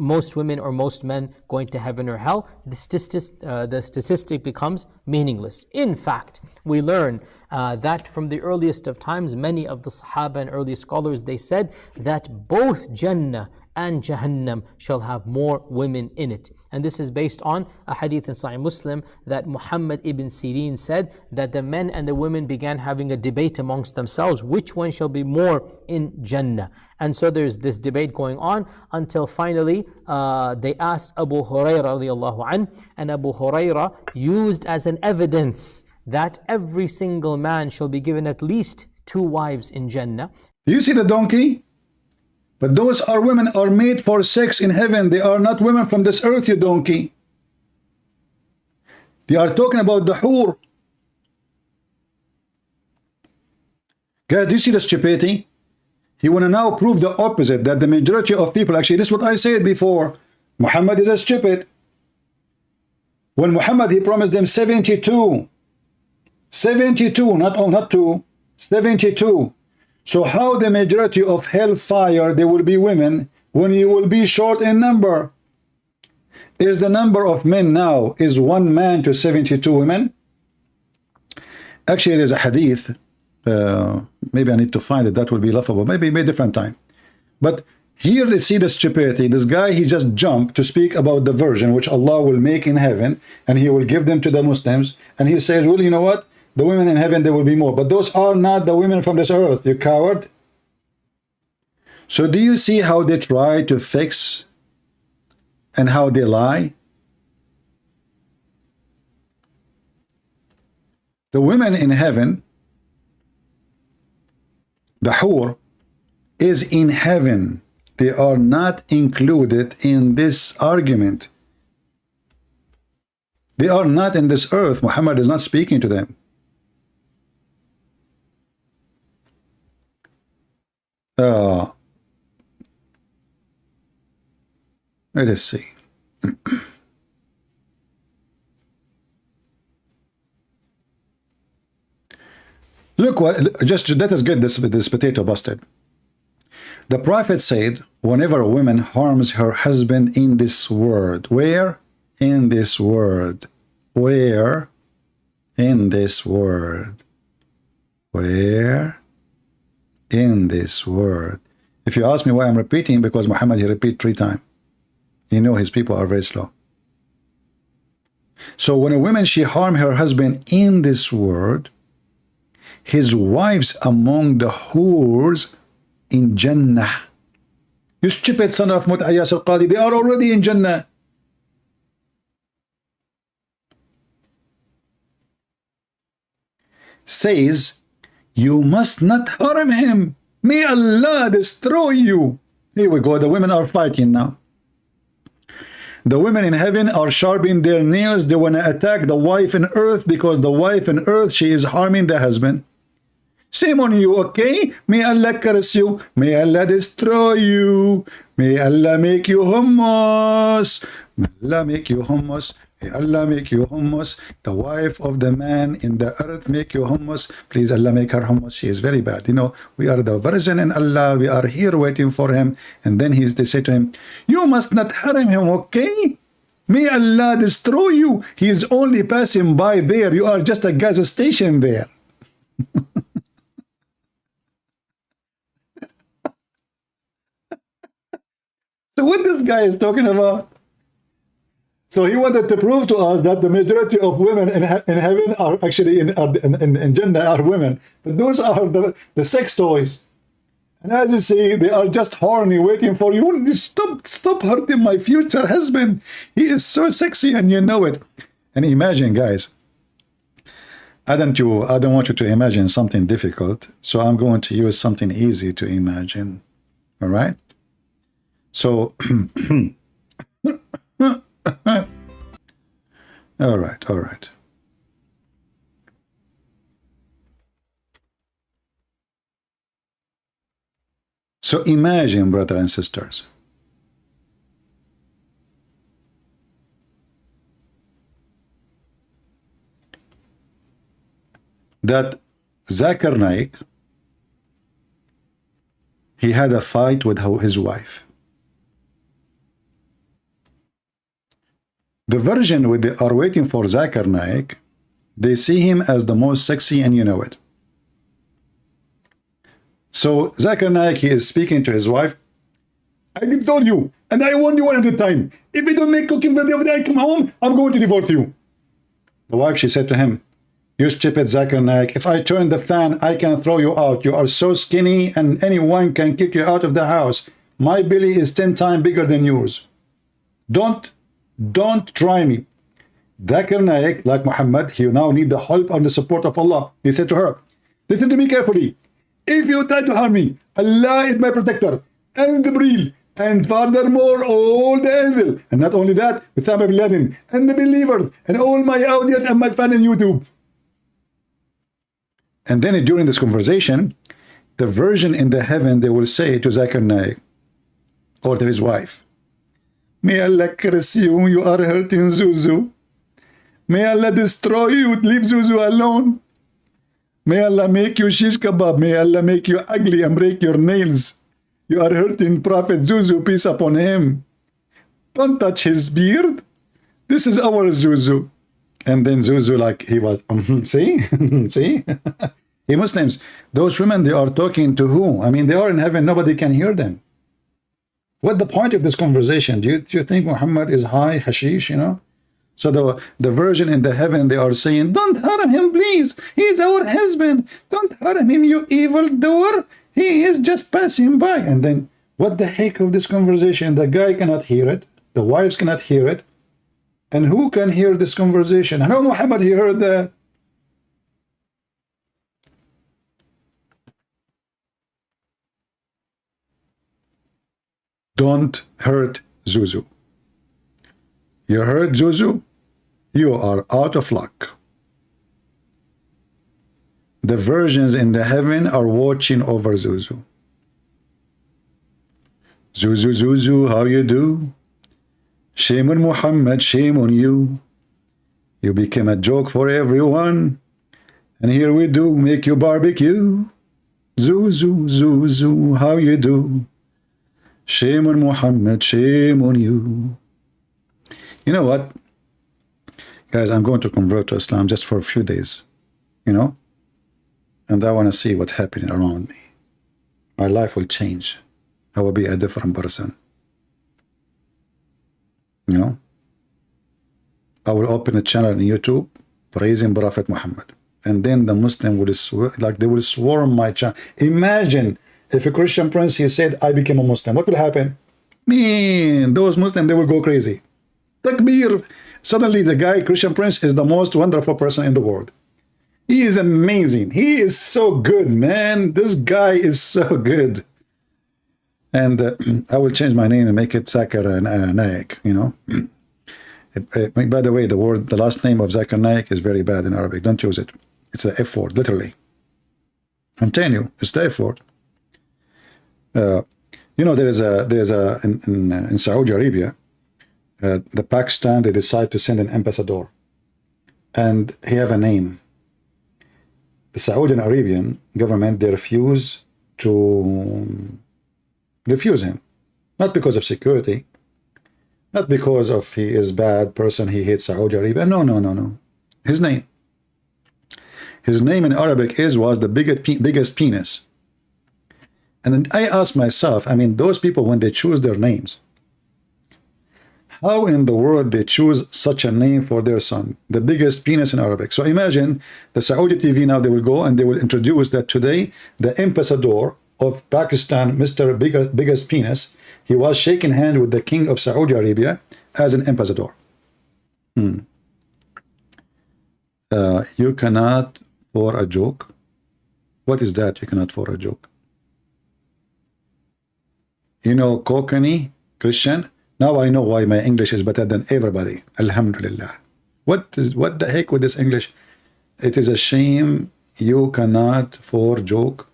most women or most men going to heaven or hell, the statistic becomes meaningless. In fact, we learn that from the earliest of times, many of the Sahaba and early scholars, they said that both Jannah and Jahannam shall have more women in it. And this is based on a hadith in Sahih Muslim that Muhammad ibn Sirin said that the men and the women began having a debate amongst themselves, which one shall be more in Jannah. And so there's this debate going on until finally they asked Abu Hurairah radiallahu anh, and Abu Hurairah used as an evidence that every single man shall be given at least 2 wives in Jannah. Do you see the donkey? But those are women are made for sex in heaven. They are not women from this earth, you donkey. They are talking about the hur. Guys, do you see the stupidity? He want to now prove the opposite, that the majority of people, actually, this is what I said before. Muhammad is a stupid. When Muhammad, he promised them 72. 72, not 2, 72. So how the majority of hellfire, they will be women, when you will be short in number? Is the number of men now, is 1 man to 72 women? Actually, there's a hadith, maybe I need to find it, that will be laughable, maybe a different time. But here they see the stupidity. This guy, he just jumped to speak about the virgin, which Allah will make in heaven, and he will give them to the Muslims, and he says, well, you know what? The women in heaven, there will be more. But those are not the women from this earth, you coward. So do you see how they try to fix and how they lie? The women in heaven, the hur, is in heaven. They are not included in this argument. They are not in this earth. Muhammad is not speaking to them. Let us see. Look what, just let us get this potato busted. The Prophet said, whenever a woman harms her husband in this world, where? In this world. Where? In this world. Where? In this world. If you ask me why I'm repeating, because Muhammad, he repeat 3 times. You know his people are very slow. So when a woman, she harm her husband in this world, his wives among the whores in Jannah. You stupid son of Yasir Qadhi, they are already in Jannah. Says, you must not harm him. May Allah destroy you. Here we go. The women are fighting now. The women in heaven are sharpening their nails. They want to attack the wife in earth because the wife in earth, she is harming the husband. Shame on you, okay? May Allah curse you. May Allah destroy you. May Allah make you hummus. May Allah make you hummus. May Allah make you hummus. The wife of the man in the earth make you hummus. Please, Allah make her hummus. She is very bad. You know, we are the virgin in Allah. We are here waiting for him. And then they say to him, you must not harm him, okay? May Allah destroy you. He is only passing by there. You are just a gas station there. So what this guy is talking about? So he wanted to prove to us that the majority of women in heaven are actually in Jannah are women. But those are the sex toys. And as you see, they are just horny, waiting for you. Stop hurting my future husband. He is so sexy and you know it. And imagine, guys, I don't want you to imagine something difficult. So I'm going to use something easy to imagine. All right? So, all right. So imagine, brothers and sisters, that Zakir Naik, he had a fight with his wife. The virgin are waiting for Zakir Naik. They see him as the most sexy, and you know it. So Zakir Naik, he is speaking to his wife. I told you, and I warned you 100 times. If you don't make cooking the day I come home, I'm going to divorce you. The wife, she said to him, you stupid Zakir Naik, if I turn the fan, I can throw you out. You are so skinny, and anyone can kick you out of the house. My belly is 10 times bigger than yours. Don't try me. Zakir Naik, like Muhammad, he now need the help and the support of Allah. He said to her, listen to me carefully. If you try to harm me, Allah is my protector, and Jibreel, and furthermore all the evil. And not only that, Osama bin Laden, and the believers, and all my audience and my fans on YouTube. And then during this conversation, the virgin in the heaven, they will say to Zakir Naik, or to his wife, may Allah curse you, you are hurting Zuzu. May Allah destroy you, leave Zuzu alone. May Allah make you shish kebab. May Allah make you ugly and break your nails. You are hurting Prophet Zuzu, peace upon him. Don't touch his beard. This is our Zuzu. And then Zuzu, like he was, see? See? Hey, Muslims, those women, they are talking to who? I mean, they are in heaven. Nobody can hear them. What the point of this conversation? Do you think Muhammad is high, hashish, you know? So the virgin in the heaven, they are saying, don't harm him, please. He is our husband. Don't harm him, you evil doer. He is just passing by. And then, what the heck of this conversation? The guy cannot hear it. The wives cannot hear it. And who can hear this conversation? I know Muhammad, he heard that. Don't hurt Zuzu. You hurt Zuzu, you are out of luck. The virgins in the heaven are watching over Zuzu. Zuzu, Zuzu, how you do? Shame on Muhammad, shame on you. You became a joke for everyone. And here we do, make you barbecue. Zuzu, Zuzu, how you do? Shame on Muhammad, shame on you. You know what? Guys, I'm going to convert to Islam just for a few days. You know? And I want to see what's happening around me. My life will change. I will be a different person. You know? I will open a channel on YouTube praising Prophet Muhammad. And then the Muslim will they will swarm my channel. Imagine if a Christian prince, he said, I became a Muslim. What will happen? Man, those Muslims, they will go crazy. Takbir. Suddenly the guy, Christian prince, is the most wonderful person in the world. He is amazing. He is so good, man. This guy is so good. And I will change my name and make it Zakir Naik, you know. By the way, the last name of Zakir Naik is very bad in Arabic. Don't use it. It's an F word, literally. I'm telling you, it's the F word. You know, in Saudi Arabia, the Pakistan, they decide to send an ambassador, and he have a name. The Saudi Arabian government, they refuse him, not because of security, not because of he is bad person, he hates Saudi Arabia. No. His name in Arabic was the biggest penis. And then I ask myself, I mean, those people, when they choose their names, how in the world they choose such a name for their son, the biggest penis in Arabic? So imagine the Saudi TV now, they will go and they will introduce that today, the ambassador of Pakistan, Mr. Biggest Penis, he was shaking hand with the king of Saudi Arabia as an ambassador. You cannot for a joke. What is that? You cannot for a joke. You know, Kokani, Christian. Now I know why my English is better than everybody. Alhamdulillah. What the heck with this English? It is a shame you cannot for joke.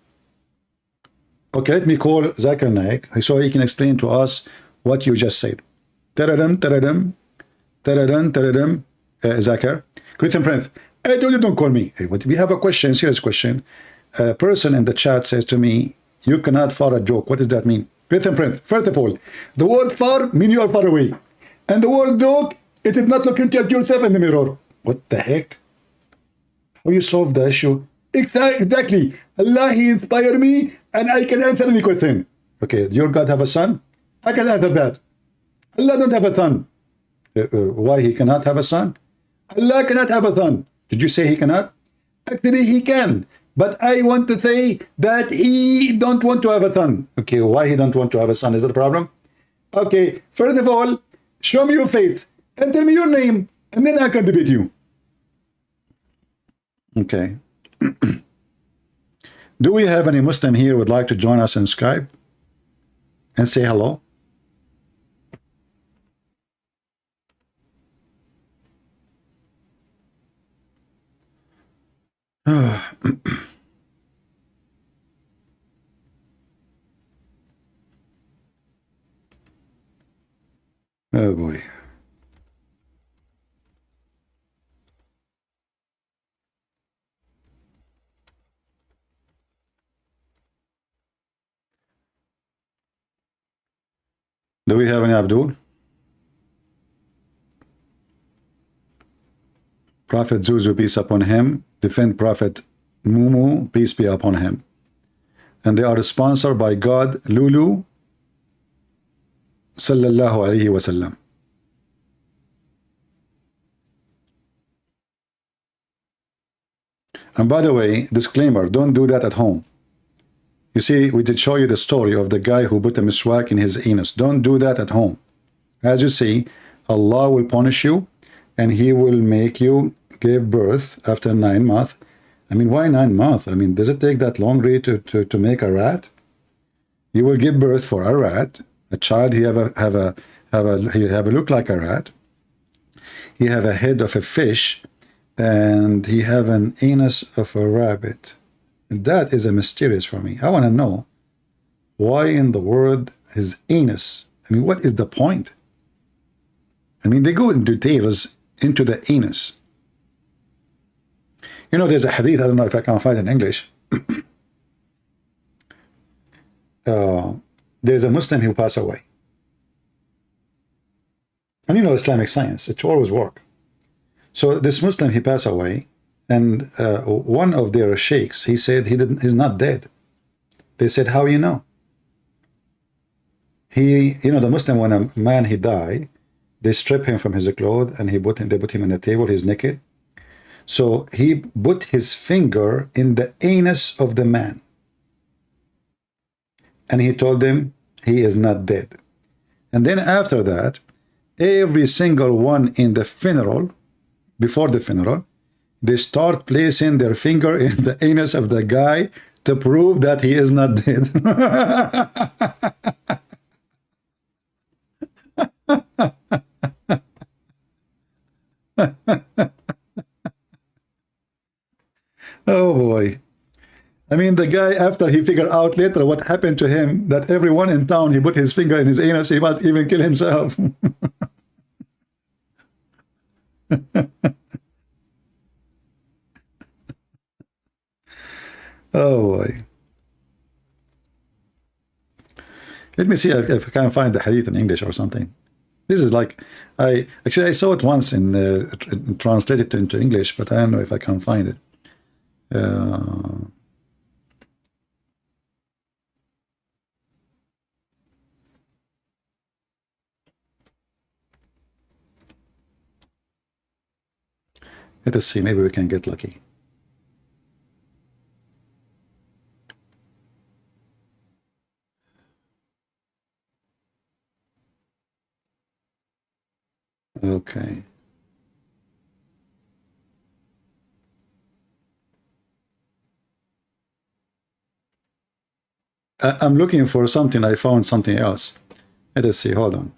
Okay, let me call Zakir Naik so he can explain to us what you just said. Taradam, taradam, taradam, taradam, Zakir. Christian Prince, I told you don't call me. Hey, but we have a question, serious question. A person in the chat says to me, you cannot far a joke. What does that mean? Christian Prince, first of all, the word far means you are far away. And the word joke It did not look into yourself in the mirror. What the heck? How you solve the issue? Exactly. Allah, He inspired me and I can answer any question. Okay, your God have a son? I can answer that. Allah don't have a son. Why He cannot have a son? Allah cannot have a son. Did you say He cannot? Actually, He can. But I want to say that He don't want to have a son. Okay, why He don't want to have a son? Is that a problem? Okay, first of all, show me your faith and tell me your name, and then I can debate you. Okay. Do we have any Muslim here who would like to join us in Skype and say hello? Oh boy. Do we have any Abdul? Prophet Zuzu, peace upon him, defend Prophet Mumu, peace be upon him. And they are sponsored by God, Lulu, sallallahu alayhi wasallam. And by the way, disclaimer, don't do that at home. You see, we did show you the story of the guy who put a miswak in his anus. Don't do that at home. As you see, Allah will punish you and He will make you give birth after 9 months. I mean, why 9 months? I mean, does it take that long really to make a rat? You will give birth for a rat. A child, he have a look like a rat. He have a head of a fish, and he have an anus of a rabbit. That is a mysterious for me. I want to know why in the world his anus. I mean, what is the point? I mean, they go in details into the anus. You know, there's a hadith, I don't know if I can find it in English. There's a Muslim who passed away. And you know, Islamic science, it always works. So this Muslim, he passed away, and one of their sheikhs, he said he's not dead. They said, how you know? You know, the Muslim, when a man, he died, they strip him from his clothes and they put him on the table, he's naked. So he put his finger in the anus of the man. And he told them he is not dead. And then after that, every single one in the funeral, before the funeral, they start placing their finger in the anus of the guy to prove that he is not dead. Oh boy. I mean, the guy, after he figured out later what happened to him, that everyone in town, he put his finger in his anus, he might even kill himself. Oh boy. Let me see if I can find the hadith in English or something. This is like, I saw it once in translated into English, but I don't know if I can find it. Let us see, maybe we can get lucky. Okay. I'm looking for something. I found something else. Let us see. Hold on.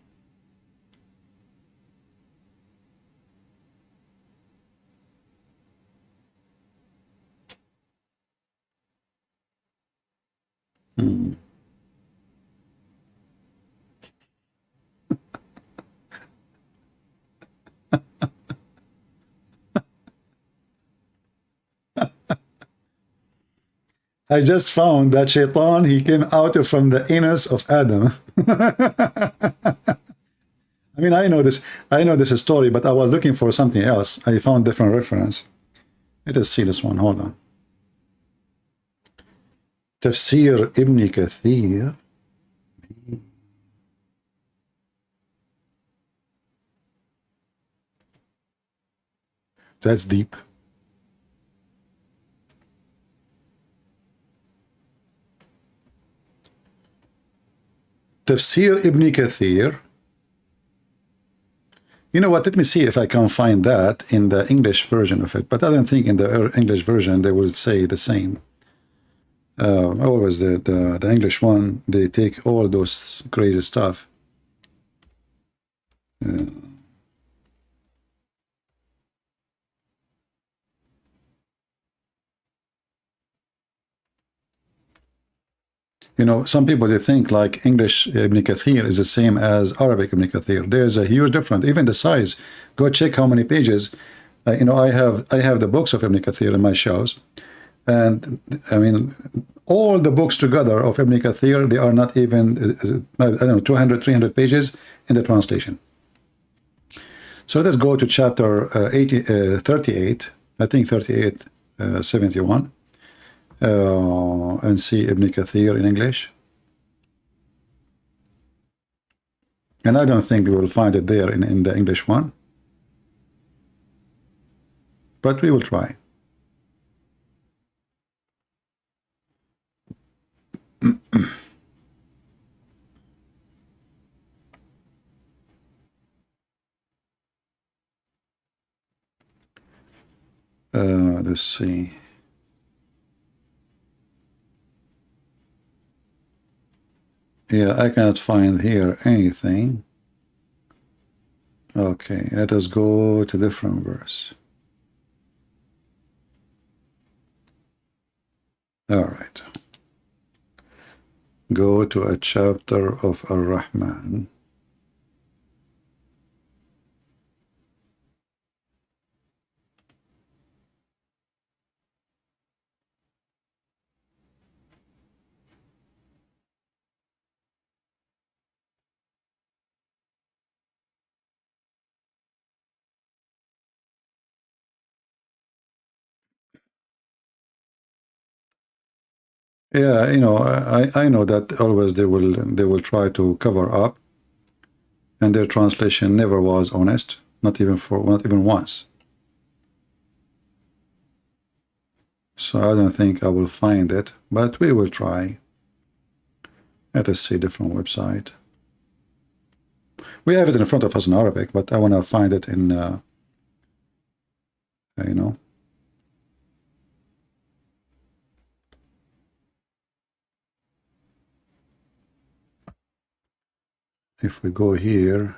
I just found that Shaitan, he came out from the anus of Adam. I mean, I know this story, but I was looking for something else. I found different reference. Let us see this one. Hold on. Tafsir Ibn Kathir. That's deep. Tafsir Ibn Kathir. You know what? Let me see if I can find that in the English version of it. But I don't think in the English version they will say the same. Always the English one, they take all those crazy stuff. You know, some people, they think like English Ibn Kathir is the same as Arabic Ibn Kathir. There's a huge difference, even the size. Go check how many pages. You know, I have the books of Ibn Kathir in my shelves, and I mean, all the books together of Ibn Kathir, they are not even I don't know, 200, 300 pages in the translation. So let's go to chapter 38. I think 38, 71. And see Ibn Kathir in English. And I don't think we will find it there in the English one. But we will try. Let's see. Yeah, I cannot find here anything. Okay, let us go to different verse. All right. Go to a chapter of Ar-Rahman. Yeah, you know, I know that always they will try to cover up, and their translation never was honest, not even once. So I don't think I will find it, but we will try. Let us see different website. We have it in front of us in Arabic, but I want to find it in, you know. If we go here,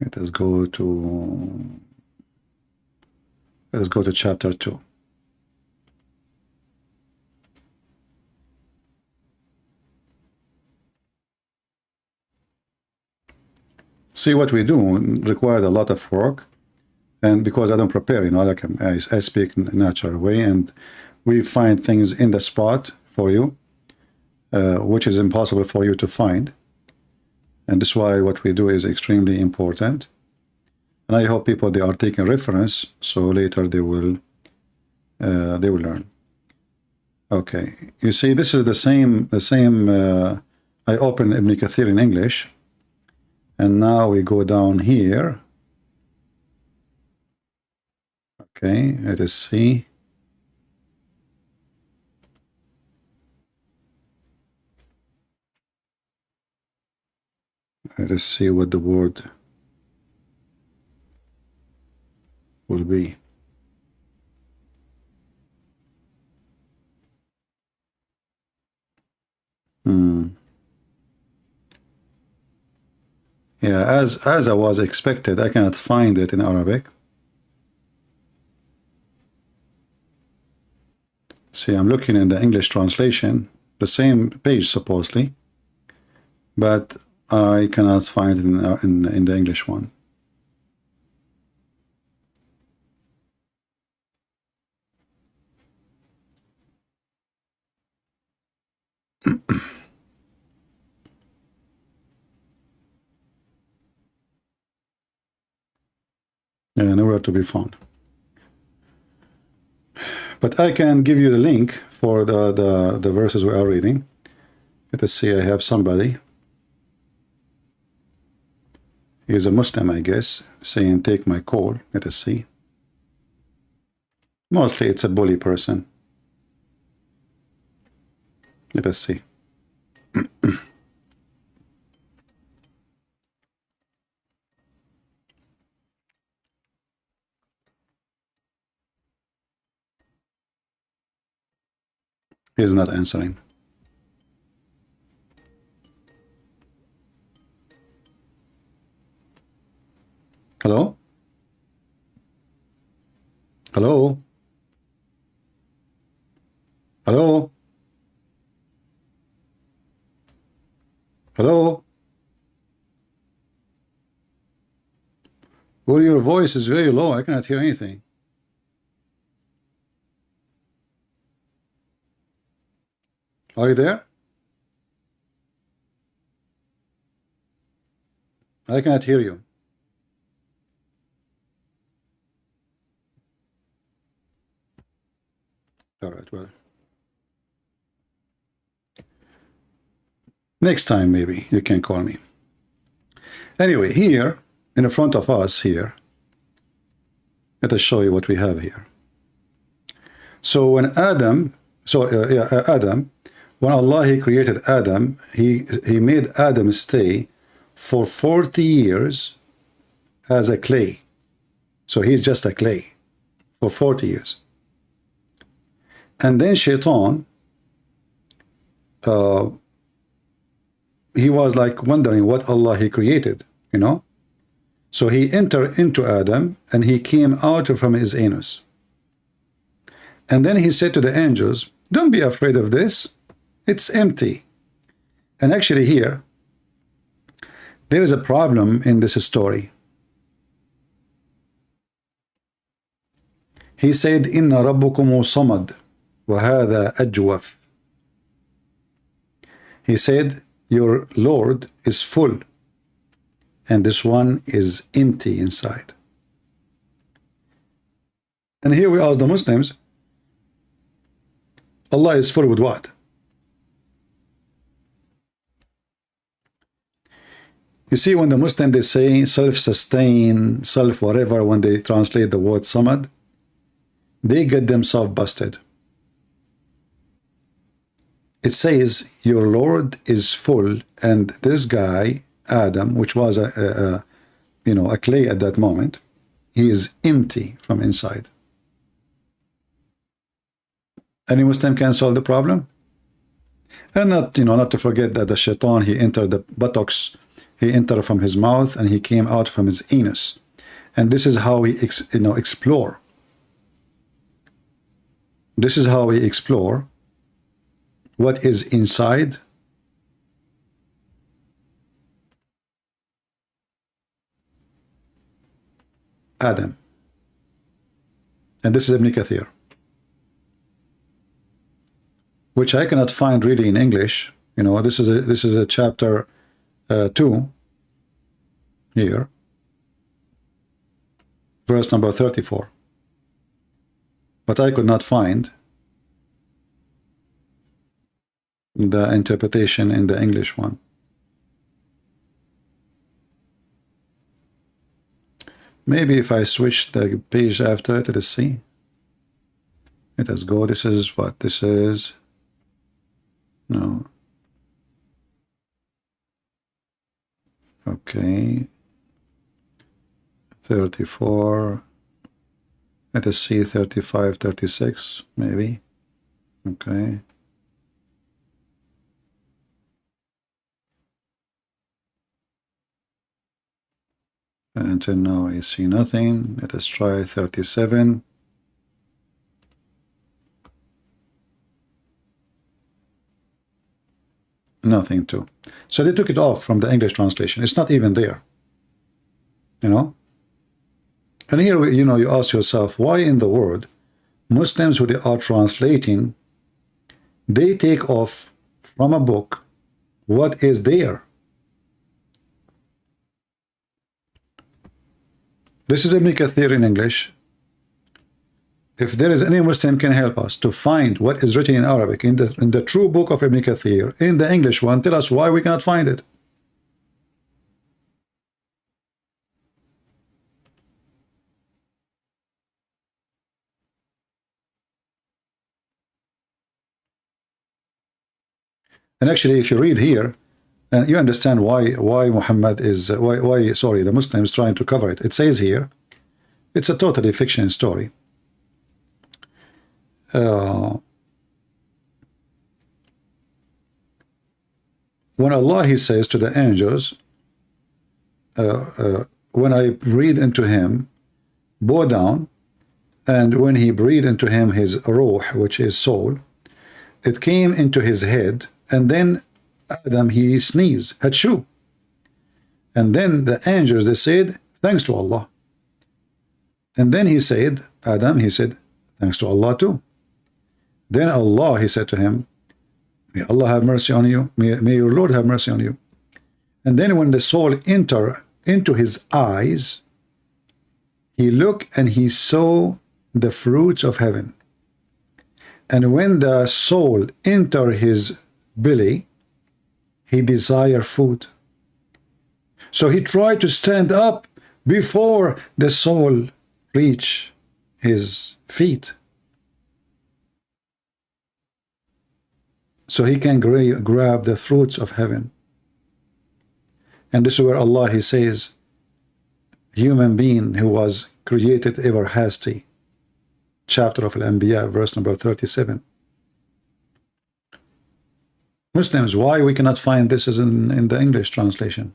let us go to chapter 2. See, what we do required a lot of work, and because I don't prepare, you know, like I speak in a natural way, and we find things in the spot for you, which is impossible for you to find. And this is why what we do is extremely important. And I hope people, they are taking reference, so later they will learn. Okay, you see, this is the same. I open Ibn Kathir in English, and now we go down here. Okay, let us see. Let us see what the word will be. Yeah, as I was expected, I cannot find it in Arabic. See, I'm looking in the English translation, the same page supposedly, but I cannot find it in the English one. nowhere to be found. But I can give you the link for the verses we are reading. Let us see, I have somebody. He's a Muslim, I guess, saying, take my call. Let us see. Mostly it's a bully person. Let us see. He's not answering. Hello? Hello? Hello? Hello? Well, your voice is very low. I cannot hear anything. Are you there? I cannot hear you. All right, well. Next time, maybe, you can call me. Anyway, here, in front of us here, let us show you what we have here. So when Adam, when Allah, He created Adam, He made Adam stay for 40 years as a clay. So he's just a clay for 40 years. And then Shaitan, he was like wondering what Allah He created, you know. So he entered into Adam and he came out from his anus. And then he said to the angels, don't be afraid of this. It's empty. And actually here, there is a problem in this story. He said, Inna rabbukumu samad, wa hadha ajwaf. He said, your Lord is full, and this one is empty inside. And here we ask the Muslims, Allah is full with what? You see, when the Muslim, they say self-sustain, self-whatever, when they translate the word samad, they get themselves busted. It says, your Lord is full, and this guy, Adam, which was a clay at that moment, he is empty from inside. Any Muslim can solve the problem? And not to forget that the Shaitan, he entered the buttocks, he entered from his mouth, and he came out from his anus. And this is how we explore. This is how we explore what is inside Adam. And this is Ibn Kathir, which I cannot find really in English. This is a chapter 2 here, verse number 34. But I could not find the interpretation in the English one. Maybe if I switch the page after it, let's see. Let us go. This is what this is. No. Okay. 34. Let us see 35, 36, maybe. Okay. Until now I see nothing. Let us try 37. Nothing too. So they took it off from the English translation. It's not even there. And here, you ask yourself, why in the world Muslims who they are translating, they take off from a book what is there? This is Ibn Kathir in English. If there is any Muslim can help us to find what is written in Arabic in the true book of Ibn Kathir, in the English one, tell us why we cannot find it. And actually, if you read here, and you understand why Muhammad is the Muslims trying to cover it. It says here, it's a totally fiction story. When Allah he says to the angels, when I breathe into him, bow down, and when he breathed into him his ruh, which is soul, it came into his head, and then Adam he sneezed, hatshu. And then the angels they said, thanks to Allah. And then he said, Adam, he said, thanks to Allah too. Then Allah, he said to him, may Allah have mercy on you, may your Lord have mercy on you. And then when the soul entered into his eyes, he looked and he saw the fruits of heaven. And when the soul entered his belly, he desired food. So he tried to stand up before the soul reached his feet, so he can grab the fruits of heaven. And this is where Allah he says, human being who was created ever hasty, chapter of Al-Anbiya, verse number 37. Muslims, why we cannot find this as in the English translation?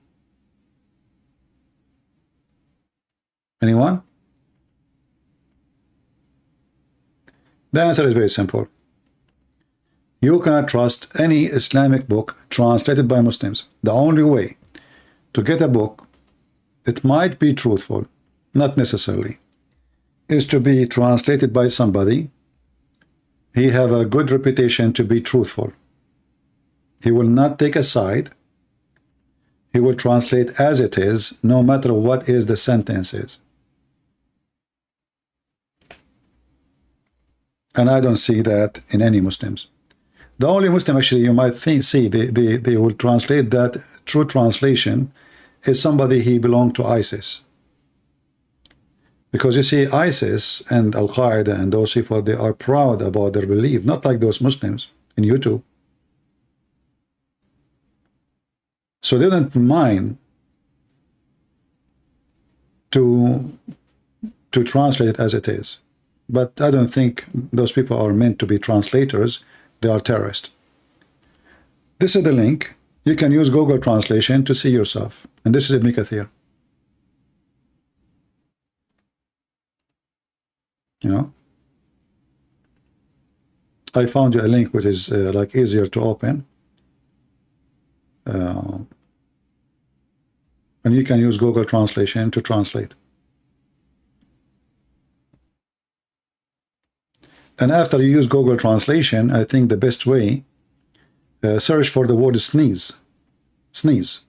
Anyone? The answer is very simple. You cannot trust any Islamic book translated by Muslims. The only way to get a book, it might be truthful, not necessarily, is to be translated by somebody. He have a good reputation to be truthful. He will not take a side. He will translate as it is, no matter what is the sentence is. And I don't see that in any Muslims. The only Muslim actually you might see they will translate that true translation is somebody he belonged to ISIS. Because you see, ISIS and Al-Qaeda and those people, they are proud about their belief, not like those Muslims in YouTube. So they don't mind to translate it as it is. But I don't think those people are meant to be translators. They are terrorists. This is the link. You can use Google Translation to see yourself. And this is Ibn Kathir. You know, I found you a link which is like easier to open. And you can use Google Translation to translate. And after you use Google Translation, I think the best way, search for the word sneeze. Sneeze.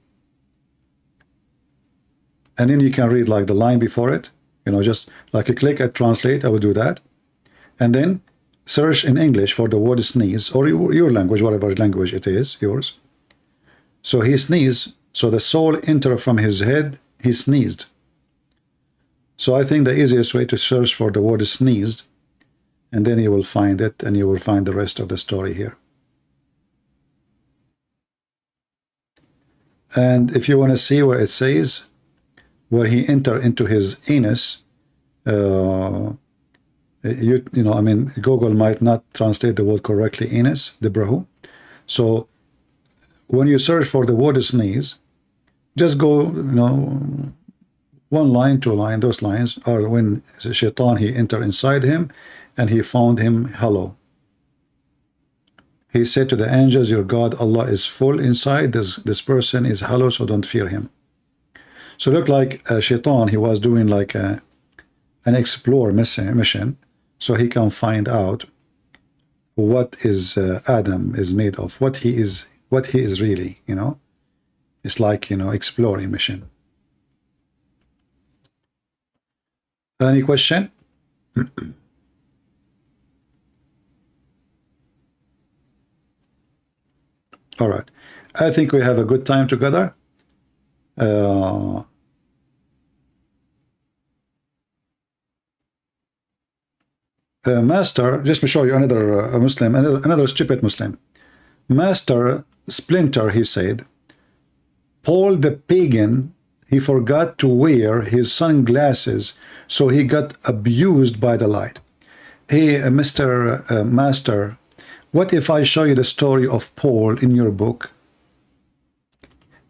And then you can read like the line before it. You know, just like you click at translate, I will do that. And then search in English for the word sneeze, or your language, whatever language it is, yours. So he sneezed, so the soul entered from his head, he sneezed. So I think the easiest way to search for the word sneezed, and then you will find it, and you will find the rest of the story here. And if you want to see where it says, where he entered into his anus, you know, I mean, Google might not translate the word correctly, anus, the brahu. So when you search for the word sneeze, just go, you know, one line, two line, those lines are when Shaitan, he entered inside him, and he found him hollow. He said to the angels, your God, Allah is full inside, this person is hollow, so don't fear him. So look like Shaitan, he was doing like an explore mission, so he can find out what is Adam is made of, what he is really, you know. It's like, you know, exploring mission. Any question? All right. I think we have a good time together. Master, just to show you another Muslim, another stupid Muslim. Master Splinter, he said, Paul the pagan, he forgot to wear his sunglasses, so he got abused by the light. Hey, Mr. Master, what if I show you the story of Paul in your book?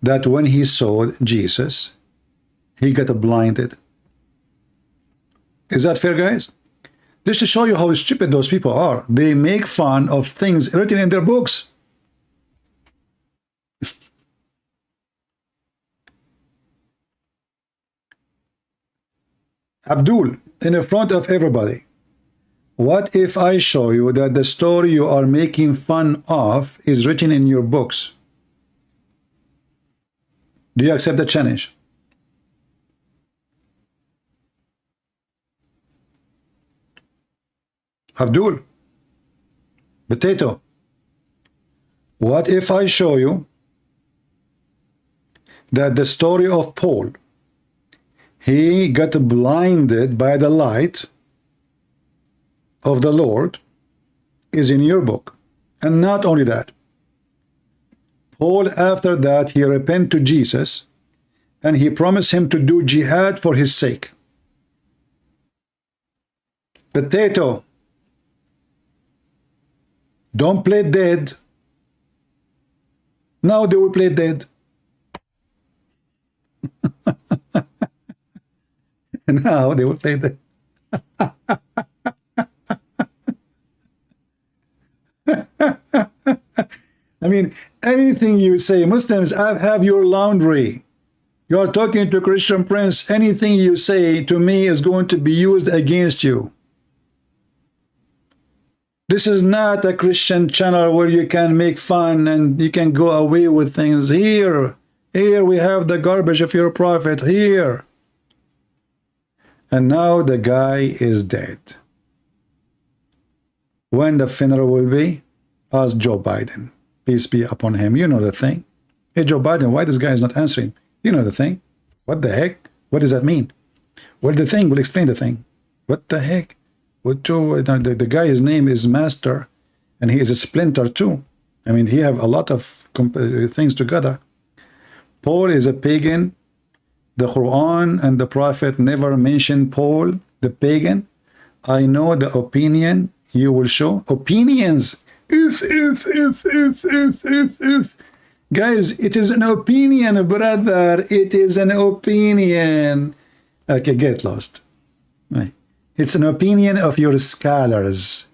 That when he saw Jesus, he got blinded. Is that fair, guys? Just to show you how stupid those people are. They make fun of things written in their books. Abdul, in front of everybody, what if I show you that the story you are making fun of is written in your books? Do you accept the challenge? Abdul, Potato, what if I show you that the story of Paul, he got blinded by the light of the Lord, is in your book? And not only that, Paul, after that, he repented to Jesus and he promised him to do jihad for his sake. Potato, don't play dead. Now they will play dead. Now they will play dead. I mean, anything you say, Muslims have your laundry. You are talking to Christian Prince. Anything you say to me is going to be used against you. This is not a Christian channel where you can make fun and you can go away with things. Here we have the garbage of your prophet. Here. And now the guy is dead. When the funeral will be? Ask Joe Biden. Peace be upon him. You know the thing. Hey, Joe Biden, why this guy is not answering? You know the thing. What the heck? What does that mean? Well, the thing will explain the thing. What the heck? The guy's name is Master, and he is a Splinter too. I mean, he have a lot of things together. Paul is a pagan. The Quran and the Prophet never mentioned Paul, the pagan. I know the opinion you will show. Opinions. If. Guys, it is an opinion, brother. It is an opinion. Okay, get lost. Right. It's an opinion of your scholars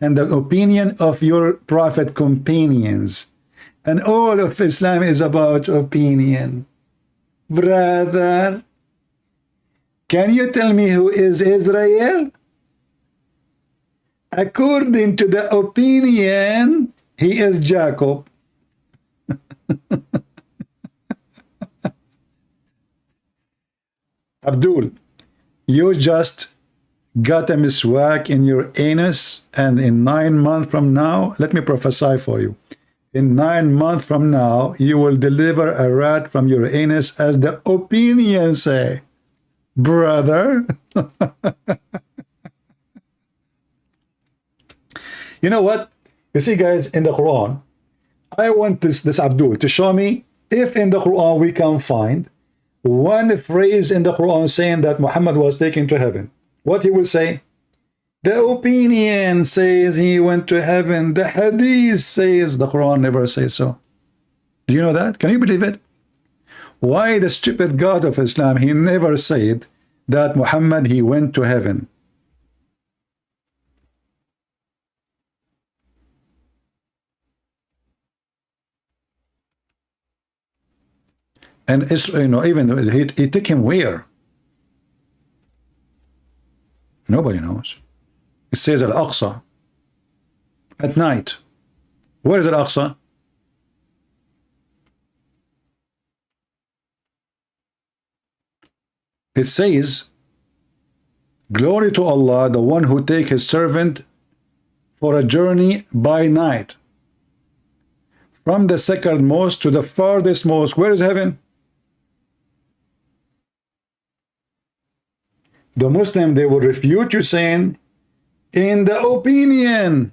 and the opinion of your prophet companions. And all of Islam is about opinion. Brother, can you tell me who is Israel? According to the opinion, he is Jacob. Abdul, you just got a miswak in your anus, and in 9 months from now, let me prophesy for you. In 9 months from now, you will deliver a rat from your anus, as the opinions say. Brother. You know what? You see, guys, in the Quran, I want this Abdul to show me if in the Quran we can find one phrase in the Quran saying that Muhammad was taken to heaven. What he will say? The opinion says he went to heaven. The hadith says the Quran never says so. Do you know that? Can you believe it? Why the stupid God of Islam, he never said that Muhammad, he went to heaven. And it's, you know, even he took him where? Nobody knows. It says Al-Aqsa at night. Where is Al-Aqsa? It says Glory to Allah, the one who take his servant for a journey by night from the second most to the farthest most. Where is heaven? The Muslim, they will refute you saying, in the opinion.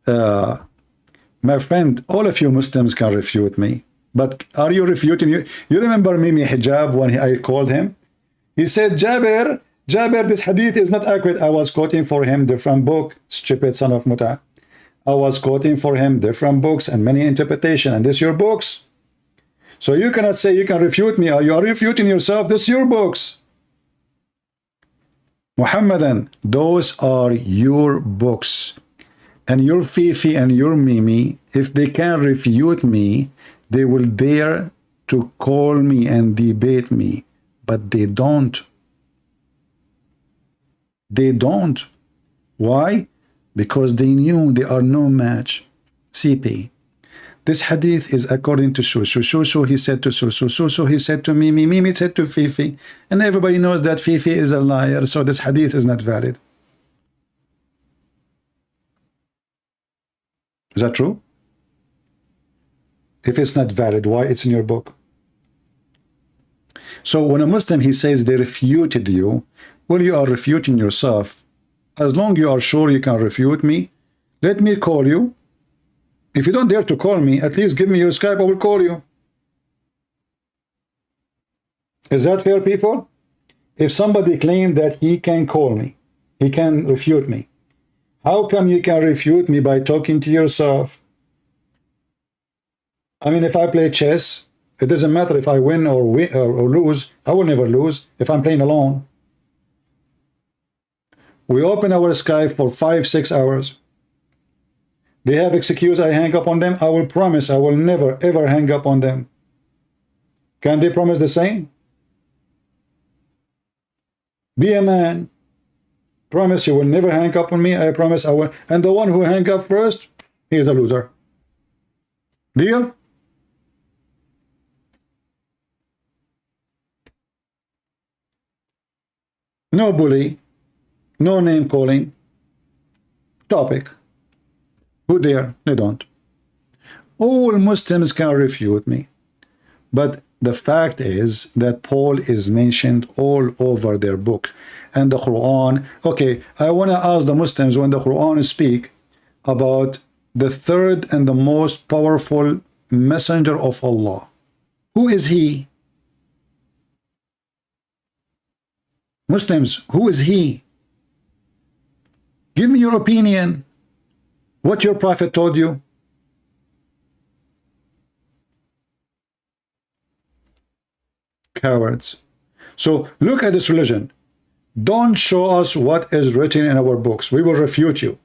My friend, all of you Muslims can refute me. But are you refuting you? You remember Mimi Hijab when I called him? He said, Jabir, this hadith is not accurate. I was quoting for him different book, stupid son of Muta. I was quoting for him different books and many interpretation, and this your books. So you cannot say you can refute me, or you are refuting yourself. This your books. Muhammadan, those are your books. And your Fifi and your Mimi, if they can refute me, they will dare to call me and debate me. But they don't. They don't. Why? Because they knew they are no match. CP. This hadith is according to Shushu. Shushu, he said to Shushu. Shushu, he said to Mimi. Mimi said to Fifi. And everybody knows that Fifi is a liar. So this hadith is not valid. Is that true? If it's not valid, why it's in your book? So when a Muslim, he says they refuted you, well, you are refuting yourself. As long you are sure you can refute me, let me call you. If you don't dare to call me, at least give me your Skype, I will call you. Is that fair, people? If somebody claimed that he can call me, he can refute me, how come you can refute me by talking to yourself? I mean, if I play chess, it doesn't matter if I win or lose. I will never lose if I'm playing alone. We open our Skype for 5-6 hours. They have excuse, I hang up on them. I will promise I will never ever hang up on them. Can they promise the same? Be a man. Promise you will never hang up on me. I promise I will. And the one who hang up first, he is a loser. Deal? No bully. No name calling. Topic. Who dare? They don't. All Muslims can refute me. But the fact is that Paul is mentioned all over their book. And the Quran. Okay, I want to ask the Muslims, when the Quran speak about the third and the most powerful messenger of Allah, who is he? Muslims, who is he? Give me your opinion. What your prophet told you. Cowards. So look at this religion. Don't show us what is written in our books. We will refute you.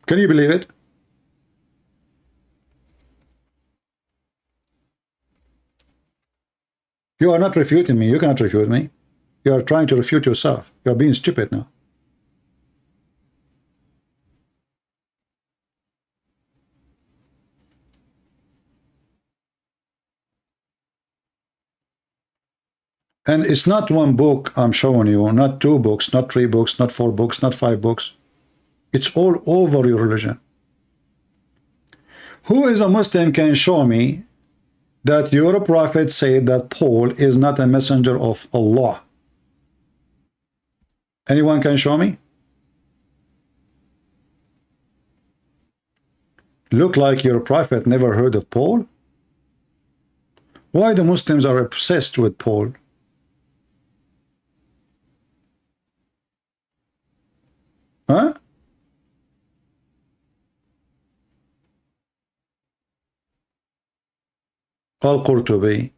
Can you believe it? You are not refuting me. You cannot refute me. You are trying to refute yourself. You are being stupid now. And it's not one book I'm showing you, not 2 books, not 3 books, not 4 books, not 5 books. It's all over your religion. Who is a Muslim can show me that your prophet said that Paul is not a messenger of Allah? Anyone can show me? Look like your prophet never heard of Paul? Why the Muslims are obsessed with Paul? Huh? Al-Qurtubi,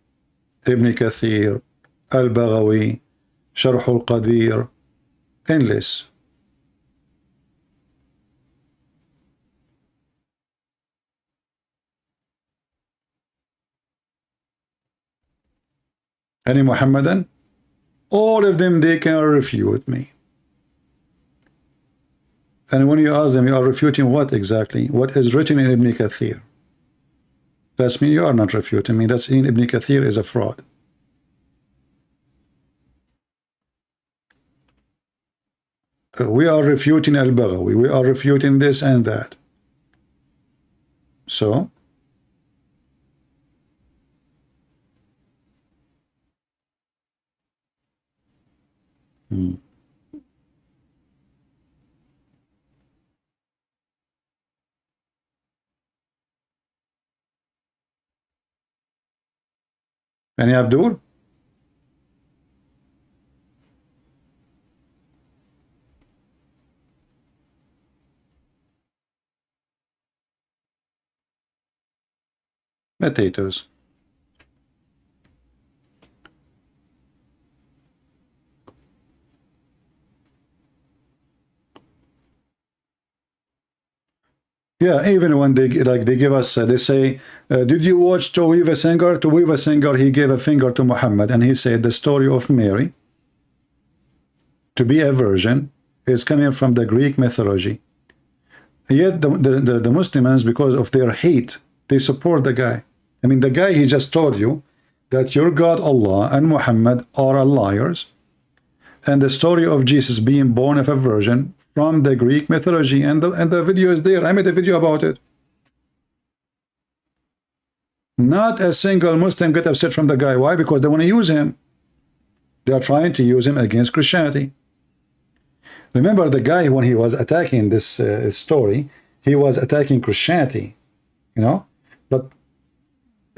Ibn Kathir, Al-Baghawi, Sharh al-Qadir, endless. Any Muhammadan? All of them, they can refute me. And when you ask them, you are refuting what exactly? What is written in Ibn Kathir? That's me. You are not refuting me. That's in Ibn Kathir is a fraud. We are refuting al-Baghawi. We are refuting this and that. So, Any Abdul? Potatoes. Yeah, even when they give us, they say, did you watch Towiva Singer? Towiva Singer, he gave a finger to Muhammad, and he said the story of Mary to be a virgin is coming from the Greek mythology. Yet the Muslims, because of their hate, they support the guy. I mean, the guy, he just told you that your God Allah and Muhammad are liars, and the story of Jesus being born of a virgin from the Greek mythology, and the video is there. I made a video about it. Not a single Muslim get upset from the guy. Why? Because they want to use him. They are trying to use him against Christianity. Remember the guy, when he was attacking this story, he was attacking Christianity, you know, but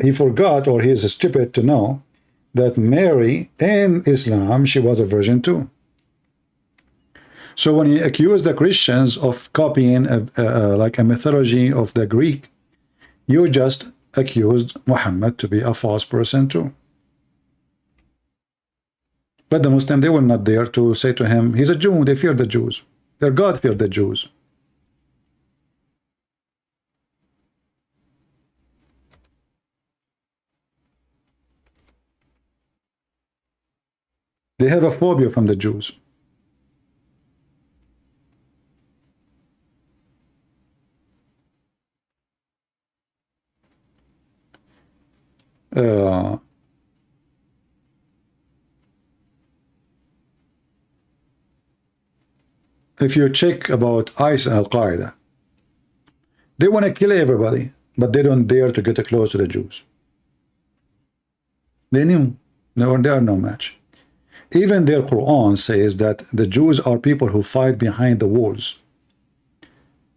he forgot, or he is stupid to know, that Mary in Islam, she was a virgin too. So when he accused the Christians of copying like a mythology of the Greek, you just accused Muhammad to be a false person too. But the Muslim, they were not there to say to him, he's a Jew. They fear the Jews. Their God feared the Jews. They have a phobia from the Jews. If you check about ISIS and Al-Qaeda, they want to kill everybody, but they don't dare to get close to the Jews. They knew they are no match. Even their Quran says that the Jews are people who fight behind the walls.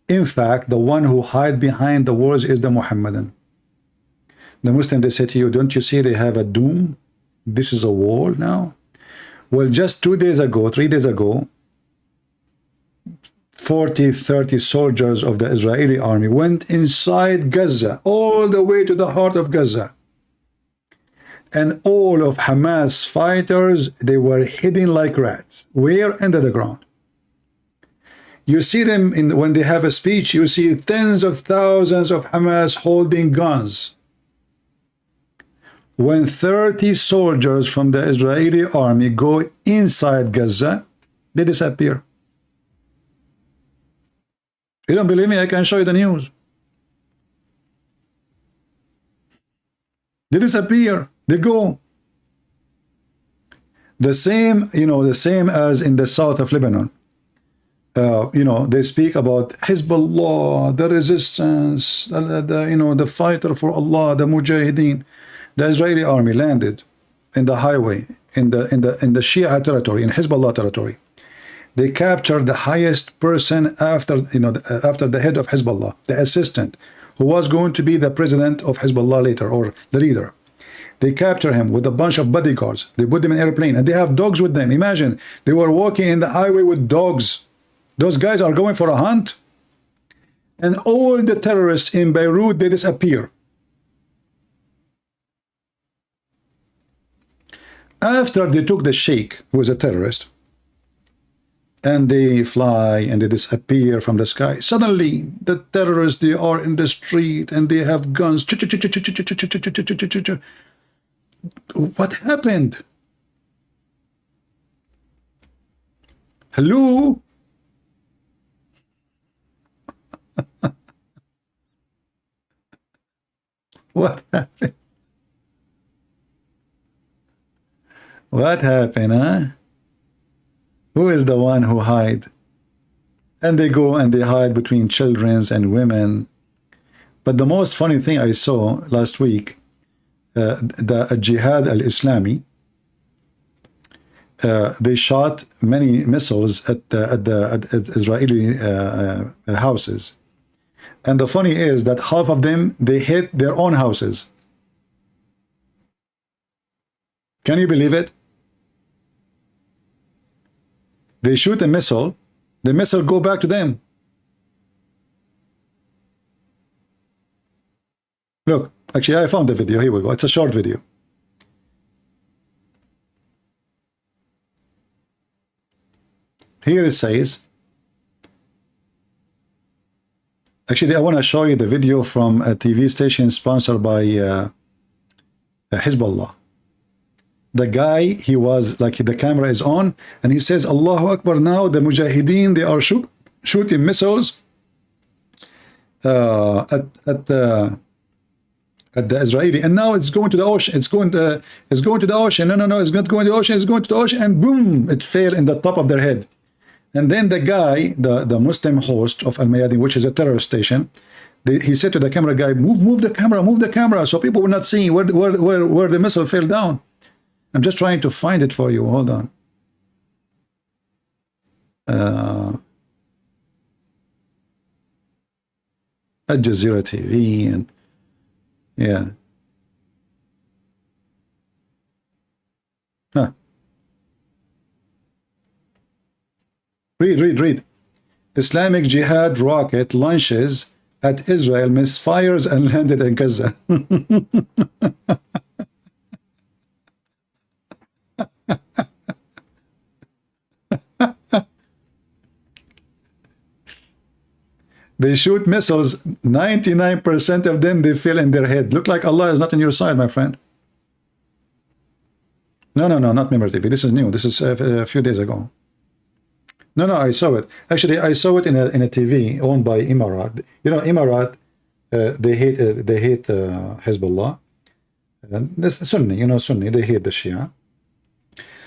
In fact, the one who hide behind the walls is the Muhammadan. The Muslim, they say to you, don't you see they have a doom? This is a wall now. Well, just 2 days ago, 3 days ago, 30 soldiers of the Israeli army went inside Gaza, all the way to the heart of Gaza. And all of Hamas fighters, they were hidden like rats. Where? Under the ground. You see them when they have a speech, you see tens of thousands of Hamas holding guns. When 30 soldiers from the Israeli army go inside Gaza, they disappear. You don't believe me? I can show you the news. They disappear. They go. The same, the same as in the south of Lebanon. They speak about Hezbollah, the resistance, the fighter for Allah, the Mujahideen. The Israeli army landed in the highway, in the Shia territory, in Hezbollah territory. They captured the highest person after the head of Hezbollah, the assistant, who was going to be the president of Hezbollah later, or the leader. They capture him with a bunch of bodyguards. They put them in an airplane, and they have dogs with them. Imagine, they were walking in the highway with dogs. Those guys are going for a hunt. And all the terrorists in Beirut, they disappear. After they took the sheikh, who was a terrorist, and they fly and they disappear from the sky, suddenly the terrorists, they are in the street and they have guns. What happened? Hello? What happened? What happened, huh? Who is the one who hide? And they go and they hide between children and women. But the most funny thing I saw last week, the Jihad al-Islami, they shot many missiles at Israeli houses. And the funny is that half of them, they hit their own houses. Can you believe it? They shoot a missile, the missile go back to them. Look, actually I found the video, here we go, it's a short video. Here it says, actually I want to show you the video from a TV station sponsored by Hezbollah. The guy, he was like, the camera is on and he says, Allahu Akbar, now the Mujahideen, they are shooting missiles at the Israeli, and now it's going to the ocean, it's going to the ocean, no, it's not going to the ocean, it's going to the ocean, and boom, it fell in the top of their head. And then the guy, the Muslim host of Al-Mayadin, which is a terrorist station, he said to the camera guy, move the camera, so people will not see where the missile fell down. I'm just trying to find it for you. Hold on. Al Jazeera TV and yeah. Huh. Read. Islamic Jihad rocket launches at Israel, misfires and landed in Gaza. They shoot missiles, 99% of them, they fell in their head. Look like Allah is not on your side, my friend. No, not Member TV. This is new. This is a few days ago. No, I saw it. Actually, I saw it in a TV owned by Emirat. You know, Emirat, they hate Hezbollah. This Sunni, you know, Sunni, they hate the Shia.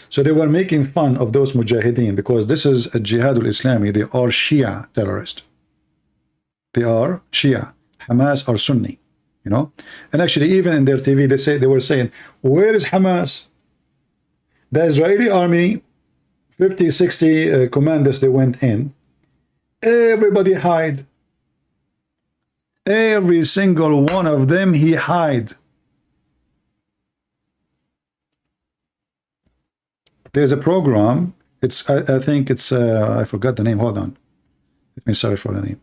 So they were making fun of those Mujahideen because this is a Jihad al-Islami. They are Shia terrorists. They are Shia. Hamas are Sunni, you know. And actually, even in their TV, they were saying, where is Hamas? The Israeli army, 50, 60 commanders, they went in. Everybody hide. Every single one of them, he hide. There's a program. It's I think it's I forgot the name. Hold on. Let me search for the name.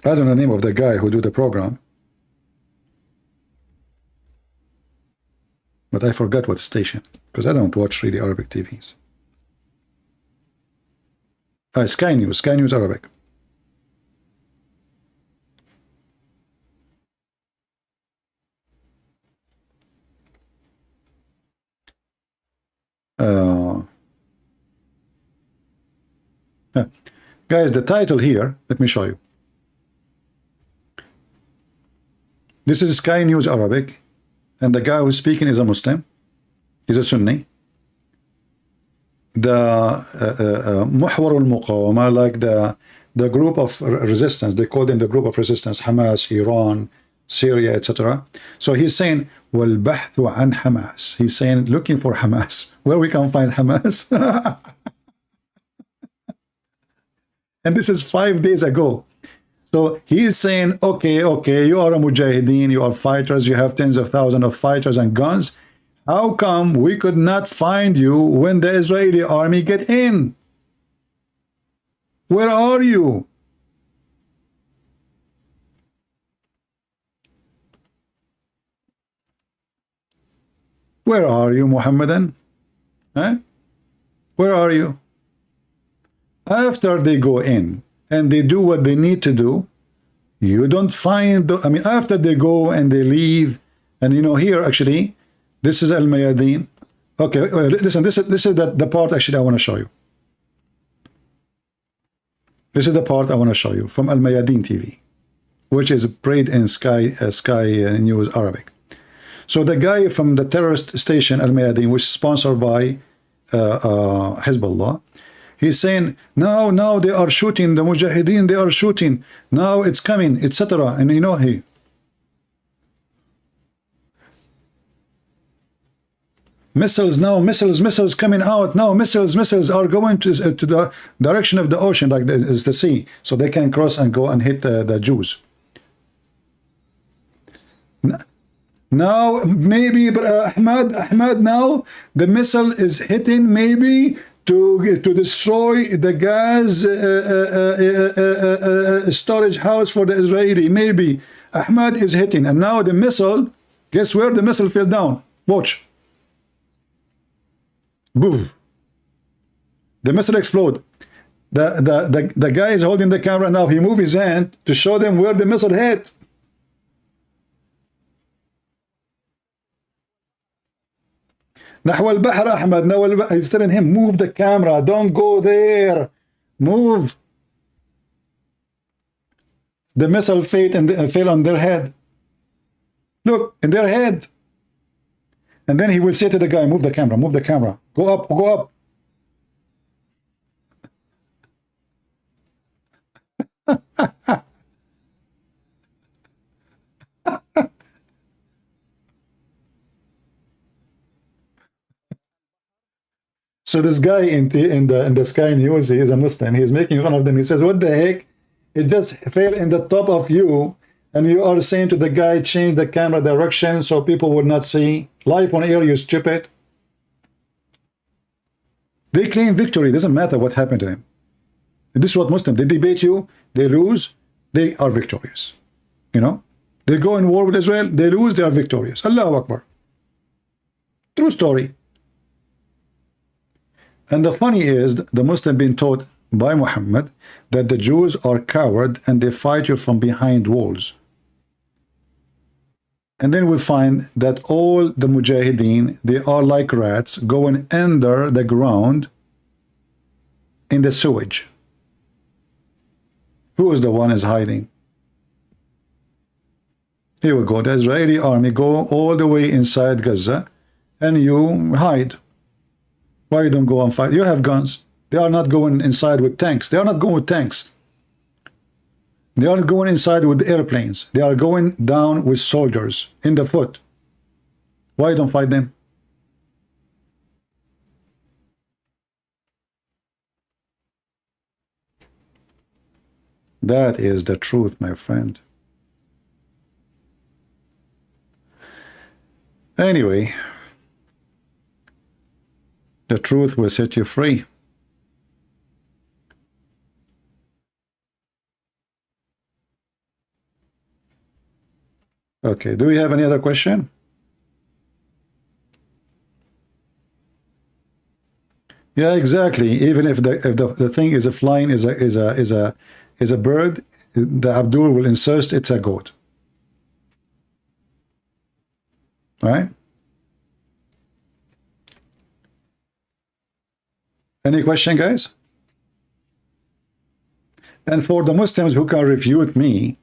I don't know the name of the guy who do the program, but I forgot what station because I don't watch really Arabic TVs. Sky News Arabic. Guys, the title here, let me show you. This is Sky News Arabic, and the guy who's speaking is a Muslim. He's a Sunni. The Muhwar al-Muqawama, like the group of resistance, they call them the group of resistance, Hamas, Iran, Syria, etc. So he's saying, وَالْبَحْثُ عَنْ Hamas. He's saying, looking for Hamas. Where we can find Hamas? And this is 5 days ago. So he's saying, okay, you are a Mujahideen, you are fighters, you have tens of thousands of fighters and guns. How come we could not find you when the Israeli army get in? Where are you? Where are you, Muhammadan? Huh? Where are you? After they go in and they do what they need to do, you don't find, I mean, after they go and they leave, and you know, here actually, this is Al-Mayadin. Okay, listen, this is the part actually I want to show you. This is the part I want to show you from Al-Mayadin TV. which is prayed in Sky News Arabic. So the guy from the terrorist station Al Mayadeen, which is sponsored by Hezbollah, he's saying now they are shooting the Mujahideen, they are shooting, now it's coming, etc. And you know, missiles coming out now, missiles are going to the direction of the ocean, like is the sea, so they can cross and go and hit the Jews. Now maybe, but Ahmad, now the missile is hitting maybe to destroy the gas storage house for the Israeli. Maybe Ahmad is hitting, and now the missile, guess where the missile fell down? Watch. Boom. The missile explode. The guy is holding the camera now. He moved his hand to show them where the missile hit. نحو البحر أحمد. Now he's telling him, move the camera, don't go there, move. The missile fell on their head. Look, in their head. And then he will say to the guy, move the camera, go up, go up. So this guy in the Sky News, he is a Muslim. He is making fun of them. He says, "What the heck? It just fell in the top of you, and you are saying to the guy, change the camera direction so people would not see. Live on air, you stupid." They claim victory. It doesn't matter what happened to them. This is what Muslims, they debate you, they lose, they are victorious. You know, they go in war with Israel, they lose, they are victorious. Allahu Akbar. True story. And the funny is, the Muslim being taught by Muhammad that the Jews are coward and they fight you from behind walls. And then we find that all the Mujahideen, they are like rats going under the ground in the sewage. Who is the one is hiding? Here we go. The Israeli army go all the way inside Gaza and you hide. Why you don't go and fight? You have guns. They are not going inside with tanks. They are not going with tanks. They are not going inside with airplanes. They are going down with soldiers in the foot. Why you don't fight them? That is the truth, my friend. Anyway, the truth will set you free. Okay, do we have any other question? Yeah, exactly. Even if the thing is a flying is a bird, the Abdul will insist it's a goat. Right? Any question, guys? And for the Muslims who can refute me,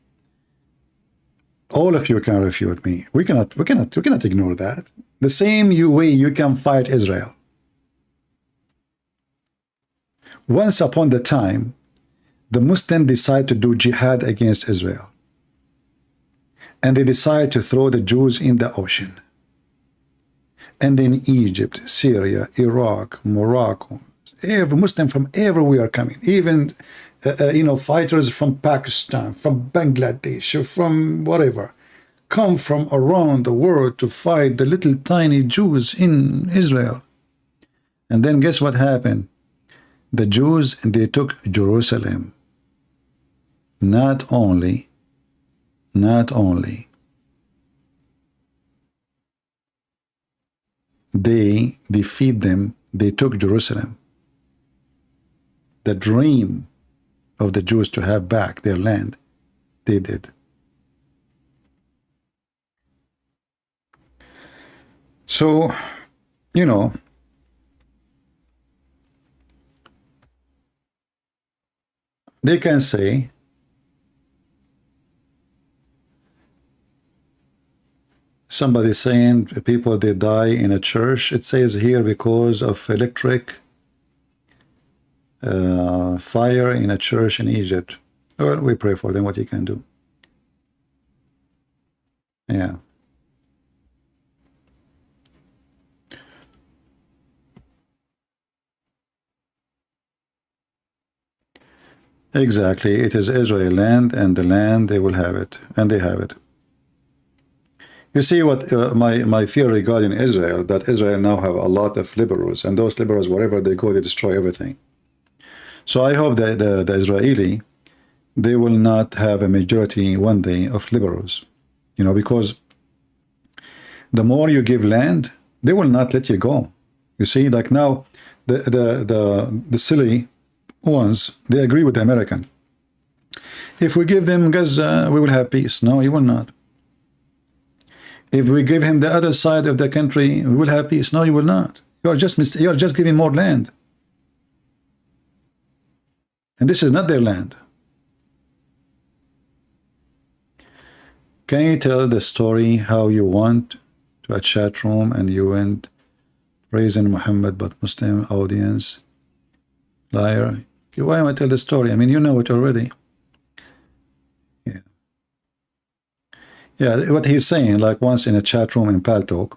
all of you can refute me. We cannot ignore that. The same way you can fight Israel. Once upon the time, the Muslims decide to do jihad against Israel. And they decide to throw the Jews in the ocean. And then Egypt, Syria, Iraq, Morocco, every Muslim from everywhere coming, even fighters from Pakistan, from Bangladesh, from whatever, come from around the world to fight the little tiny Jews in Israel. And then guess what happened? The Jews, they took Jerusalem. Not only they defeat them, they took Jerusalem. The dream of the Jews to have back their land, they did. So, you know, they can say Somebody saying people they die in a church. It says here because of electric fire in a church in Egypt. Well, we pray for them. What you can do? Yeah. Exactly. It is Israel land, and the land they will have it, and they have it. You see what my fear regarding Israel, that Israel now have a lot of liberals, and those liberals, wherever they go, they destroy everything. So I hope that the Israeli, they will not have a majority one day of liberals, you know, because the more you give land, they will not let you go. You see, like now, the silly ones, they agree with the American. If we give them Gaza, we will have peace. No, you will not. If we give him the other side of the country, we will have peace. No, you will not. You are just giving more land. And this is not their land. Can you tell the story how you went to a chat room and you went praising Muhammad but Muslim audience? Liar. Okay, why am I tell the story? I mean, you know it already. Yeah. Yeah, what he's saying, like once in a chat room in Paltalk,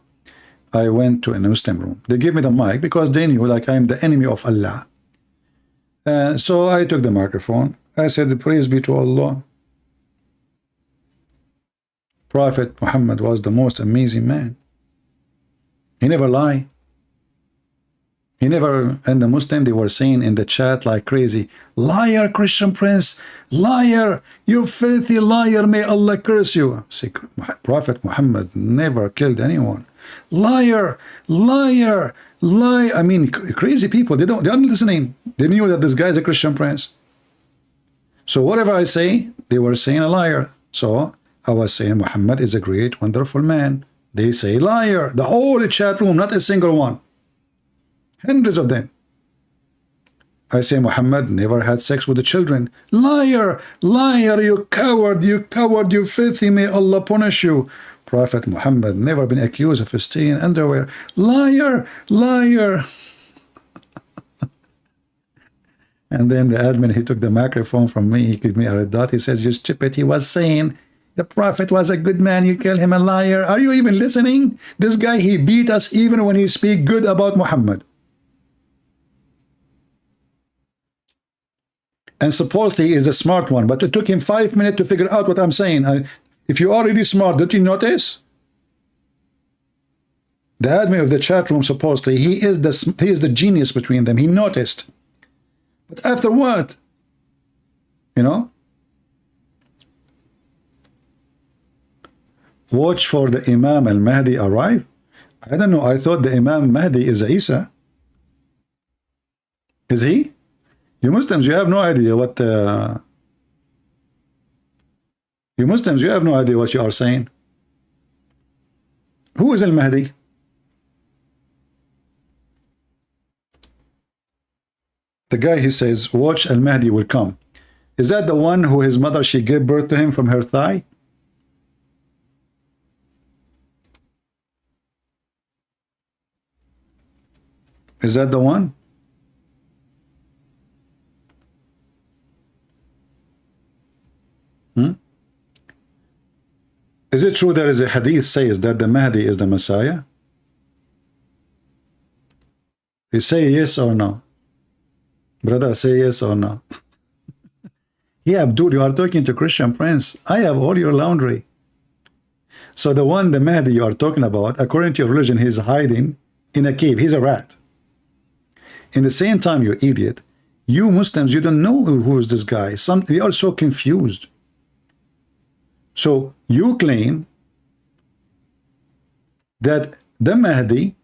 I went to a Muslim room. They gave me the mic because they knew like I'm the enemy of Allah. So I took the microphone. I said, praise be to Allah. Prophet Muhammad was the most amazing man. He never lied. He never, and the Muslim, they were saying in the chat like crazy, liar, Christian Prince, liar, you filthy liar, may Allah curse you. Say, Prophet Muhammad never killed anyone. Liar, liar, lie. I mean, crazy people, they're not listening. They knew that this guy is a Christian Prince. So whatever I say, they were saying a liar. So I was saying Muhammad is a great, wonderful man. They say liar. The whole chat room, not a single one. Hundreds of them. I say Muhammad never had sex with the children. Liar, liar, you coward, you filthy, may Allah punish you. Prophet Muhammad never been accused of stealing underwear. Liar, liar. And then the admin, he took the microphone from me, he gave me a red dot, he says, you stupid, he was saying the Prophet was a good man, you call him a liar. Are you even listening? This guy, he beat us even when he speak good about Muhammad. And supposedly he is a smart one, but it took him 5 minutes to figure out what I'm saying. If you are really smart, don't you notice? The admin of the chat room, supposedly, he is the genius between them. He noticed. But after what? You know? Watch for the Imam al-Mahdi arrive? I don't know. I thought the Imam Mahdi is Isa. Is he? You Muslims, you have no idea what you Muslims, you have no idea what you are saying. Who is al-Mahdi? The guy, he says, watch, al-Mahdi will come. Is that the one who his mother, she gave birth to him from her thigh? Is that the one? Is it true there is a hadith says that the Mahdi is the Messiah? You say yes or no? Brother, say yes or no? Yeah, Abdul, you are talking to Christian Prince. I have all your laundry. So the one, the Mahdi you are talking about, according to your religion, he's hiding in a cave. He's a rat. In the same time, you idiot, you Muslims, you don't know who is this guy. We are so confused. So you claim that the Mahdi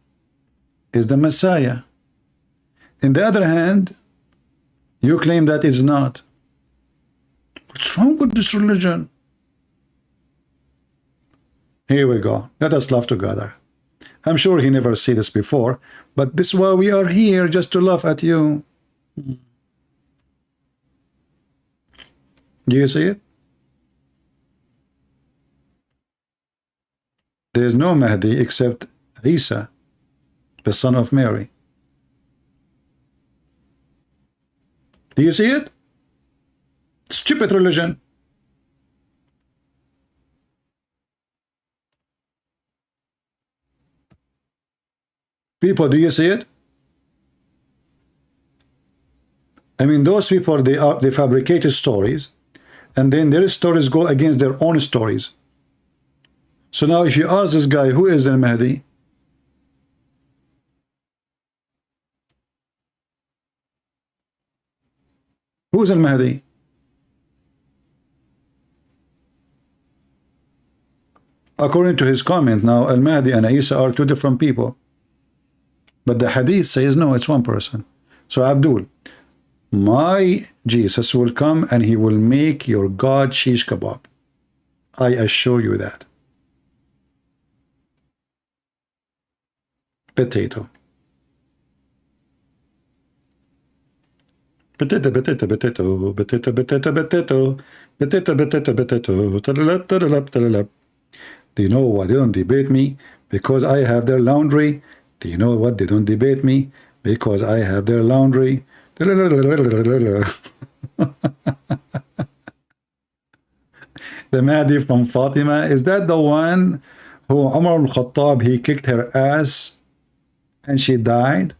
is the Messiah. On the other hand, you claim that it's not. What's wrong with this religion? Here we go. Let us laugh together. I'm sure he never said this before, but this is why we are here, just to laugh at you. Do you see it? there is no Mahdi except Isa, the son of Mary. Do you see it? Stupid religion. People, do you see it? I mean, those people, they fabricated stories, and then their stories go against their own stories. So now if you ask this guy, who is al-Mahdi? Who is al-Mahdi? According to his comment, now al-Mahdi and Isa are two different people. But the hadith says, no, it's one person. So Abdul, my Jesus will come and he will make your God shish kebab. I assure you that. Potato. Potato, potato, potato, potato, potato, potato, potato, potato, potato. Do you know why they don't debate me? Because I have their laundry. Do you know what? They don't debate me because I have their laundry. The Mahdi from Fatima, is that the one who Umar al-Khattab, he kicked her ass and she died?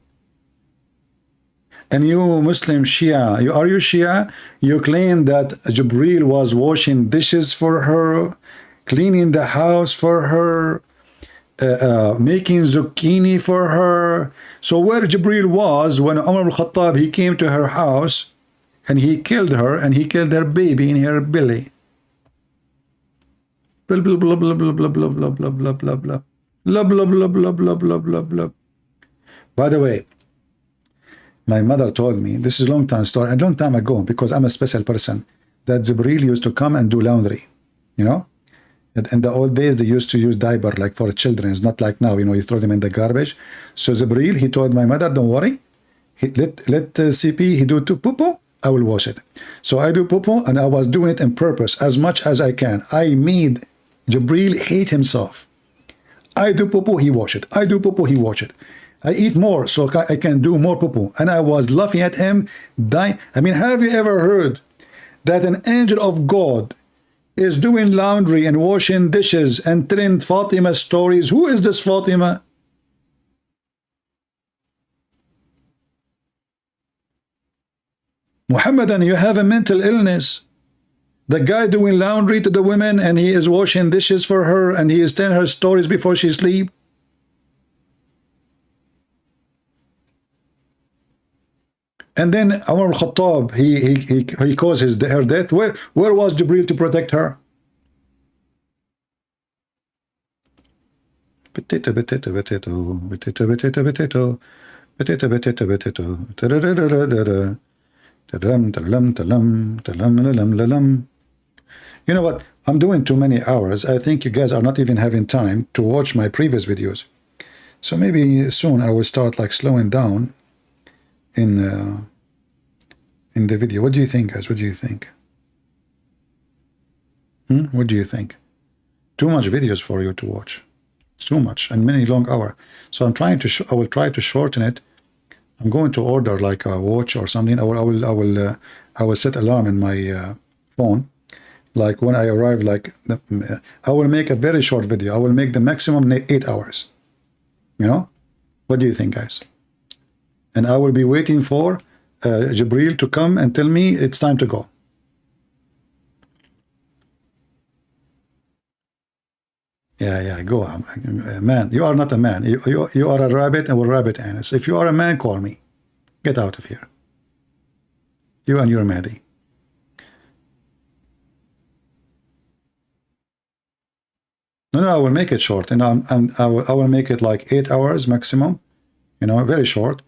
And you Muslim Shia, are you Shia? You claim that Jibreel was washing dishes for her, cleaning the house for her, making zucchini for her. So where Jibreel was when Umar al-Khattab, he came to her house and he killed her and he killed her baby in her belly. Blah blah blah blah blah blah blah blah blah blah blah blah blah blah blah blah blah blah blah blah. By the way, my mother told me, this is a long time story, a long time ago, because I'm a special person, that Jibreel used to come and do laundry, you know. In the old days, they used to use diaper like for children. It's not like now, you know, you throw them in the garbage. So Jibreel, he told my mother, don't worry, let CP, he do poo-poo, I will wash it. So I do poo-poo, and I was doing it on purpose as much as I can. I made Jibreel hate himself. I do poo-poo, he wash it. I do poo-poo, he wash it. I eat more so I can do more poo-poo. And I was laughing at him, dying. I mean, have you ever heard that an angel of God is doing laundry and washing dishes and telling Fatima stories? Who is this Fatima? Muhammadan, you have a mental illness. The guy doing laundry to the women and he is washing dishes for her and he is telling her stories before she sleeps. And then Umar al-Khattab, he caused her death. Where was Jibreel to protect her? Potato, potato, potato, potato, potato, potato, potato, potato, potato. You know what? I'm doing too many hours. I think you guys are not even having time to watch my previous videos. So maybe soon I will start like slowing down in the video. What do you think, guys? What do you think? What do you think? Too much videos for you to watch. It's too much and many long hours. So I'm trying to. I will try to shorten it. I'm going to order like a watch or something. I will set alarm in my phone. Like when I arrive, like I will make a very short video. I will make the maximum 8 hours. You know? What do you think, guys? And I will be waiting for Jibreel to come and tell me it's time to go. Yeah, go on. Man, you are not a man. You are a rabbit and we're rabbit anus. If you are a man, call me. Get out of here. You and your Mahdi. No, I will make it short. And I will make it like 8 hours maximum. You know, very short.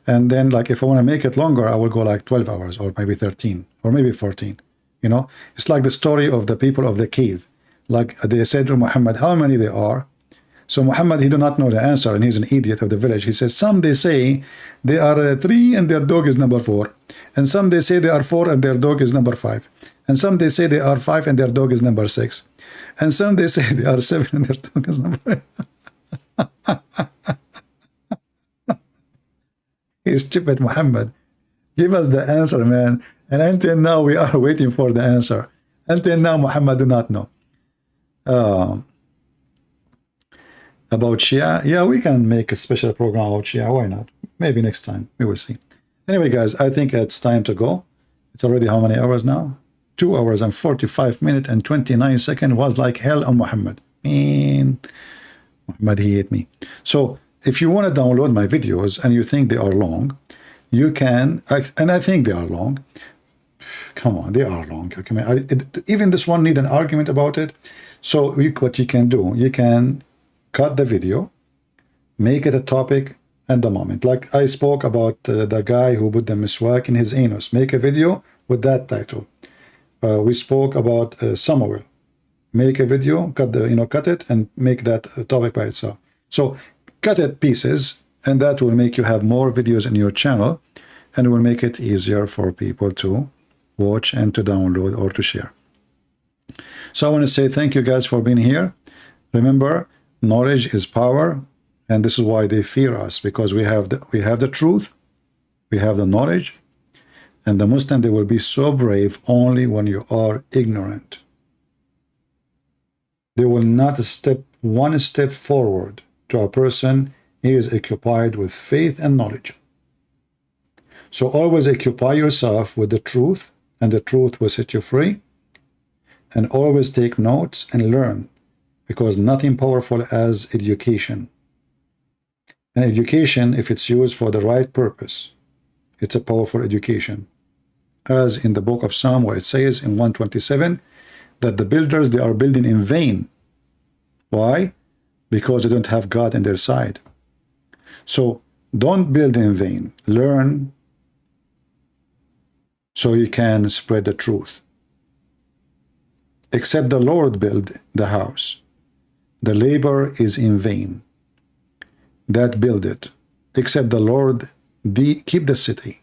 And then like if I want to make it longer, I will go like 12 hours or maybe 13 or maybe 14. You know, it's like the story of the people of the cave. Like they said to Muhammad, how many they are? So Muhammad, he do not know the answer, and he's an idiot of the village. He says, some they say they are 3 and their dog is number 4. And some they say they are 4 and their dog is number 5. And some they say they are 5 and their dog is number 6. And some they say they are 7 and their dog is number He's stupid, Muhammad. Give us the answer, man. And until now, we are waiting for the answer. Until now, Muhammad do not know. About Shia, yeah, we can make a special program about Shia. Why not? Maybe next time. We will see. Anyway, guys, I think it's time to go. It's already how many hours now? 2 hours and 45 minutes and 29 seconds. Was like hell on Muhammad. Man, Muhammad, he hate me. So if you want to download my videos and you think they are long, you can, and I think they are long. Come on, they are long. Even this one need an argument about it. So what you can do, you can cut the video, make it a topic at the moment. Like I spoke about the guy who put the miswak in his anus. Make a video with that title. We spoke about Samuel. Make a video, cut it, and make that a topic by itself. So cut it pieces, and that will make you have more videos in your channel, and it will make it easier for people to watch and to download or to share. So I want to say thank you guys for being here. Remember, knowledge is power, and this is why they fear us, because we have the truth, we have the knowledge, and the Muslim, they will be so brave only when you are ignorant. They will not step one step forward to a person he is occupied with faith and knowledge. So always occupy yourself with the truth, and the truth will set you free. And always take notes and learn, because nothing powerful as education. And education, if it's used for the right purpose, it's a powerful education. As in the book of Psalm, where it says in 127 that the builders, they are building in vain. Why? Because they don't have God on their side. So don't build in vain. Learn so you can spread the truth. Except the Lord build the house, the labor is in vain that build it. Except the Lord keep the city,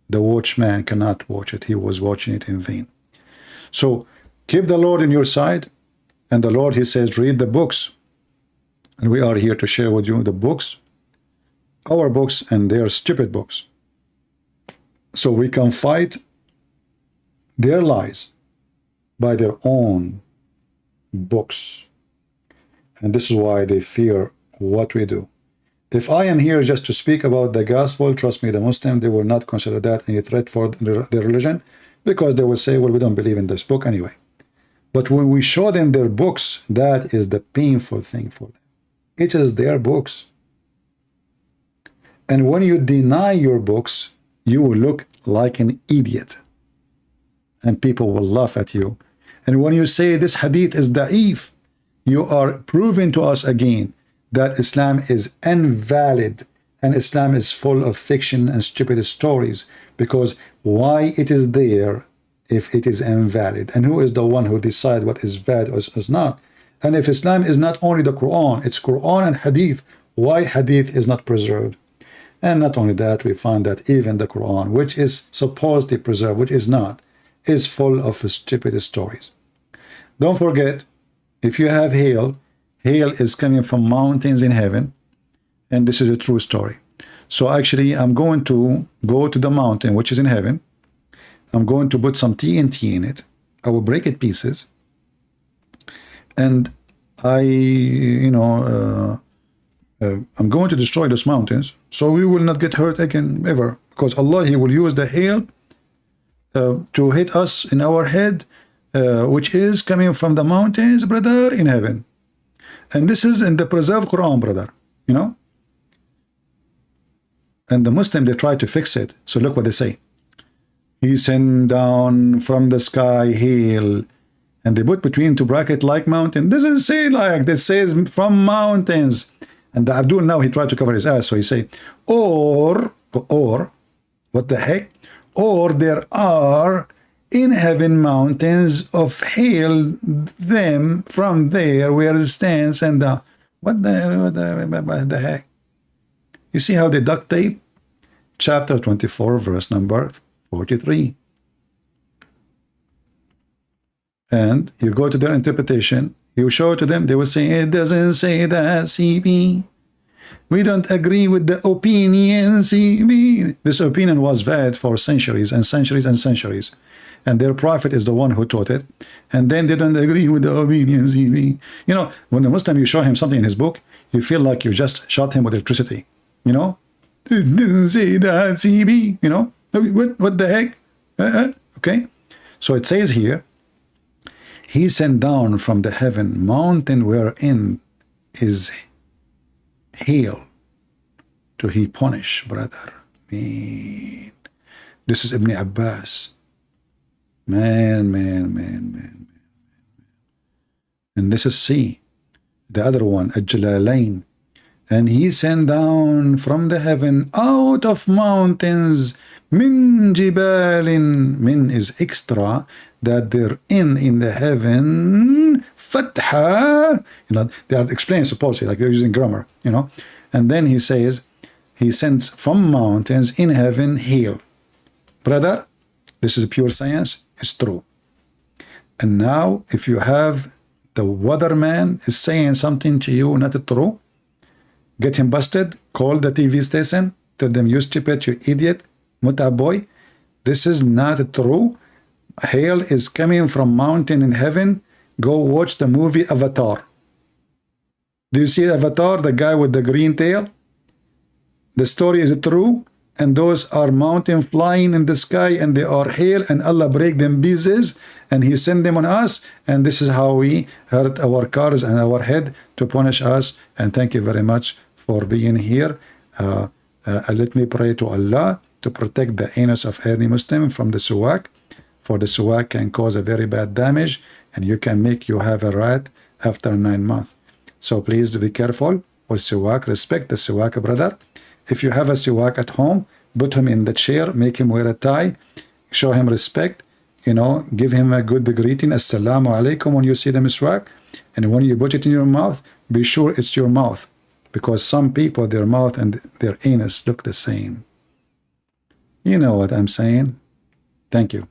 the watchman cannot watch it. He was watching it in vain. So keep the Lord in your side, and the Lord, he says, read the books. And we are here to share with you the books, our books, and their stupid books. So we can fight their lies by their own books. And this is why they fear what we do. If I am here just to speak about the gospel, trust me, the Muslim, they will not consider that any threat for their religion, because they will say, well, we don't believe in this book anyway. But when we show them their books, that is the painful thing for them. It is their books. And when you deny your books, you will look like an idiot. And people will laugh at you. And when you say this hadith is da'if, you are proving to us again that Islam is invalid, and Islam is full of fiction and stupid stories. Because why it is there if it is invalid? And who is the one who decides what is valid or is not? And if Islam is not only the Quran, it's Quran and hadith, why hadith is not preserved? And not only that, we find that even the Quran, which is supposedly preserved, which is not, is full of stupid stories. Don't forget, if you have hail, hail is coming from mountains in heaven, and this is a true story. So actually, I'm going to go to the mountain, which is in heaven. I'm going to put some TNT in it. I will break it pieces. And I'm going to destroy those mountains, so we will not get hurt again ever, because Allah, he will use the hail to hit us in our head, which is coming from the mountains, brother, in heaven. And this is in the preserved Quran, brother, you know. And the Muslim, they try to fix it. So look what they say. He sent down from the sky hail, and they put between two brackets like mountain. This is say like, this says from mountains. And the Abdul now, he tried to cover his ass, so he say, or, what the heck? Or there are in heaven mountains of hail, them from there where it stands, and what the heck? You see how they duct tape? Chapter 24, verse number 43. and you go to their interpretation, you show it to them, they will say, it doesn't say that, CB. We don't agree with the opinion, CB. This opinion was valid for centuries and centuries and centuries. And their prophet is the one who taught it. And then they don't agree with the opinion, CB. You know, when the Muslim, you show him something in his book, you feel like you just shot him with electricity. You know? It doesn't say that, CB. You know? What the heck? Okay? So it says here, he sent down from the heaven mountain wherein is hail to he punish, brother. Man. This is Ibn Abbas. Man. And this is C. The other one, Al-Jalalain. And he sent down from the heaven out of mountains min jibalin. Min is extra, that they're in the heaven, fatha, you know, they are explained supposedly, like they're using grammar, you know. And then he says, he sends from mountains in heaven hail. Brother, this is pure science, it's true. And now, if you have the weatherman is saying something to you not true, get him busted, call the TV station, tell them, you stupid, you idiot, muta boy, this is not true. Hail is coming from mountain in heaven. Go watch the movie Avatar. Do you see Avatar, the guy with the green tail? The story is true, and those are mountain flying in the sky, and they are hail, and Allah break them pieces, and He send them on us, and this is how we hurt our cars and our head to punish us. And thank you very much for being here. Let me pray to Allah to protect the anus of any Muslim from the suwak. For the suwak can cause a very bad damage, and you can make you have a rat after 9 months. So please be careful with suwak. Respect the suwak, brother. If you have a suwak at home, put him in the chair, make him wear a tie, show him respect, you know, give him a good greeting, assalamu alaikum, when you see the miswak. And when you put it in your mouth, be sure it's your mouth, because some people, their mouth and their anus look the same. You know what I'm saying? Thank you.